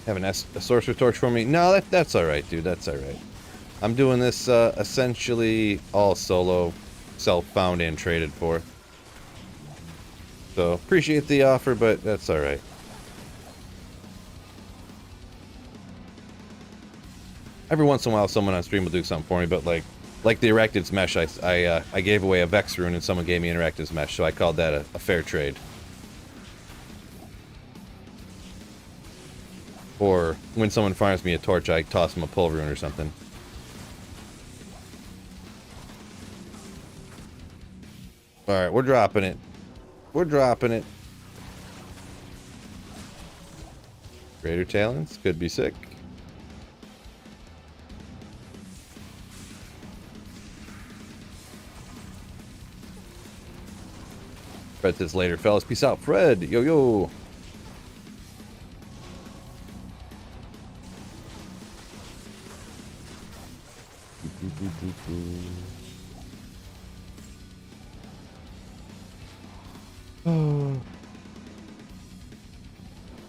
Speaker 1: Have a sorcerer torch for me? No, that's all right, dude. That's all right. I'm doing this essentially all solo, self-found and traded for. So appreciate the offer, but that's all right. Every once in a while, someone on stream will do something for me, but like the Arachnid's Mesh, I gave away a Vex rune and someone gave me an Arachnid's Mesh, so I called that a fair trade. Or when someone farms me a torch, I toss them a pull rune or something. Alright, we're dropping it. We're dropping it. Greater Talons could be sick. Fred says later, fellas. Peace out, Fred. Yo, yo.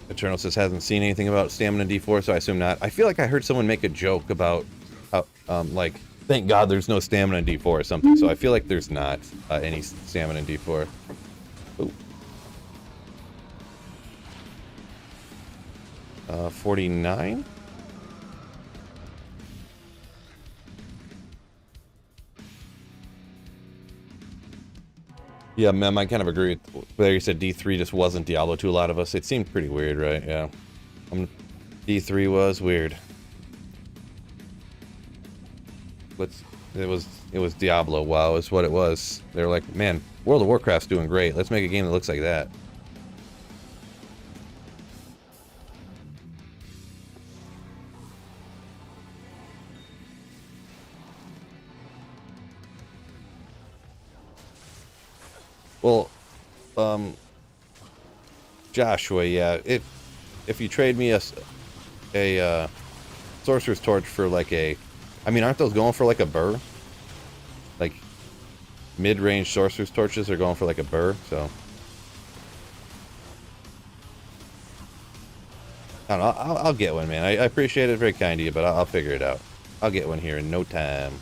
Speaker 1: Eternal says hasn't seen anything about stamina D4, so I assume not. I feel like I heard someone make a joke about how, like, thank God there's no stamina in D4 or something. So I feel like there's not any stamina in D4. Ooh. 49? Yeah, Mem, I kind of agree with where you said D3 just wasn't Diablo to a lot of us. It seemed pretty weird, right? Yeah. D3 was weird. It was Diablo. WoW is what it was. They were like, man, World of Warcraft's doing great. Let's make a game that looks like that. Well, Joshua, yeah, if you trade me a Sorcerer's Torch for like a, I mean, aren't those going for like a burr? Like, mid-range Sorcerer's Torches are going for like a burr, so. I don't know, I'll get one, man. I appreciate it, very kind of you, but I'll figure it out. I'll get one here in no time.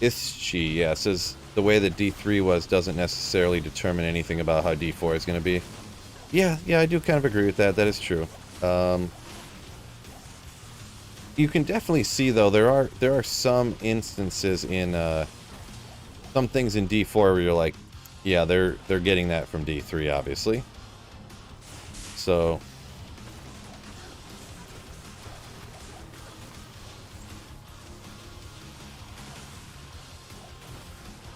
Speaker 1: Ischi, yeah, says the way that D3 was doesn't necessarily determine anything about how D4 is going to be. Yeah, I do kind of agree with that. That is true. You can definitely see though there are some instances in some things in D4 where you're like, yeah, they're getting that from D3 obviously. So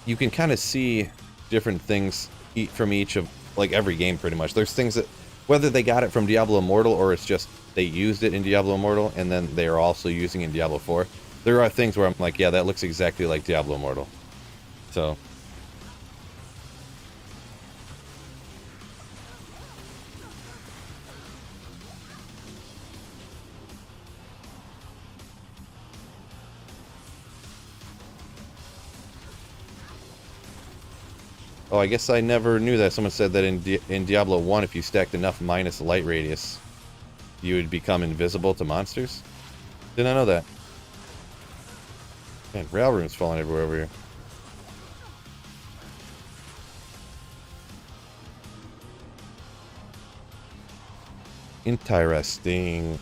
Speaker 1: you can kind of see different things from each of like every game pretty much. There's things that whether they got it from Diablo Immortal or it's just they used it in Diablo Immortal and then they are also using it in Diablo 4. There are things where I'm like, yeah, that looks exactly like Diablo Immortal. So oh, I guess I never knew that. Someone said that in Diablo 1, if you stacked enough minus light radius, you would become invisible to monsters. Did not know that. Man, rail rooms falling everywhere over here. Interesting.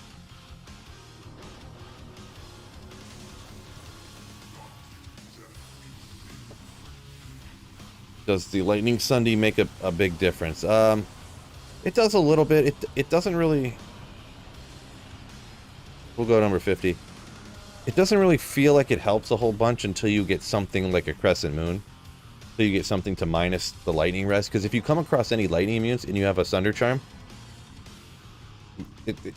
Speaker 1: Does the Lightning Sunday make a big difference? It does a little bit. It doesn't really... We'll go number 50. It doesn't really feel like it helps a whole bunch until you get something like a Crescent Moon. So you get something to minus the Lightning Res. Because if you come across any Lightning immunes and you have a Sunder Charm,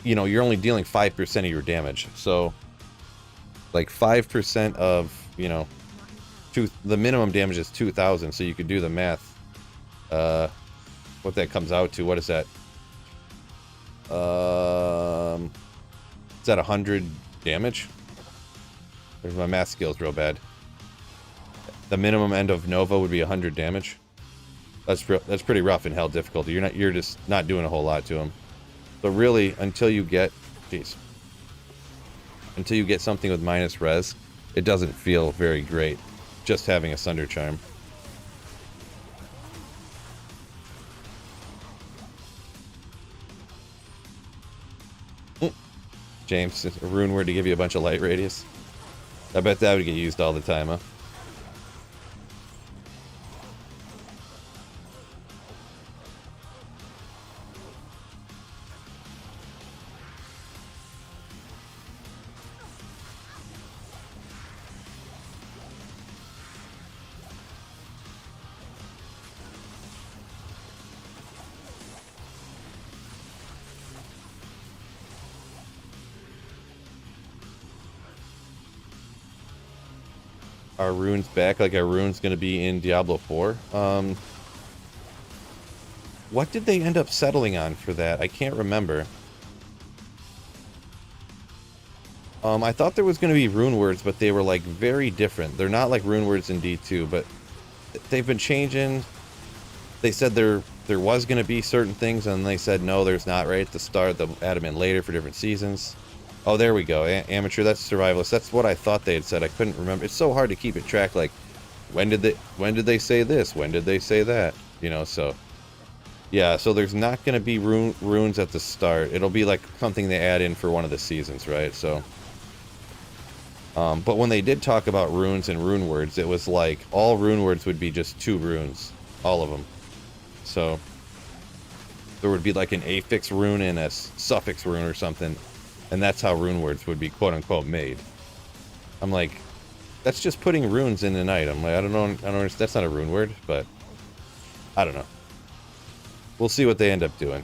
Speaker 1: you know, you're only dealing 5% of your damage. So, like 5% of, you know, the minimum damage is 2,000. So you could do the math. What that comes out to, what is that? Is that 100 damage? There's my math skills real bad. The minimum end of Nova would be 100 damage. That's pretty rough in hell difficulty. You're just not doing a whole lot to him. So really, until you get something with minus res, it doesn't feel very great. Just having a Sunder Charm. James, a rune word to give you a bunch of light radius. I bet that would get used all the time, huh? Are runes back? Like, are runes going to be in Diablo 4? What did they end up settling on for that? I can't remember. I thought there was going to be rune words, but they were, like, very different. They're not like rune words in D2, but they've been changing. They said there was going to be certain things, and they said, no, there's not right at the start. They'll add them in later for different seasons. Oh, there we go. Amateur, that's survivalist. That's what I thought they had said. I couldn't remember. It's so hard to keep it track. Like, when did they say this? When did they say that? You know, so... Yeah, so there's not going to be runes at the start. It'll be like something they add in for one of the seasons, right? So... but when they did talk about runes and rune words, it was like all rune words would be just 2 runes. All of them. So... there would be like an affix rune and a suffix rune or something. And that's how rune words would be quote-unquote made. I'm like, that's just putting runes in an item. Like, I don't know, that's not a rune word, but I don't know. We'll see what they end up doing.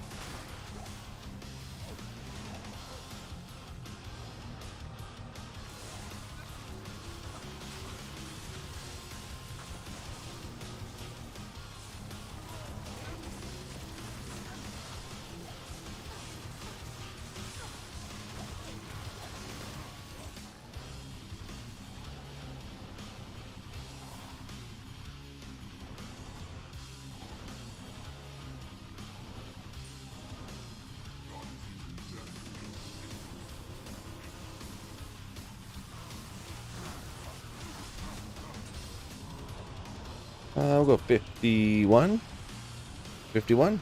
Speaker 1: We'll go 51. 51?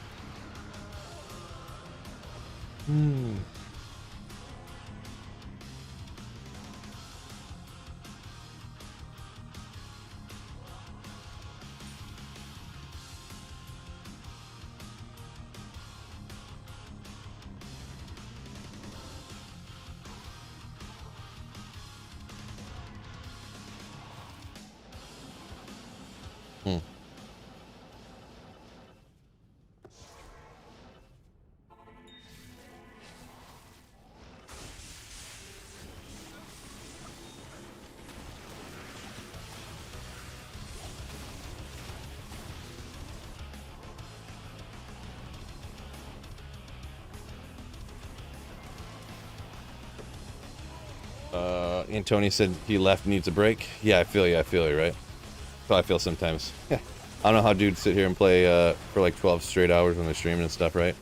Speaker 1: Antony said he left, needs a break. Yeah, I feel you, right? That's how I feel sometimes. I don't know how dudes sit here and play for like 12 straight hours when they're streaming and stuff, right?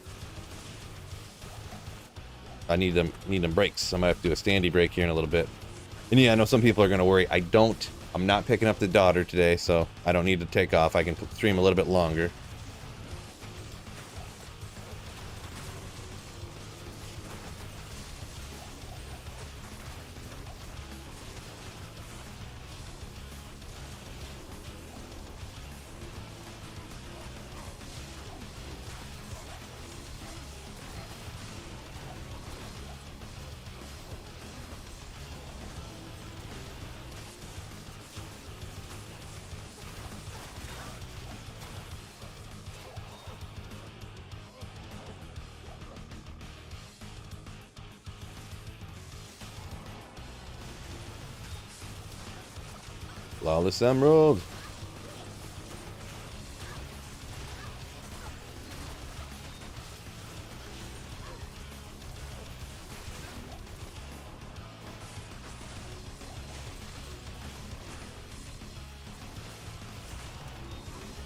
Speaker 1: I need them breaks. I might have to do a standy break here in a little bit. And yeah, I know some people are gonna worry. I'm not picking up the daughter today, so I don't need to take off. I can stream a little bit longer. Flawless Emerald.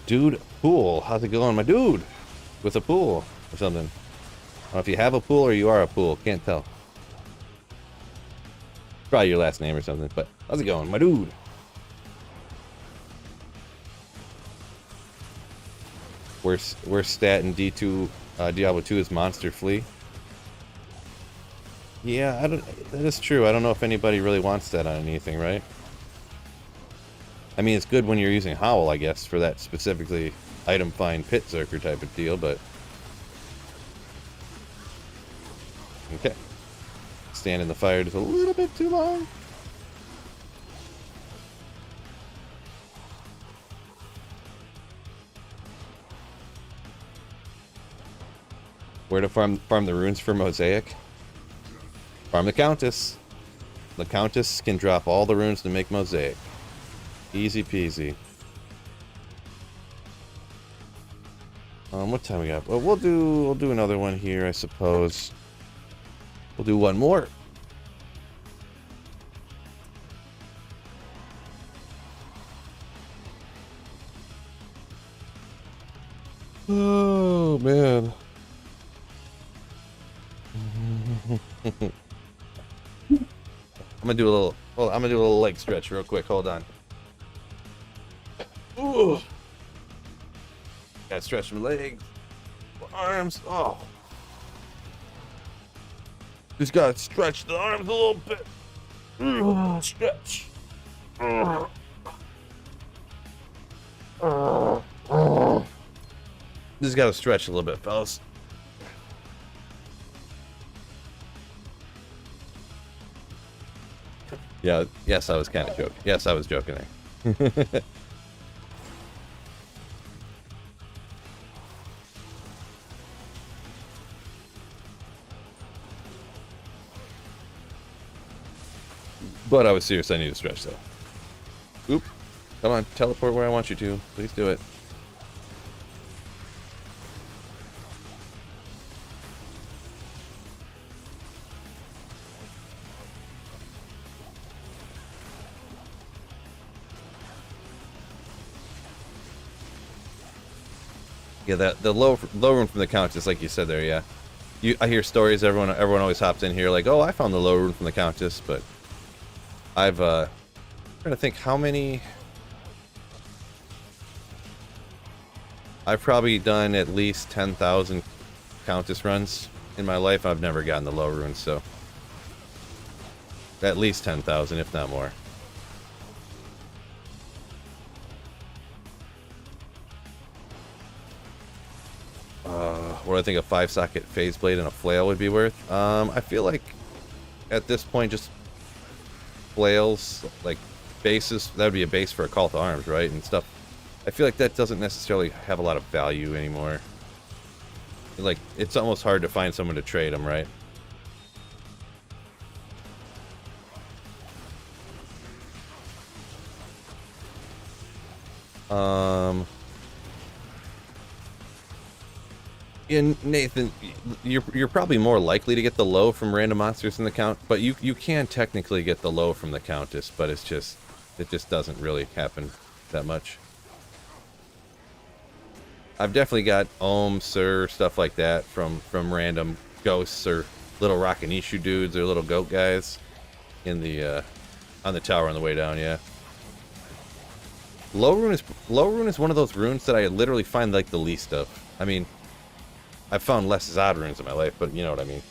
Speaker 1: Dude, pool. How's it going, my dude? With a pool or something. I don't know if you have a pool or you are a pool. Can't tell. Probably your last name or something, but how's it going, my dude? Worst stat in D2 Diablo 2 is Monster Flea. Yeah, that is true. I don't know if anybody really wants that on anything, right? I mean, it's good when you're using Howl, I guess, for that specifically item find pit zerker type of deal, but okay. Stand in the fire just a little bit too long. Where to farm the runes for Mosaic? Farm the Countess. The Countess can drop all the runes to make Mosaic. Easy peasy. What time we got? Well, we'll do another one here, I suppose. We'll do one more. Oh man. I'm gonna do a little leg stretch real quick. Hold on. Ooh. Gotta stretch my legs, my arms. Oh. Just gotta stretch the arms a little bit. Stretch. Just gotta stretch a little bit, fellas. Yeah, yes, I was kind of joking. Yes, I was joking there. But I was serious, I need to stretch though. Oop. Come on, teleport where I want you to. Please do it. Yeah, the low room from the Countess, like you said there, yeah. I hear stories, everyone always hops in here like, oh, I found the low room from the Countess, but I'm trying to think how many. I've probably done at least 10,000 Countess runs in my life. I've never gotten the low rune, so at least 10,000, if not more. What do I think a 5-socket phase blade and a flail would be worth? I feel like at this point, just flails, like bases, that would be a base for a call to arms, right? And stuff. I feel like that doesn't necessarily have a lot of value anymore. Like, it's almost hard to find someone to trade them, right? in Nathan, you're probably more likely to get the low from random monsters in the count, but you can technically get the low from the countess, but it just doesn't really happen that much. I've definitely got ohms or stuff like that from random ghosts or little Rakanishu dudes or little goat guys in the on the tower on the way down. Yeah. Low rune is one of those runes that I literally find like the least of. I mean, I've found less Zod runes in my life, but you know what I mean.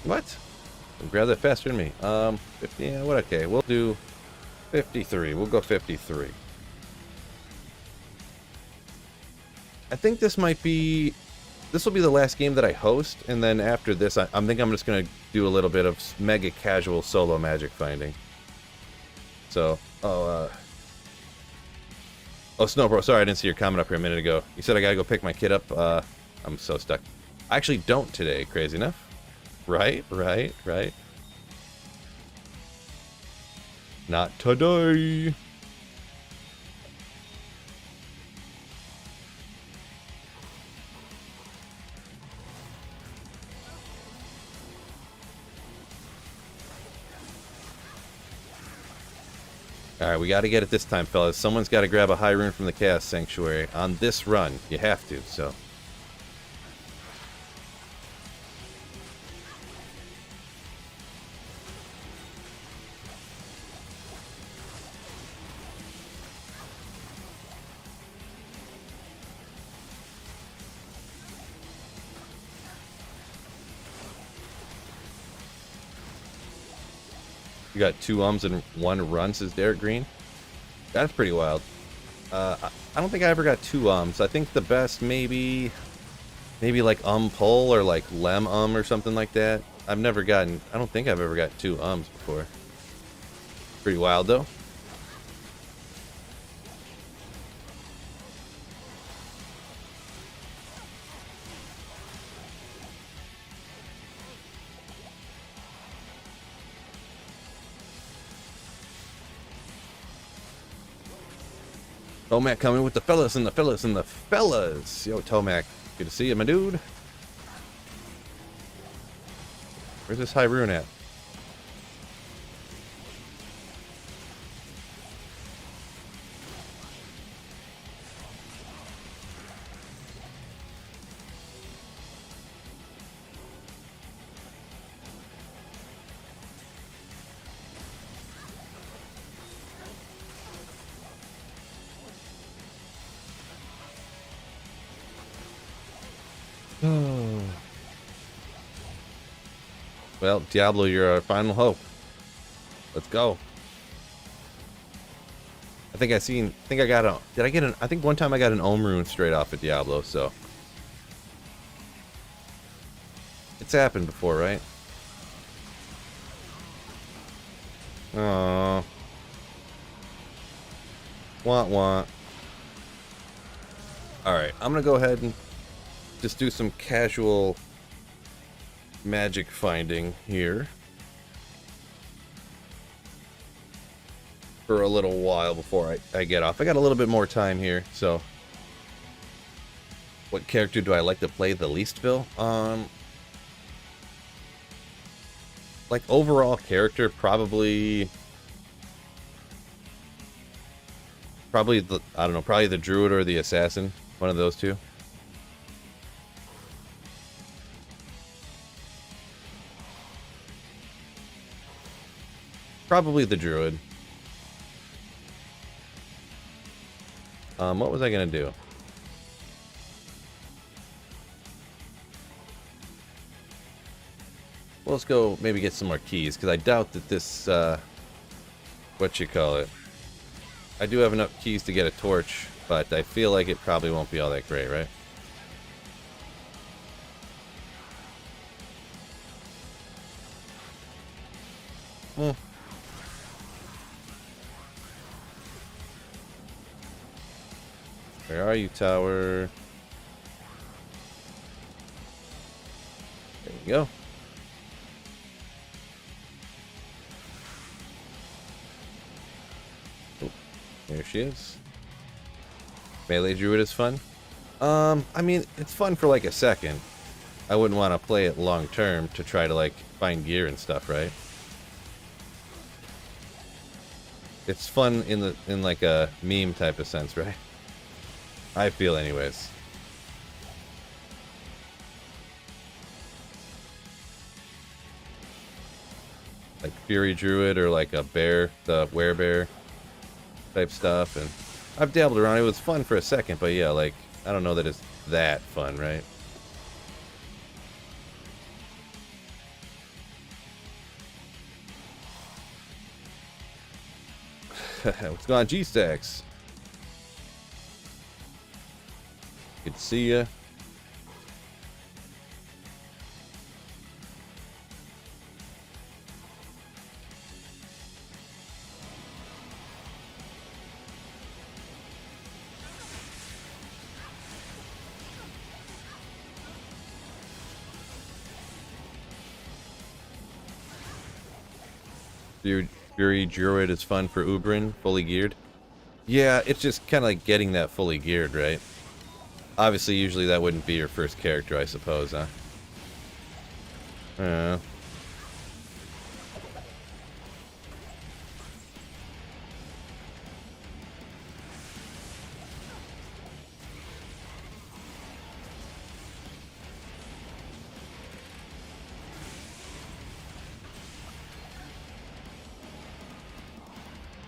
Speaker 1: What? Grab that faster than me. 50, yeah, what? Okay, we'll do 53. We'll go 53. I think this will be the last game that I host, and then after this, I think I'm just gonna do a little bit of mega casual solo magic finding. So, oh, Snow Bro, sorry I didn't see your comment up here a minute ago. You said I gotta go pick my kid up. I'm so stuck. I actually don't today, crazy enough. Right. Not today. Alright, we gotta get it this time, fellas. Someone's gotta grab a high rune from the Chaos Sanctuary on this run. You have to, so. You got 2 ums and 1 run, says Derek Green. That's pretty wild. I don't think I ever got 2 ums. I think the best maybe like pull or like lem or something like that. I don't think I've ever got 2 ums before. Pretty wild though. Tomac coming with the fellas and the fellas and the fellas. Yo, Tomac, good to see you, my dude. Where's this high rune at? Oh. Well, Diablo, you're our final hope. Let's go. I think I got a, did I get an, I think one time I got an Ohm rune straight off at Diablo, so. It's happened before, right? Aww. Want. Alright, I'm gonna go ahead and just do some casual magic finding here for a little while before I get off. I got a little bit more time here, so what character do I like to play the least, Phil? Like overall character, probably the, I don't know, probably the druid or the assassin, one of those two. Probably the druid. What was I gonna do? Well, let's go maybe get some more keys, because I doubt that this, what you call it. I do have enough keys to get a torch, but I feel like it probably won't be all that great, right? Hmm. Where are you, tower? There you go. There she is. Melee Druid is fun. I mean, it's fun for like a second. I wouldn't want to play it long term to try to like find gear and stuff, right? It's fun in like a meme type of sense, right? I feel anyways. Like Fury Druid or like a bear, the werebear type stuff, and I've dabbled around. It was fun for a second, but yeah, like I don't know that it's that fun, right? What's going on, G-Stacks? Good to see ya. Fury Druid is fun for Ubrin, fully geared. Yeah, it's just kind of like getting that fully geared, right? Obviously, usually that wouldn't be your first character, I suppose, huh?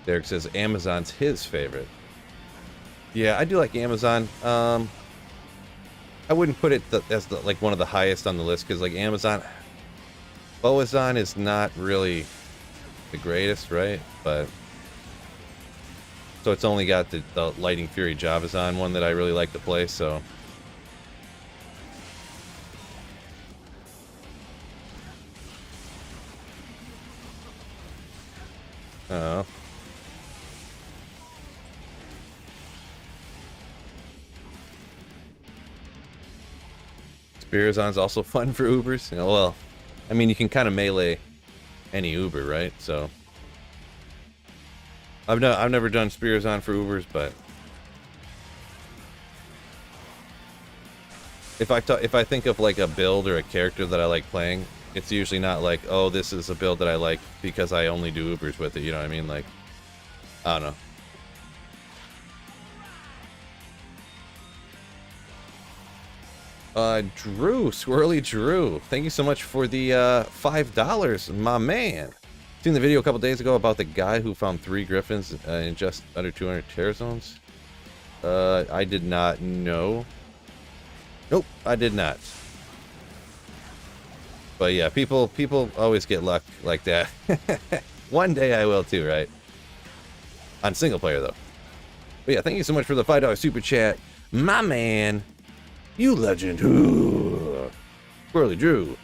Speaker 1: Derek says Amazon's his favorite. Yeah, I do like Amazon. I wouldn't put it as like one of the highest on the list because like Amazon, Boazon is not really the greatest, right? But so it's only got the Lightning Fury Javazon one that I really like to play. So oh. Spearazon's also fun for Ubers. You know, well, I mean, you can kind of melee any Uber, right? So I've never done Spearazon for Ubers, but if I think of like a build or a character that I like playing, it's usually not like, oh, this is a build that I like because I only do Ubers with it. You know what I mean? Like, I don't know. Drew, Swirly Drew, thank you so much for the $5, my man. Seen the video a couple days ago about the guy who found 3 griffins in just under 200 tear zones. I did not know. Nope, I did not. But yeah, people always get luck like that. One day I will too, right? On single player though. But yeah, thank you so much for the $5 super chat, my man. You legend. Ooh. Swirly Drew.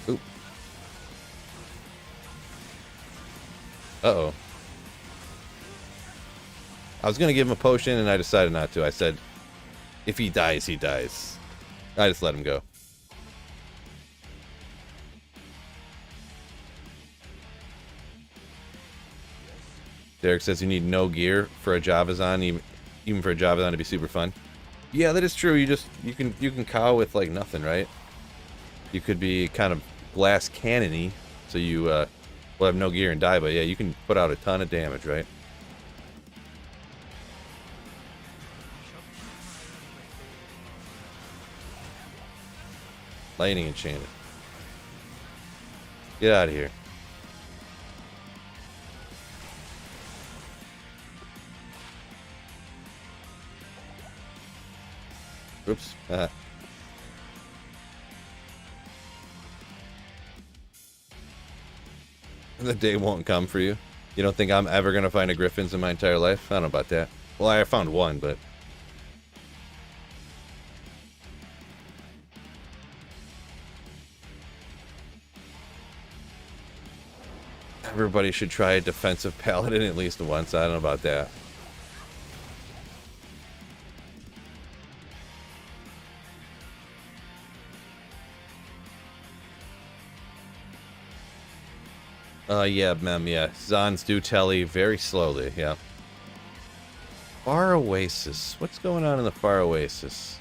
Speaker 1: Oop. Uh-oh. I was going to give him a potion, and I decided not to. I said, if he dies, he dies. I just let him go. Derek says you need no gear for a Javazon, even for a Javazon to be super fun. Yeah, that is true. You can cow with like nothing, right? You could be kind of glass cannon-y, so you will have no gear and die, but yeah, you can put out a ton of damage, right? Lightning enchanted. Get out of here. Oops. The day won't come for you. You don't think I'm ever going to find a Griffins in my entire life? I don't know about that. Well, I found one, but... Everybody should try a defensive paladin at least once. I don't know about that. Yeah, mem, yeah. Zons do telly very slowly, yeah. Far Oasis. What's going on in the Far Oasis?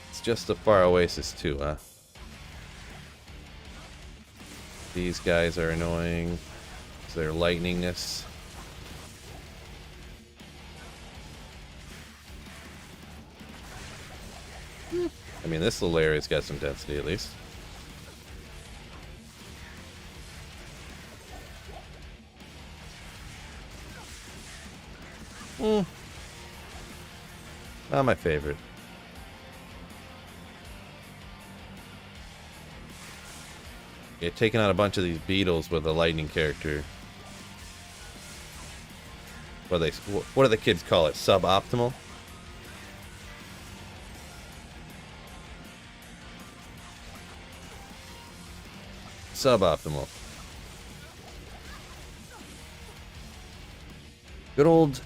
Speaker 1: It's just the Far Oasis too, huh? These guys are annoying. It's their lightningness. I mean, this little area's got some density at least. Not my favorite. Yeah, taking out a bunch of these beetles with a lightning character. What do the kids call it? Suboptimal? Suboptimal. Good old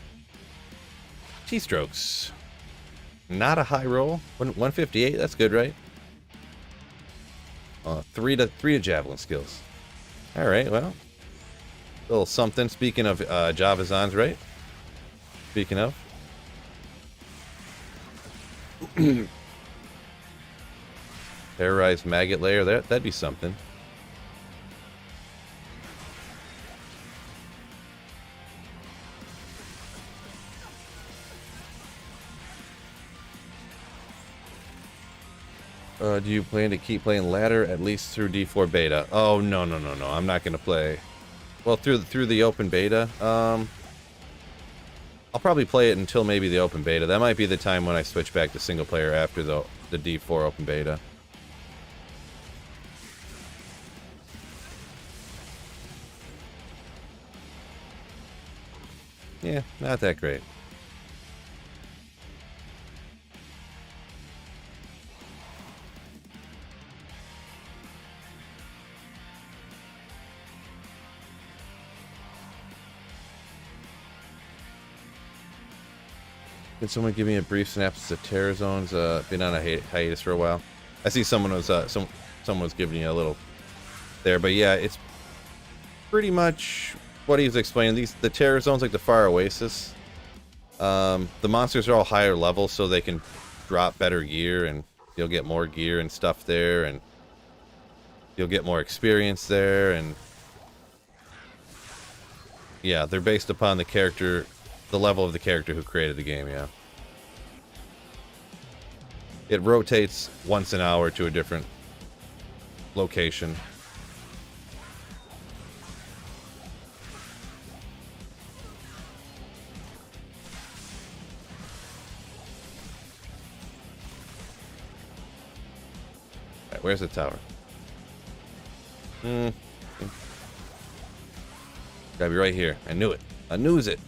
Speaker 1: T-strokes. Not a high roll. 158, that's good, right? Three to javelin skills. Alright, well. A little something. Speaking of Javazons, right? Speaking of. Terrorized maggot layer, that'd be something. Do you plan to keep playing ladder at least through D4 beta? Oh, no. I'm not going to play. Well, through the open beta. I'll probably play it until maybe the open beta. That might be the time when I switch back to single player after the D4 open beta. Yeah, not that great. Can someone give me a brief synopsis of Terror Zones? Been on a hiatus for a while. I see someone was someone was giving you a little there, but yeah, it's pretty much what he was explaining. The Terror Zones, like the Far Oasis, the monsters are all higher level, so they can drop better gear, and you'll get more gear and stuff there, and you'll get more experience there, and yeah, they're based upon the character. The level of the character who created the game, yeah. It rotates once an hour to a different location. Alright, where's the tower? Gotta be right here. I knew it. I knew it.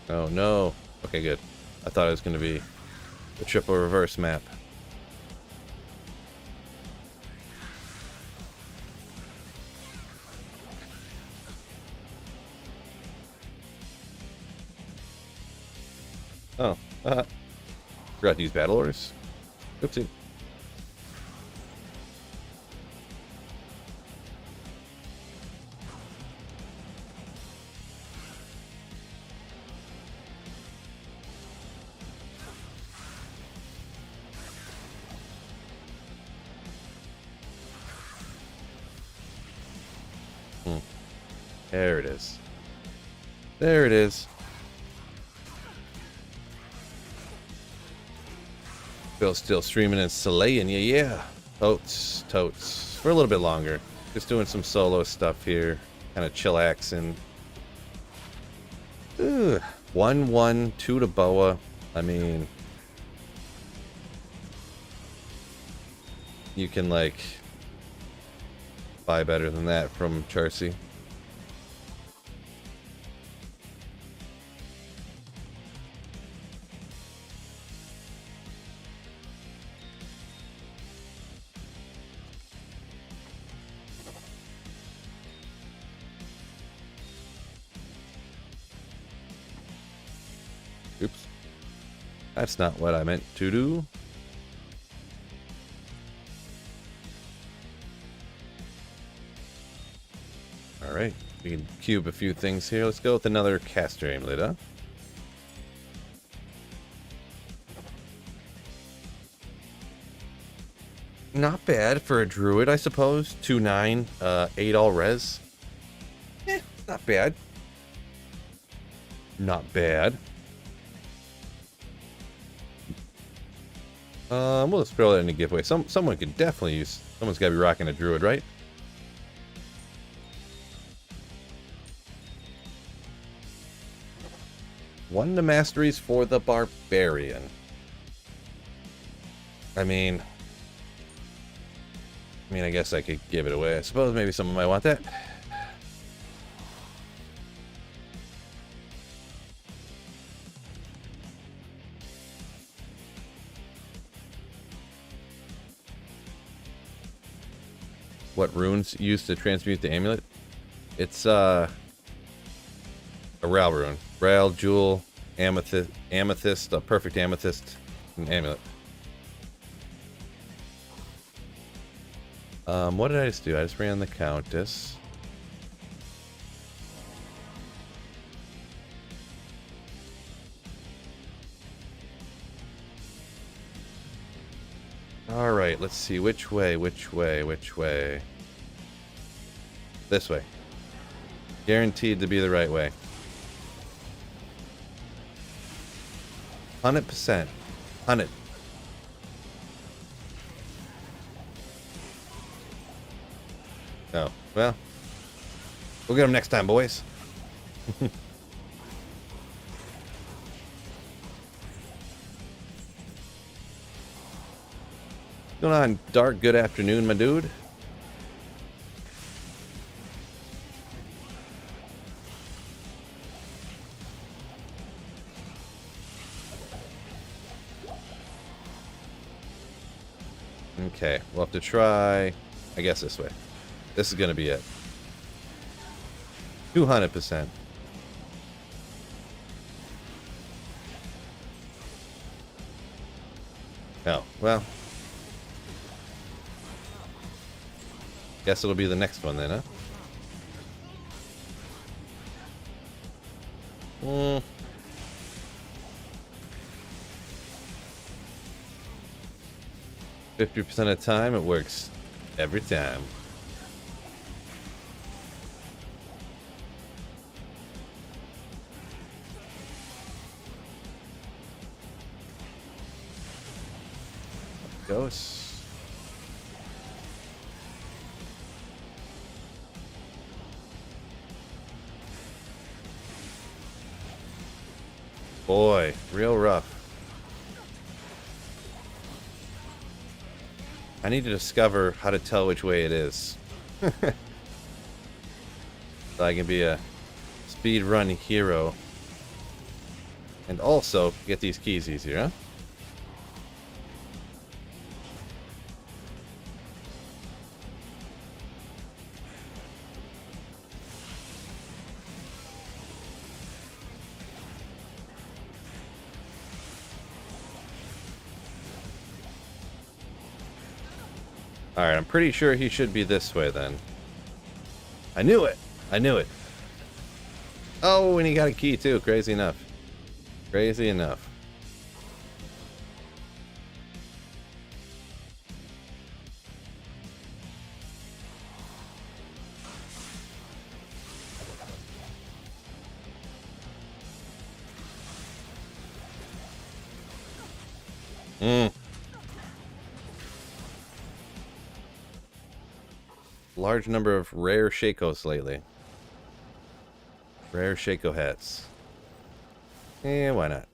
Speaker 1: Oh no. Okay, good. I thought it was going to be the triple reverse map. Oh. Forgot to use battle orders. Oopsie. There it is. There it is. Bill's still streaming and slaying you, yeah. Totes. For a little bit longer. Just doing some solo stuff here. Kind of chillaxing. 1-1, 2 to Boa. I mean, you can, like, buy better than that from Charcy. That's not what I meant to do. Alright, we can cube a few things here. Let's go with another caster amulet, huh? Not bad for a druid, I suppose. 2-9, 8 all res. Not bad. Not bad. We'll just throw that in a giveaway. Someone could definitely use. Someone's got to be rocking a druid, right? One to masteries for the barbarian. I mean, I guess I could give it away. I suppose maybe someone might want that. What runes used to transmute the amulet? It's a Ral rune. Ral, Jewel, Amethyst, a perfect Amethyst, and amulet. What did I just do? I just ran the Countess. Alright, let's see. Which way? This way. Guaranteed to be the right way. 100%. 100. Oh, well. We'll get them next time, boys. What's going on, Dark? Good afternoon, my dude. Okay, we'll have to try, I guess, this way. This is going to be it. 200%. Oh, well. Guess it'll be the next one then, huh? 50% of the time, it works every time. Goes. Boy, real rough. I need to discover how to tell which way it is. So I can be a speed run hero. And also get these keys easier, huh? Alright, I'm pretty sure he should be this way then. I knew it! I knew it! Oh, and he got a key too. Crazy enough. Crazy enough. Large number of rare Shakos lately. Rare Shako hats. Why not?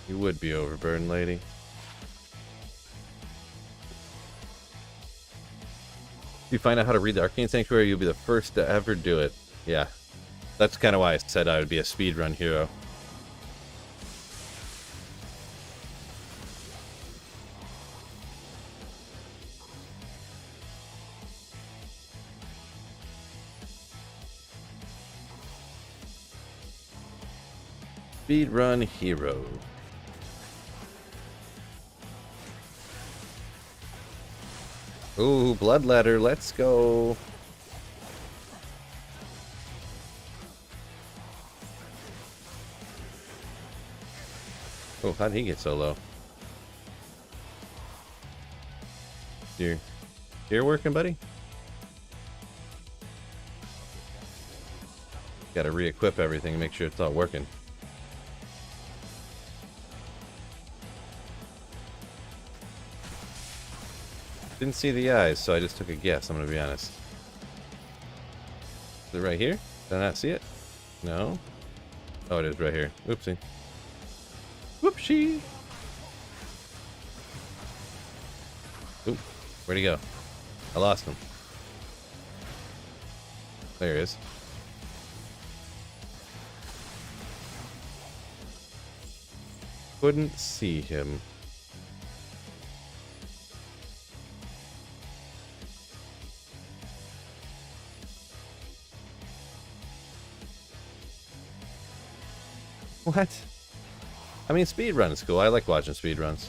Speaker 1: You would be overburdened, lady. If you find out how to read the Arcane Sanctuary, you'll be the first to ever do it. Yeah. That's kind of why I said I would be a speedrun hero. Speedrun hero. Ooh, bloodletter, let's go. Oh, how did he get so low? You're working, buddy? Gotta re-equip everything and make sure it's all working. Didn't see the eyes, so I just took a guess, I'm gonna be honest. Is it right here? Did I not see it? No? Oh, it is right here. Oopsie. Whoopsie! Oop, where'd he go? I lost him. There he is. Couldn't see him. What? I mean, speedrun is cool. I like watching speedruns.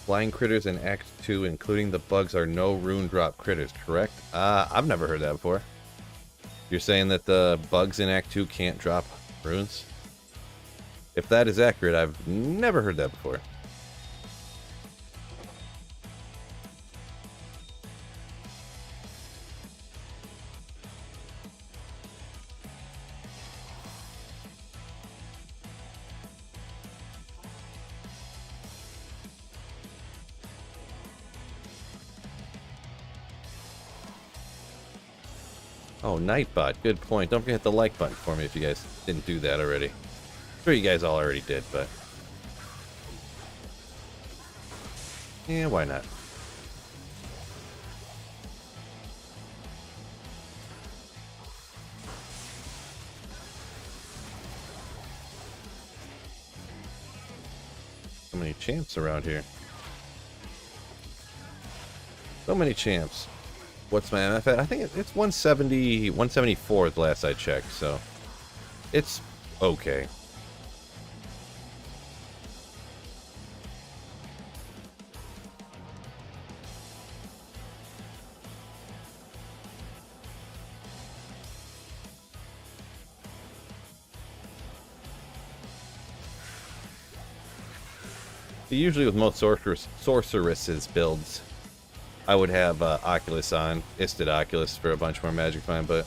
Speaker 1: Flying critters in Act 2, including the bugs, are no rune drop critters, correct? I've never heard that before. You're saying that the bugs in Act 2 can't drop runes? If that is accurate, I've never heard that before. Oh, Nightbot, good point. Don't forget the like button for me if you guys didn't do that already. I'm sure you guys all already did, but... yeah, why not? So many champs around here. So many champs. What's my MF at? I think it's 170, 174 the last I checked, so it's okay. Usually with most sorceresses builds, I would have Oculus on, Isted Oculus for a bunch more Magic Find, but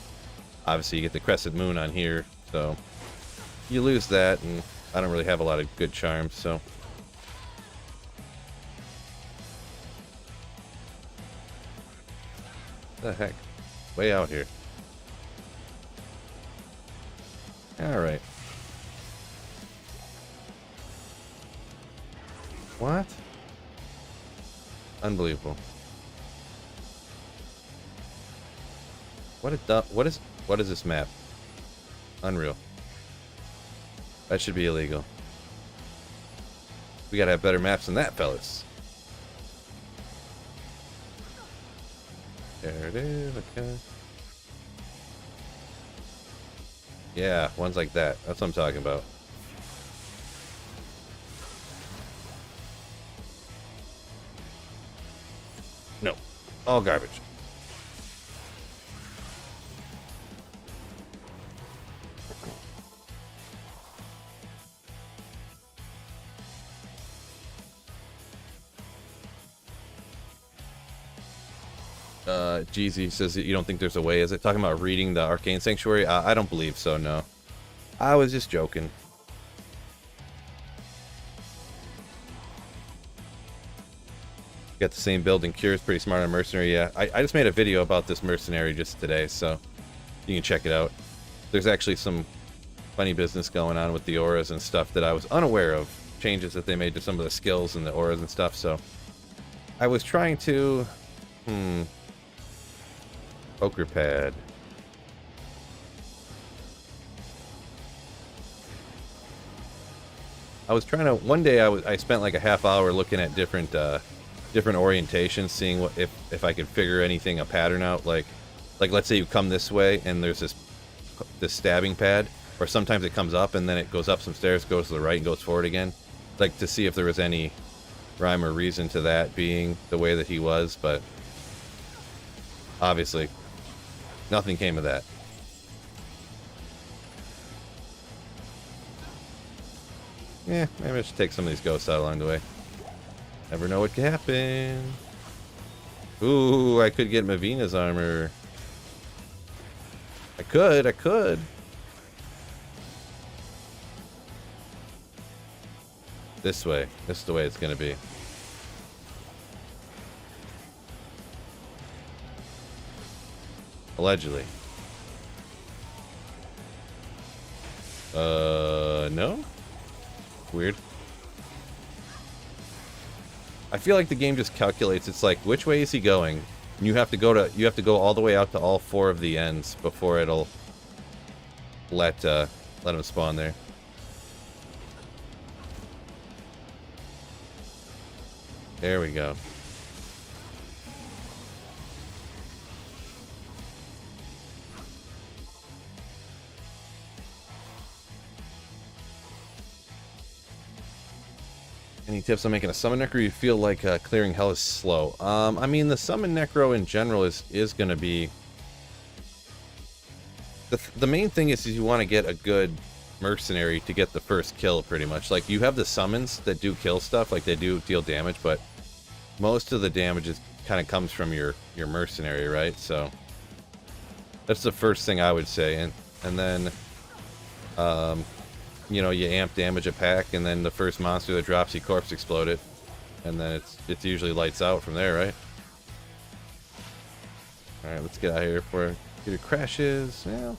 Speaker 1: obviously you get the Crescent Moon on here, so you lose that, and I don't really have a lot of good charms, so. What the heck? Way out here. Alright. What? Unbelievable. What is this map? Unreal. That should be illegal. We gotta have better maps than that, fellas. There it is, okay. Yeah, ones like that. That's what I'm talking about. No. All garbage. Jeezy says that you don't think there's a way. Is it talking about reading the Arcane Sanctuary? I don't believe so, no. I was just joking. Got the same build and Cure is pretty smart on Mercenary, yeah. I just made a video about this Mercenary just today, so you can check it out. There's actually some funny business going on with the auras and stuff that I was unaware of. Changes that they made to some of the skills and the auras and stuff, so I was trying to... Poker pad. I was trying to... one day I spent like a half hour looking at different different orientations, seeing what if I could figure anything, a pattern out. Like let's say you come this way and there's this stabbing pad, or sometimes it comes up and then it goes up some stairs, goes to the right and goes forward again. Like to see if there was any rhyme or reason to that being the way that he was, but obviously nothing came of that. Yeah, maybe I should take some of these ghosts out along the way. Never know what could happen. Ooh, I could get Mavina's armor. I could. This way. This is the way it's gonna be. Allegedly. No? Weird. I feel like the game just calculates. It's like, which way is he going? And you have to go all the way out to all 4 of the ends before it'll let him spawn there. There we go. Any tips on making a summon necro? You feel like clearing hell is slow. I mean, the summon necro in general is going to be... The main thing is you want to get a good mercenary to get the first kill, pretty much. Like, you have the summons that do kill stuff, like they do deal damage, but most of the damage kind of comes from your mercenary, right? So that's the first thing I would say. And then... you know, you amp damage a pack, and then the first monster that drops, you corpse explode it, and then it's usually lights out from there, right? All right, let's get out of here before it crashes. Yeah.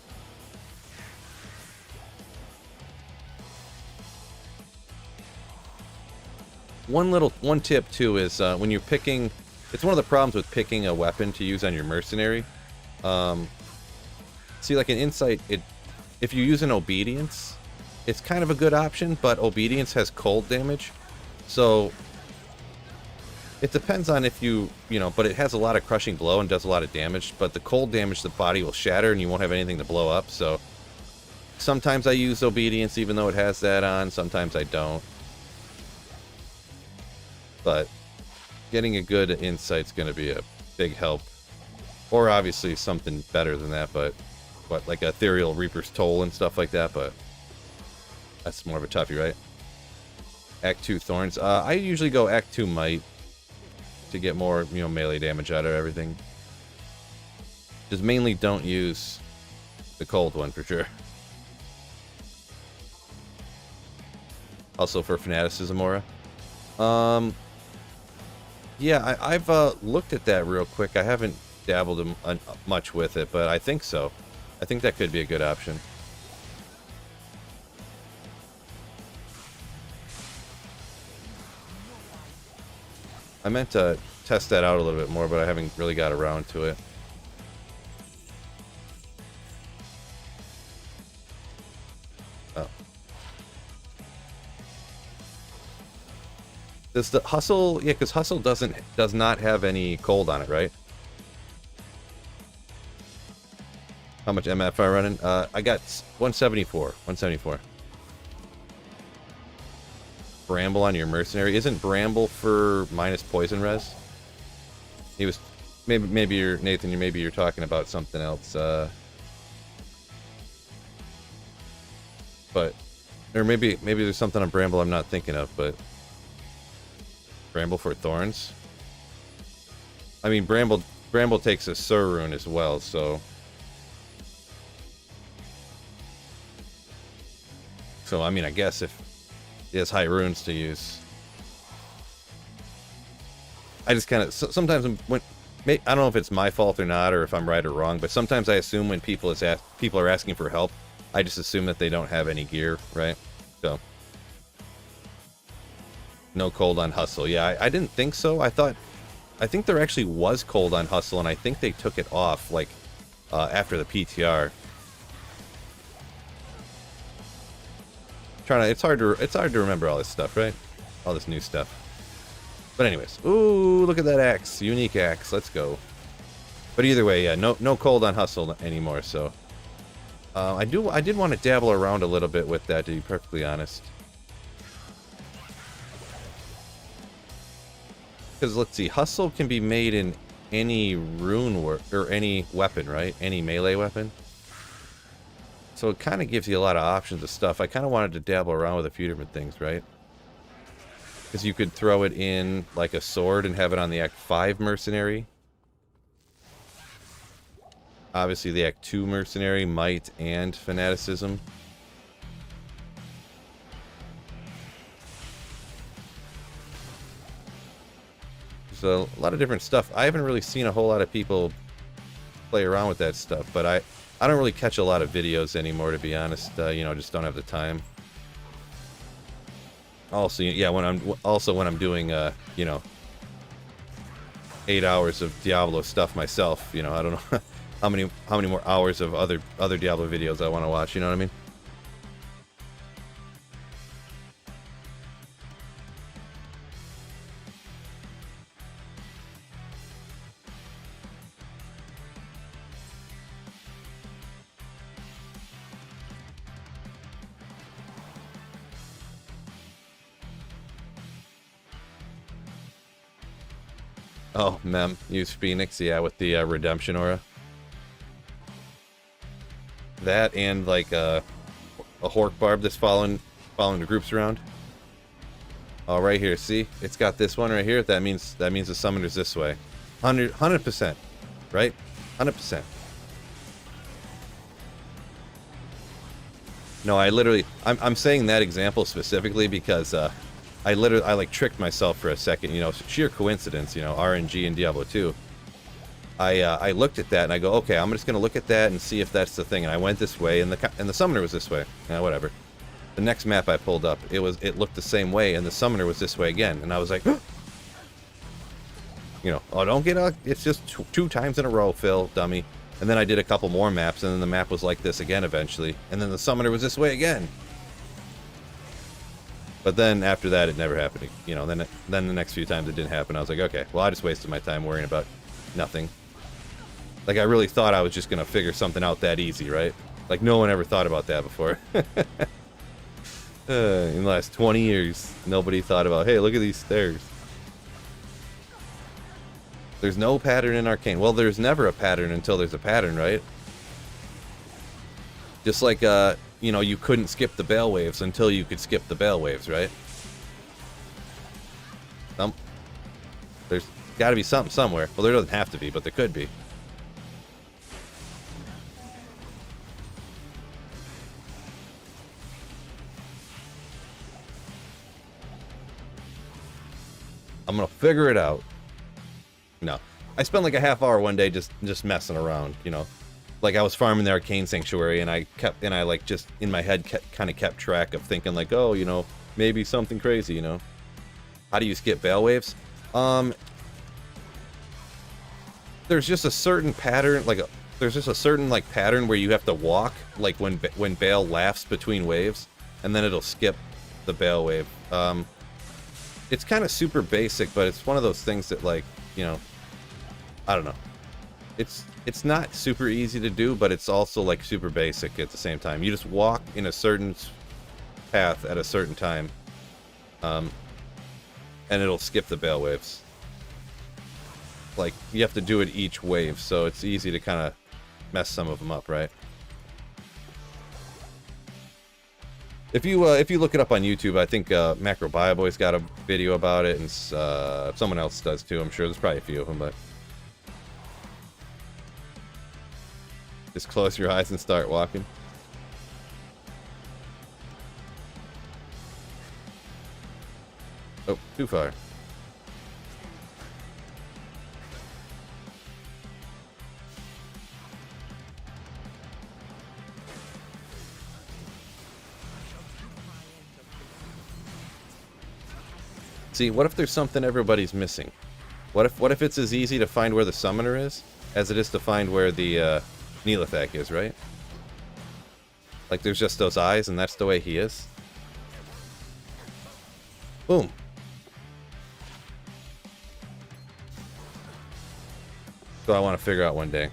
Speaker 1: One tip too is when you're picking, it's one of the problems with picking a weapon to use on your mercenary. See, like an insight, if you use an obedience, it's kind of a good option, but obedience has cold damage, so it depends on if you know, but it has a lot of crushing blow and does a lot of damage, but the cold damage, the body will shatter and you won't have anything to blow up. So sometimes I use obedience even though it has that on, sometimes I don't. But getting a good insight's going to be a big help, or obviously something better than that, but what, like Ethereal Reaper's Toll and stuff like that, but that's more of a toughie, right? Act 2 Thorns. I usually go Act 2 Might to get more, you know, melee damage out of everything. Just mainly don't use the cold one for sure. Also for fanaticism aura. Yeah, I've looked at that real quick. I haven't dabbled much with it, but I think so. I think that could be a good option. I meant to test that out a little bit more, but I haven't really got around to it. Oh. Does the Hustle... Yeah, because Hustle does not have any cold on it, right? How much MF am I running? I got 174. 174. Bramble on your mercenary. Isn't Bramble for minus poison res? He was... Maybe you're... Nathan, maybe you're talking about something else. But... Or maybe there's something on Bramble I'm not thinking of, but... Bramble for Thorns? I mean, Bramble takes a Sur rune as well, so... So, I mean, I guess if he has high runes to use. I just kind of... Sometimes when... I don't know if it's my fault or not, or if I'm right or wrong, but sometimes I assume when people are asking for help, I just assume that they don't have any gear, right? So... No cold on Hustle. Yeah, I didn't think so. I think there actually was cold on Hustle, and I think they took it off, like, after the PTR. It's hard to remember all this stuff, right? All this new stuff. But anyways, ooh, look at that axe, unique axe. Let's go. But either way, yeah, no cold on hustle anymore. So I did want to dabble around a little bit with that, to be perfectly honest. Because let's see, hustle can be made in any rune work or any weapon, right? Any melee weapon. So it kind of gives you a lot of options of stuff. I kind of wanted to dabble around with a few different things, right? Because you could throw it in like a sword and have it on the Act 5 mercenary. Obviously the Act 2 mercenary, might and fanaticism. So a lot of different stuff. I haven't really seen a whole lot of people play around with that stuff, but I don't really catch a lot of videos anymore, to be honest. You know, just don't have the time. Also, yeah, when I'm doing you know, 8 hours of Diablo stuff myself, you know, I don't know how many more hours of other Diablo videos I want to watch, you know what I mean? Oh, mem, use Phoenix, yeah, with the redemption aura. That and like a Hork Barb that's following the groups around. Oh, right here, see? It's got this one right here. That means the summoner's this way. 100%, right? 100%. No, I'm saying that example specifically because I like tricked myself for a second, you know, sheer coincidence, you know, RNG and Diablo 2. I looked at that and I go, okay, I'm just gonna look at that and see if that's the thing. And I went this way, and the summoner was this way. Whatever. The next map I pulled up, it looked the same way, and the summoner was this way again. And I was like, you know, oh, don't get it's just two times in a row, Phil, dummy. And then I did a couple more maps, and then the map was like this again eventually, and then the summoner was this way again. But then after that, it never happened. You know, then the next few times it didn't happen. I was like, okay, well, I just wasted my time worrying about nothing. Like, I really thought I was just gonna figure something out that easy, right? Like, no one ever thought about that before. In the last 20 years, nobody thought about, hey, look at these stairs. There's no pattern in Arcane. Well, there's never a pattern until there's a pattern, right? Just like, you know, you couldn't skip the Bale Waves until you could skip the Bale Waves, right? There's got to be something somewhere. Well, there doesn't have to be, but there could be. I'm gonna figure it out. No, I spent like a half hour one day just messing around, you know. Like, I was farming the Arcane Sanctuary, and I like just in my head kind of kept track of thinking like, oh, you know, maybe something crazy, you know. How do you skip Bale Waves? There's just a certain pattern, there's just a certain like pattern where you have to walk, like when Bale laughs between waves, and then it'll skip the Bale Wave. It's kind of super basic, but it's one of those things that, like, you know, I don't know. It's not super easy to do, but it's also like super basic at the same time. You just walk in a certain path at a certain time, and it'll skip the Bale Waves. Like, you have to do it each wave, so it's easy to kind of mess some of them up, right? If you look it up on YouTube, I think Macro Bioboy's got a video about it, and someone else does too. I'm sure there's probably a few of them, but just close your eyes and start walking. Oh, too far. See, what if there's something everybody's missing? What if it's as easy to find where the summoner is as it is to find where the Neelathak is, right? Like, there's just those eyes, and that's the way he is. Boom. So I want to figure out one day.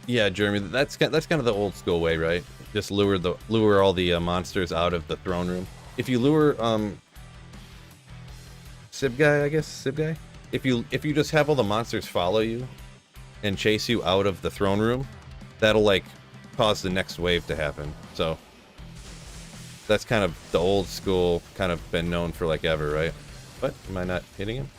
Speaker 1: Yeah, Jeremy, that's kind of the old school way, right? Just lure all the monsters out of the throne room. If you lure Sib guy, I guess Sib guy. If you just have all the monsters follow you and chase you out of the throne room, that'll like cause the next wave to happen. So that's kind of the old school, kind of been known for like ever, right? What? Am I not hitting him?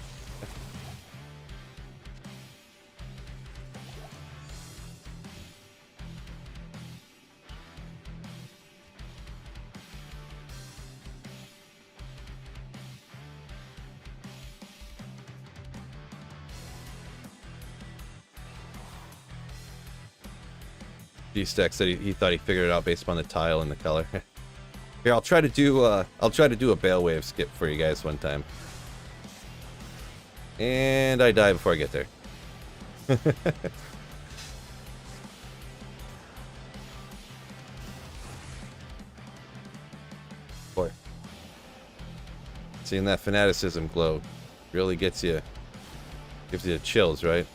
Speaker 1: G-Stack said he thought he figured it out based upon the tile and the color. Here, I'll try to do a Bale Wave skip for you guys one time. And I die before I get there. Boy. Seeing that fanaticism glow really gives you chills, right?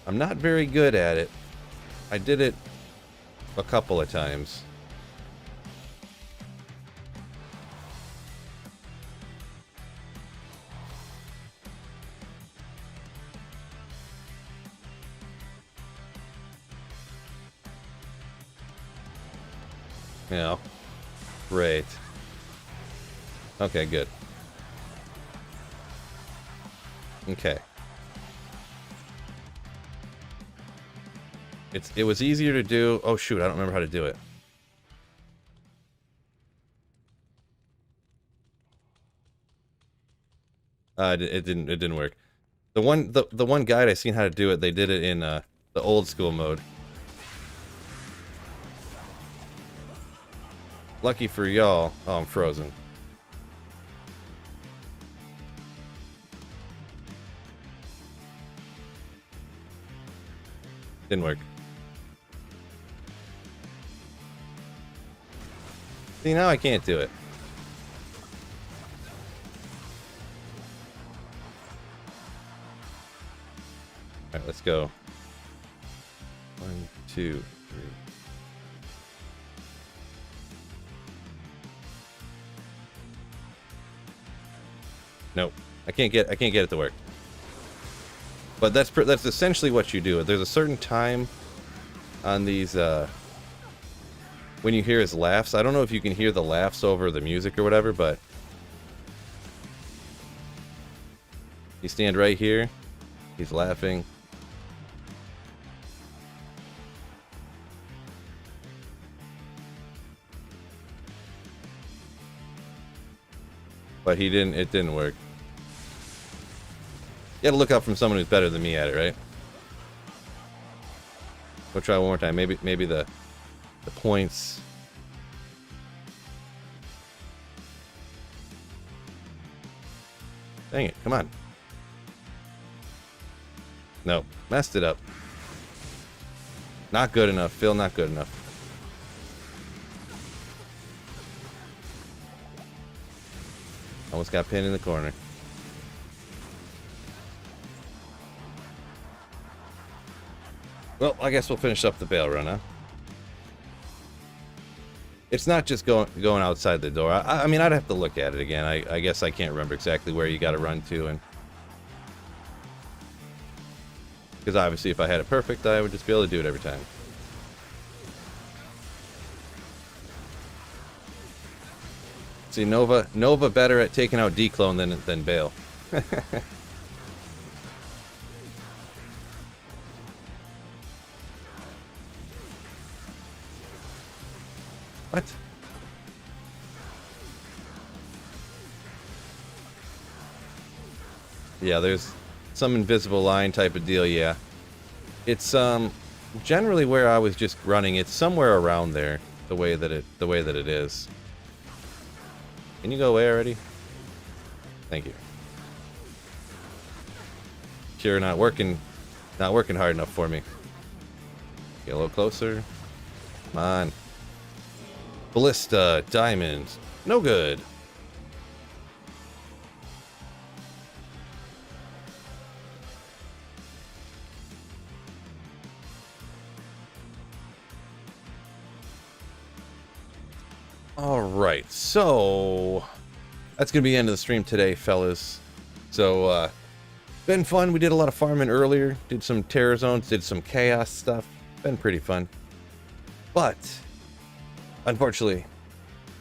Speaker 1: I'm not very good at it. I did it a couple of times. Yeah. Great. Okay, good. Okay. It was easier to do. Oh shoot, I don't remember how to do it. It didn't work. The one guide I seen how to do it, they did it in the old school mode. Lucky for y'all. Oh, I'm frozen. Didn't work. See, now I can't do it. Alright, let's go. 1, 2, 3. Nope. I can't get it to work. But that's essentially what you do. There's a certain time on these when you hear his laughs. I don't know if you can hear the laughs over the music or whatever, but you stand right here, he's laughing. But it didn't work. You gotta look out from someone who's better than me at it, right? We'll try one more time. Maybe the points. Dang it, come on. No, messed it up. Not good enough, Phil, not good enough. Almost got pinned in the corner. Well, I guess we'll finish up the bail run, huh? It's not just going outside the door. I mean, I'd have to look at it again. I guess I can't remember exactly where you got to run to, and because obviously if I had it perfect, I would just be able to do it every time. See, Nova better at taking out D-clone than Bale. What? Yeah, there's some invisible line type of deal, yeah. It's generally where I was just running. It's somewhere around there, the way that it is. Can you go away already? Thank you. Sure, not working hard enough for me. Get a little closer. Come on. Ballista, diamond. No good. Alright, so that's going to be the end of the stream today, fellas. So, been fun. We did a lot of farming earlier. Did some terror zones, did some chaos stuff. Been pretty fun. But, unfortunately,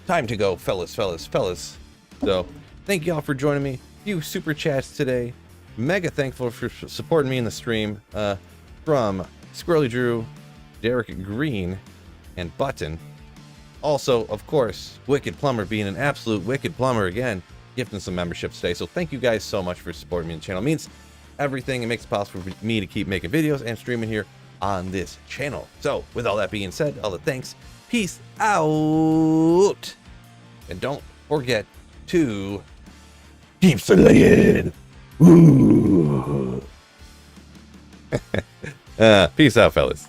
Speaker 1: time to go, fellas. So, thank y'all for joining me. Few super chats today. Mega thankful for supporting me in the stream. From Squirrely Drew, Derek Green, and Button. Also, of course, Wicked Plumber being an absolute wicked plumber again, gifting some memberships today. So thank you guys so much for supporting me on the channel. It means everything. It makes it possible for me to keep making videos and streaming here on this channel. So with all that being said, all the thanks, peace out. And don't forget to keep slaying. Ooh. Peace out, fellas.